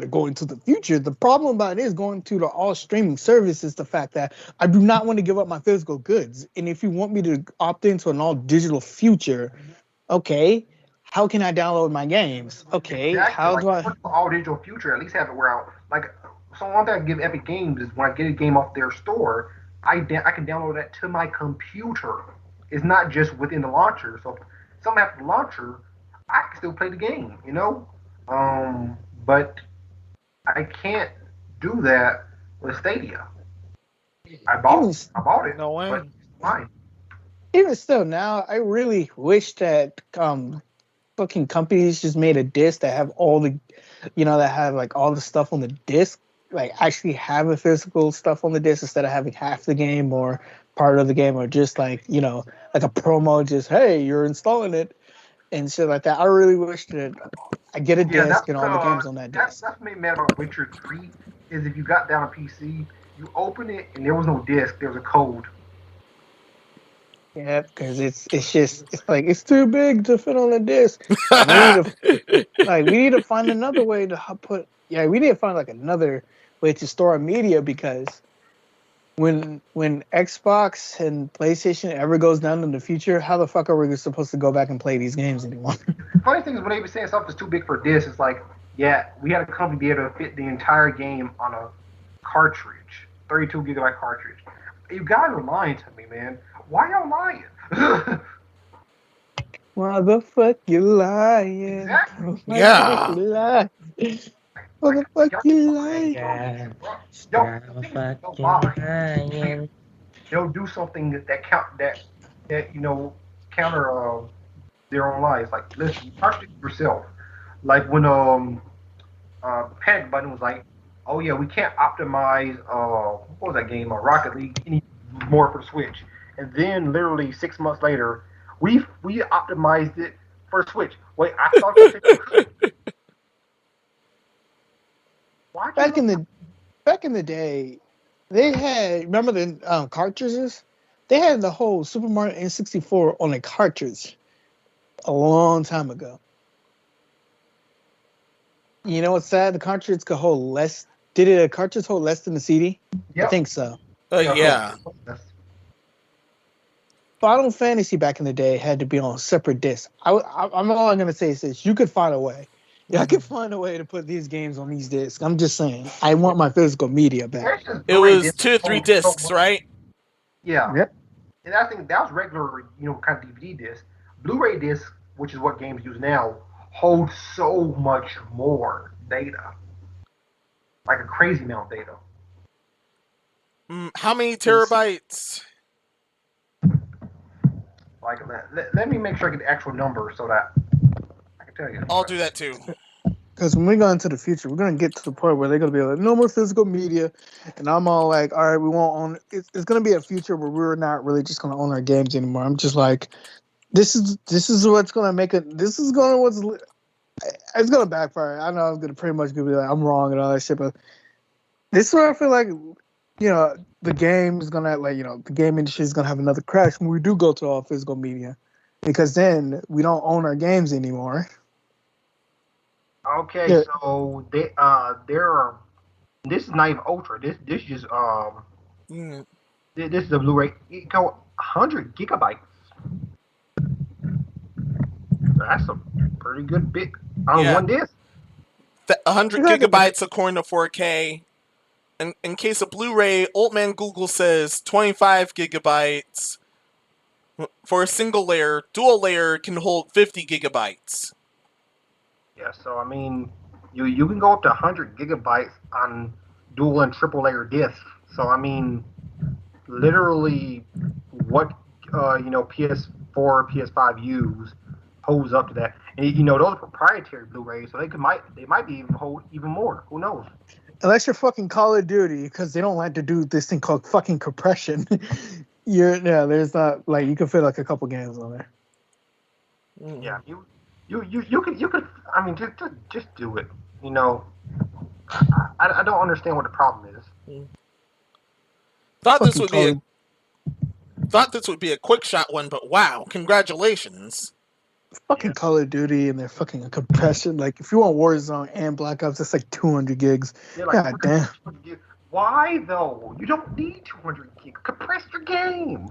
go into the future. The problem about it is going to the all streaming service is the fact that I do not want to give up my physical goods. And if you want me to opt into an all digital future, okay, how can I download my games? Okay, exactly. how do I? All digital future, at least have it where so one thing I give Epic Games is when I get a game off their store, I can download that to my computer. It's not just within the launcher. So if something happens to the launcher, I can still play the game, but I can't do that with Stadia. I bought it. No way. But it's fine. even still now, I really wish that fucking companies just made a disc that have all the, that have like all the stuff on the disc, like actually have a physical stuff on the disc instead of having half the game or part of the game, or just like like a promo, just hey, you're installing it and shit like that. I really wish that I get a disc and all the games on that disc. That's what made me mad about Witcher 3 is if you got down a PC, you open it and there was no disc, there was a code. Yeah, because it's like it's too big to fit on a disc. We need to find another way to put. Yeah, we need to find like another way to store media, because when Xbox and PlayStation ever goes down in the future, how the fuck are we supposed to go back and play these games anymore? Funny thing is, when they were saying stuff is too big for a disc, it's like, yeah, we had a company be able to fit the entire game on a cartridge, 32 gigabyte cartridge. You guys are lying to me, man. Why y'all lying? Why the fuck you lying? Exactly. Yeah. What the fuck you lying? Yeah. They'll do something that counter their own lies. Like, listen, you talk to yourself. Like when Panic Button was like, oh yeah, we can't optimize what was that game, Rocket League, any more for Switch. And then literally 6 months later, we optimized it for Switch. Wait, I thought you said you could. Back in the day, they had, remember the cartridges? They had the whole Super Mario N64 on a cartridge a long time ago. You know what's sad? The cartridge could hold less. Did a cartridge hold less than the CD? Yep. I think so. Yeah. Final Fantasy back in the day had to be on separate discs. I'm all I'm gonna say is this: you could find a way. Yeah, I could find a way to put these games on these discs. I'm just saying, I want my physical media back. It was 2 or 3 discs, right? Yeah. Yep. And I think that was regular, kind of DVD disc. Blu-ray disc, which is what games use now, holds so much more data, like a crazy amount of data. How many terabytes? Like, let me make sure I get the actual number so that I can tell you. I'll do that too. Because when we go into the future, we're gonna get to the point where they're gonna be like, no more physical media, and I'm all like, all right, we won't own. It's gonna be a future where we're not really just gonna own our games anymore. I'm just like, this is what's gonna make it. This is gonna it's gonna backfire. I know I'm gonna pretty much gonna be like, I'm wrong and all that shit, but this is where I feel like, the game is gonna the game industry is gonna have another crash when we do go to all physical media, because then we don't own our games anymore. Okay, Yeah. so there are. This is not even ultra. This just this is a Blu-ray. It go 100 gigabytes. That's a pretty good bit on one disc. 100 gigabytes according to 4K. In case of Blu-ray, Old Man Google says 25 gigabytes. For a single layer, dual layer can hold 50 gigabytes. Yeah, so I mean, you can go up to 100 gigabytes on dual and triple layer discs. So I mean, literally, what PS4, PS5 use holds up to that. And those are proprietary Blu-rays, so they might be even hold even more. Who knows? Unless you're fucking Call of Duty, because they don't like to do this thing called fucking compression. There's not like you can fit like a couple games on there. Yeah, you could. I mean, just do it. I don't understand what the problem is. Thought this would be a quick shot one, but wow, congratulations. Fucking Call of Duty and their fucking compression. Like, if you want Warzone and Black Ops, that's like 200 gigs. God damn. Why though? You don't need 200 gigs. Compress your game.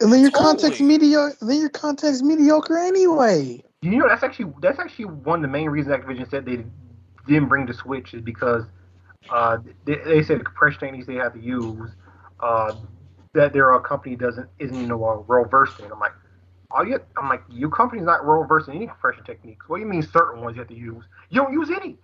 And then your content's mediocre. Anyway. That's actually one of the main reasons Activision said they didn't bring the Switch is because they said the compression techniques they have to use that their company isn't well versed in. I'm like, your company's not well versed in any compression techniques. What do you mean certain ones you have to use? You don't use any.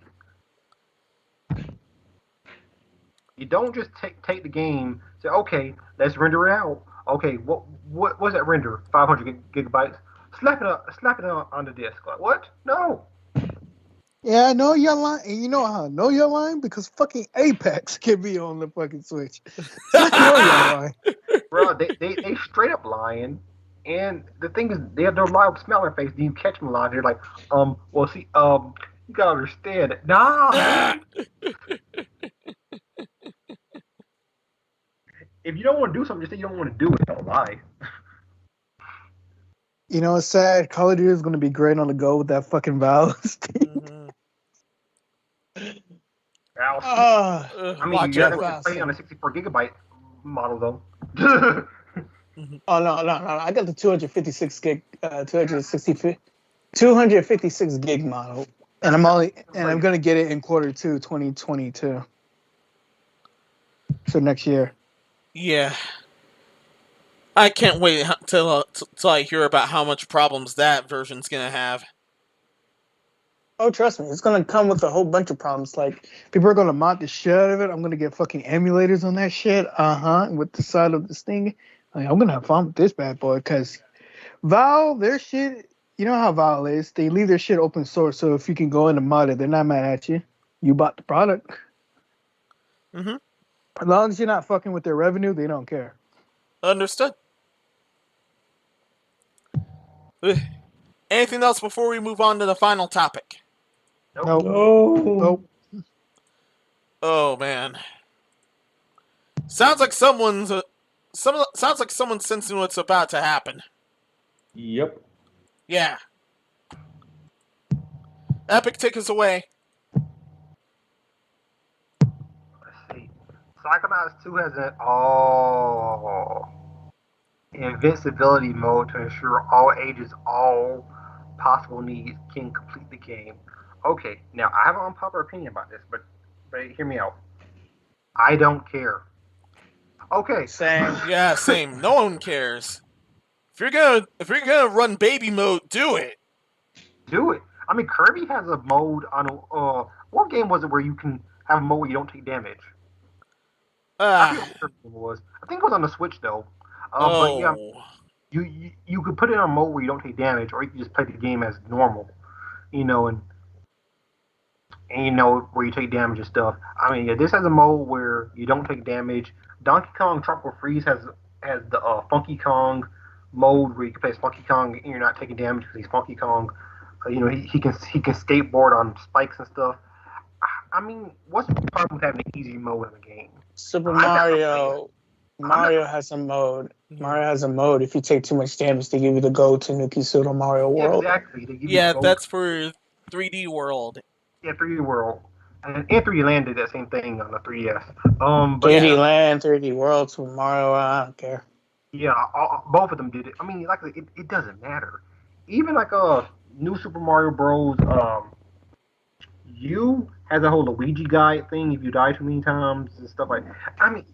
You don't just take the game, say, okay, let's render it out. Okay, what's that render? 500 gigabytes. Slap it on the disk. Like, what? No. Yeah, I know you're lying. And you know how I know you're lying? Because fucking Apex can be on the fucking Switch. So I know you're lying. Bro, they straight up lying. And the thing is, they have their loud smell on their face. Then you catch them lying. They're like, well, see, you gotta understand. Nah. If you don't want to do something, just say you don't want to do it. Don't lie. You know, it's sad. Call of Duty is going to be great on the go with that fucking Valve. I mean, you're not going to play on a 64 gigabyte model, though. Oh, no. I got the 256 gig model. And I'm going to get it in quarter 2, 2022. So next year. Yeah. I can't wait till I hear about how much problems that version's going to have. Oh, trust me, it's gonna come with a whole bunch of problems. Like, people are gonna mod the shit out of it. I'm gonna get fucking emulators on that shit. With the side of this thing. Like, I'm gonna have fun with this bad boy, because Valve, their shit, you know how Valve is. They leave their shit open source, so if you can go in and mod it, they're not mad at you. You bought the product. Mm-hmm. As long as you're not fucking with their revenue, they don't care. Understood. Anything else before we move on to the final topic? Nope. Oh man. Sounds like someone's sensing what's about to happen. Yep. Yeah. Epic, take us away. Let's see. Psychonauts 2 has an invincibility mode to ensure all ages, all possible needs can complete the game. Okay, now I have an unpopular opinion about this, but hear me out. I don't care. Okay. Same. Yeah, same. No one cares. If you're gonna run baby mode, do it. Do it. I mean, Kirby has a mode on what game was it where you can have a mode where you don't take damage? I think it was. I think it was on the Switch though. But yeah, you could put it on mode where you don't take damage, or you can just play the game as normal, you know, and you know where you take damage and stuff. I mean, yeah, this has a mode where you don't take damage. Donkey Kong Tropical Freeze has the Funky Kong mode where you can play as Funky Kong and you're not taking damage because he's Funky Kong. You know, he can skateboard on spikes and stuff. I mean, what's the problem with having an easy mode in the game? Super Mario. Mario has a mode. Mario has a mode. If you take too much damage, they give you the go to Nuki Super Mario World. Exactly. Yeah, that's for 3D World. Yeah, 3D World. And 3D Land did that same thing on the 3DS. 3D Land, 3D World, Super Mario, I don't care. Yeah, both of them did it. I mean, like, it doesn't matter. Even like New Super Mario Bros. U has a whole Luigi guide thing if you die too many times and stuff like that. I mean,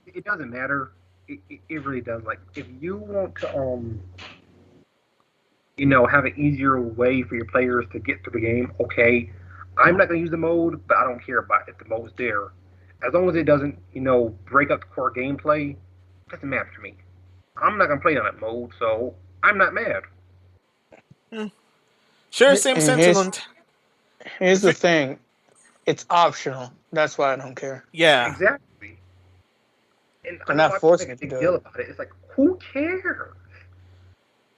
it doesn't matter. It really does. Like, if you want to, you know, have an easier way for your players to get through the game, okay. I'm not going to use the mode, but I don't care about it. The mode's there. As long as it doesn't, you know, break up the core gameplay, it doesn't matter to me. I'm not going to play on that mode, so I'm not mad. Sure, same sentiment. Here's the thing. It's optional. That's why I don't care. Yeah. Exactly. And they're not forcing it to do it. About it. It's like, who cares?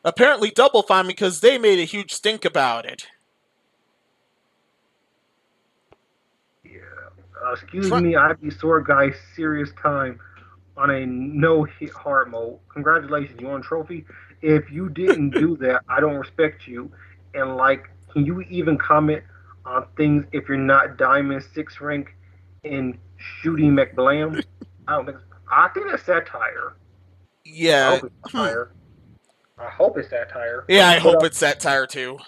Apparently Double Fine, because they made a huge stink about it. Yeah. Excuse me, I be Sword Guy serious time on a no-hit hard mode. Congratulations, you won a trophy. If you didn't do that, I don't respect you. And, like, can you even comment on things if you're not Diamond 6 rank in Shooting McBlam? I think that's satire. Yeah. I hope it's satire. I hope it's satire. Yeah, I hope it's satire too.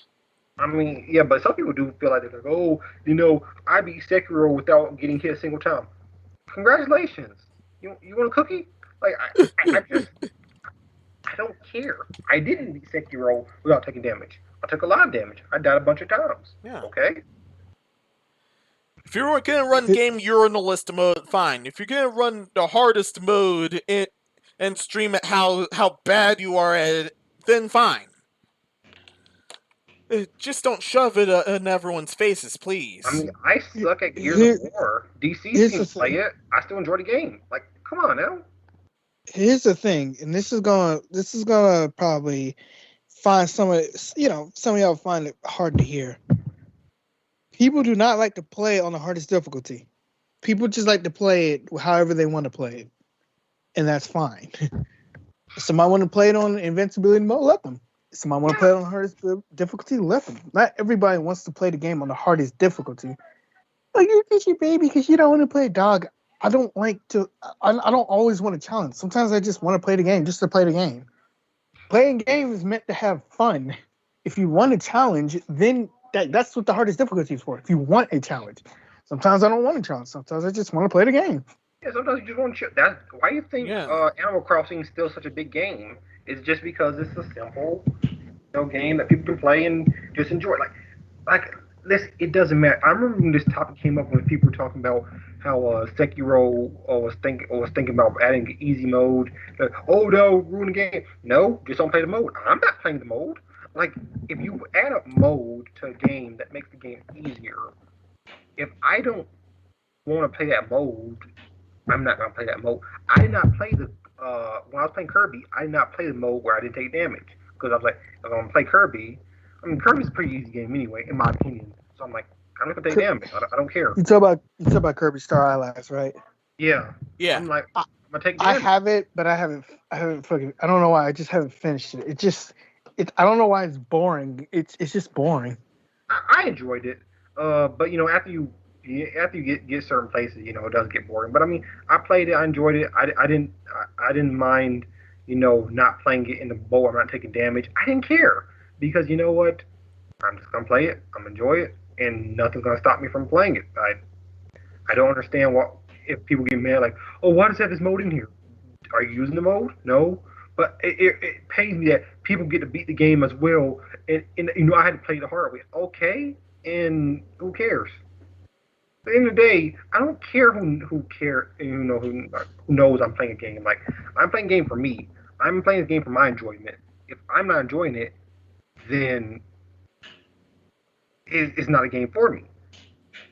I mean, yeah, but some people do feel like they're like, oh, you know, I beat Sekiro without getting hit a single time. Congratulations. You want a cookie? Like, I don't care. I didn't beat Sekiro without taking damage. I took a lot of damage. I died a bunch of times. Yeah. Okay? If you're gonna run game urinalist mode, fine. If you're gonna run the hardest mode and stream it how bad you are at it, then fine. Just don't shove it in everyone's faces, please. I mean, I suck at Gears of War. DC seems to play it. I still enjoy the game. Like, come on now. Here's the thing, and this is gonna probably find some of y'all find it hard to hear. People do not like to play on the hardest difficulty. People just like to play it however they want to play it, and that's fine. If somebody want to play it on invincibility mode, let them. If somebody want to play it on the hardest difficulty, let them. Not everybody wants to play the game on the hardest difficulty. Like, you're just your baby because you don't want to play dog. I don't like to. I don't always want to challenge. Sometimes I just want to play the game just to play the game. Playing games is meant to have fun. If you want a challenge, then that's what the hardest difficulty is for. If you want a challenge. Sometimes I don't want a challenge. Sometimes I just want to play the game. Yeah, sometimes you just want to. That's why you think Animal Crossing is still such a big game. It's just because it's a simple, game that people can play and just enjoy. Like this, it doesn't matter. I remember when this topic came up when people were talking about how Sekiro was thinking about adding easy mode. Like, oh no, ruin the game. No, just don't play the mode. I'm not playing the mode. Like, if you add a mode to a game that makes the game easier, if I don't want to play that mode, I'm not gonna play that mode. I did not play the when I was playing Kirby. I did not play the mode where I didn't take damage because I was like, if I'm gonna play Kirby, I mean Kirby's a pretty easy game anyway, in my opinion. So I'm like, I'm not gonna take damage. I don't care. You talk about Kirby Star Allies, right? Yeah. I'm like, I'm gonna take damage. I have it, but I haven't fucking. I don't know why. I just haven't finished it. I don't know why it's boring. It's just boring. I enjoyed it, but after you get certain places, it does get boring. But I mean, I played it, I enjoyed it. I didn't mind, not playing it in the bowl. I'm not taking damage. I didn't care because you know what? I'm just gonna play it. I'm gonna enjoy it, and nothing's gonna stop me from playing it. I don't understand if people get mad like, oh, why does it have this mode in here? Are you using the mode? No. But it pains me that people get to beat the game as well, and I had to play the hard way. Okay, and who cares? At the end of the day, I don't care who knows I'm playing a game. Like, I'm playing a game for me. I'm playing a game for my enjoyment. If I'm not enjoying it, then it's not a game for me.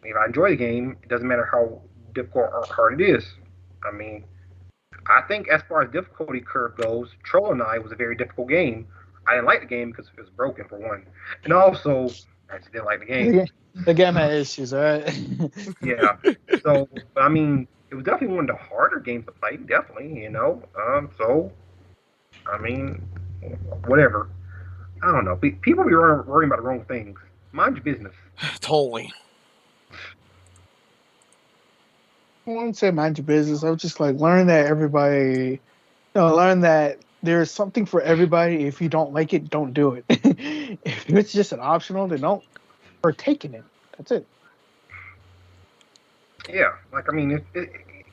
If I enjoy the game, it doesn't matter how difficult or hard it is. I mean, I think as far as difficulty curve goes, Troll and I was a very difficult game. I didn't like the game because it was broken, for one. And also, I just didn't like the game. The game had issues, all right? Yeah. So, I mean, it was definitely one of the harder games to play, definitely, So, I mean, whatever. I don't know. People be worrying about the wrong things. Mind your business. Totally. I wouldn't say mind your business. I was just like, learn that learn that there's something for everybody. If you don't like it, don't do it. If it's just an optional, then don't partake in it. That's it. Yeah, like, I mean,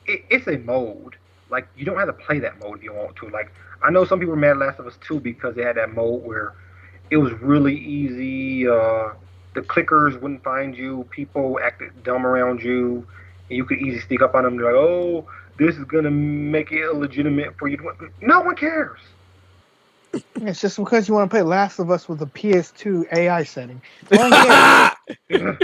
it's a mode. Like, you don't have to play that mode if you want to. Like, I know some people were mad at Last of Us 2 because they had that mode where it was really easy. The clickers wouldn't find you. People acted dumb around you. And you could easily sneak up on them. They're like, oh, this is going to make it illegitimate for you to win. No one cares. It's just because you want to play Last of Us with a PS2 AI setting. No one cares.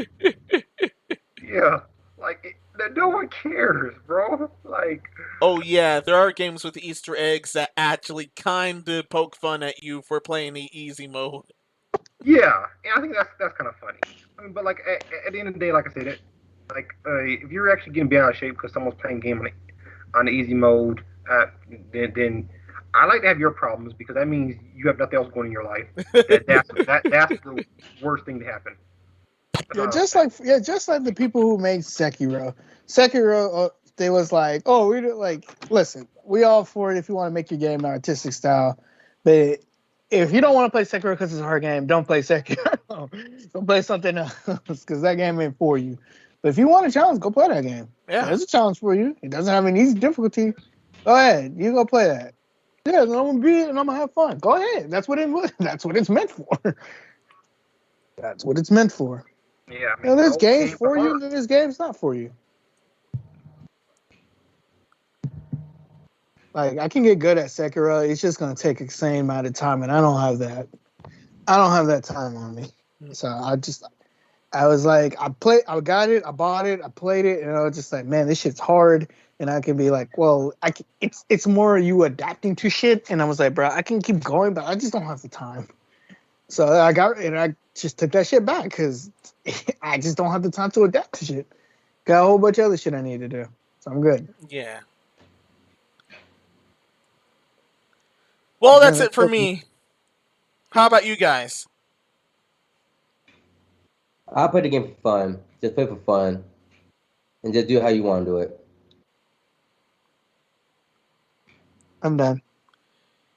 Yeah. Like, no one cares, bro. Like, oh yeah, there are games with Easter eggs that actually kind of poke fun at you for playing the easy mode. Yeah, and I think that's kind of funny. I mean, but like at the end of the day, like I said, if you're actually getting bent out of shape because someone's playing game on the easy mode, then I like to have your problems because that means you have nothing else going in your life. That's the worst thing to happen. Just like the people who made Sekiro. Sekiro, they was like, oh, we don't listen, we all for it if you want to make your game an artistic style, but if you don't want to play Sekiro because it's a hard game, don't play Sekiro. Go play something else because that game ain't for you. But if you want a challenge, go play that game. Yeah, there's a challenge for you. It doesn't have any easy difficulty. Go ahead, you go play that. Yeah, then I'm gonna beat it and I'm gonna have fun. Go ahead. That's what it's meant for. That's what it's meant for. Yeah, I You know, mean, there's both games are for you, hard. and there's games not for you. Like I can get good at Sekiro. It's just gonna take the same amount of time, and I don't have that. I don't have that time on me. So I was like, I got it, I bought it, I played it, and I was just like, man, this shit's hard. And I can be like, well, it's more you adapting to shit. And I was like, bro, I can keep going, but I just don't have the time. So I just took that shit back because I just don't have the time to adapt to shit. Got a whole bunch of other shit I need to do. So I'm good. Yeah. Well, that's it for me. How about you guys? I play the game for fun. Just play for fun, and just do it how you want to do it. I'm done.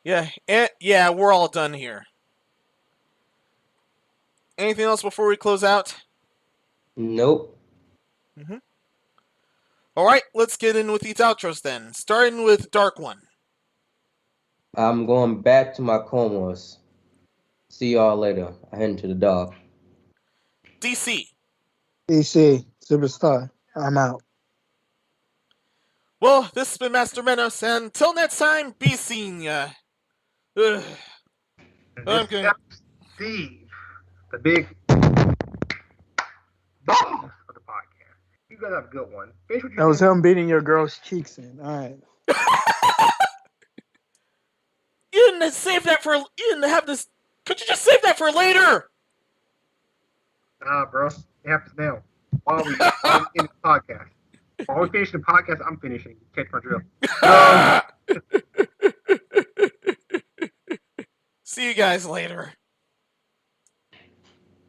Yeah, we're all done here. Anything else before we close out? Nope. All right, let's get in with these outros then. Starting with Dark One. I'm going back to my comas. See y'all later. I head into the dog. DC. DC, Superstar. I'm out. Well, this has been Master Menace, and until next time, be seen ya. And this is Steve, the big boss of the podcast. You guys have a good one. Finish what you That was doing. him beating your girl's cheeks in. All right. You didn't save that for. You didn't have this. Could you just save that for later? Nah, bro. It happens now. While we in the podcast. While we finish the podcast, I'm finishing. Catch my drill. See you guys later.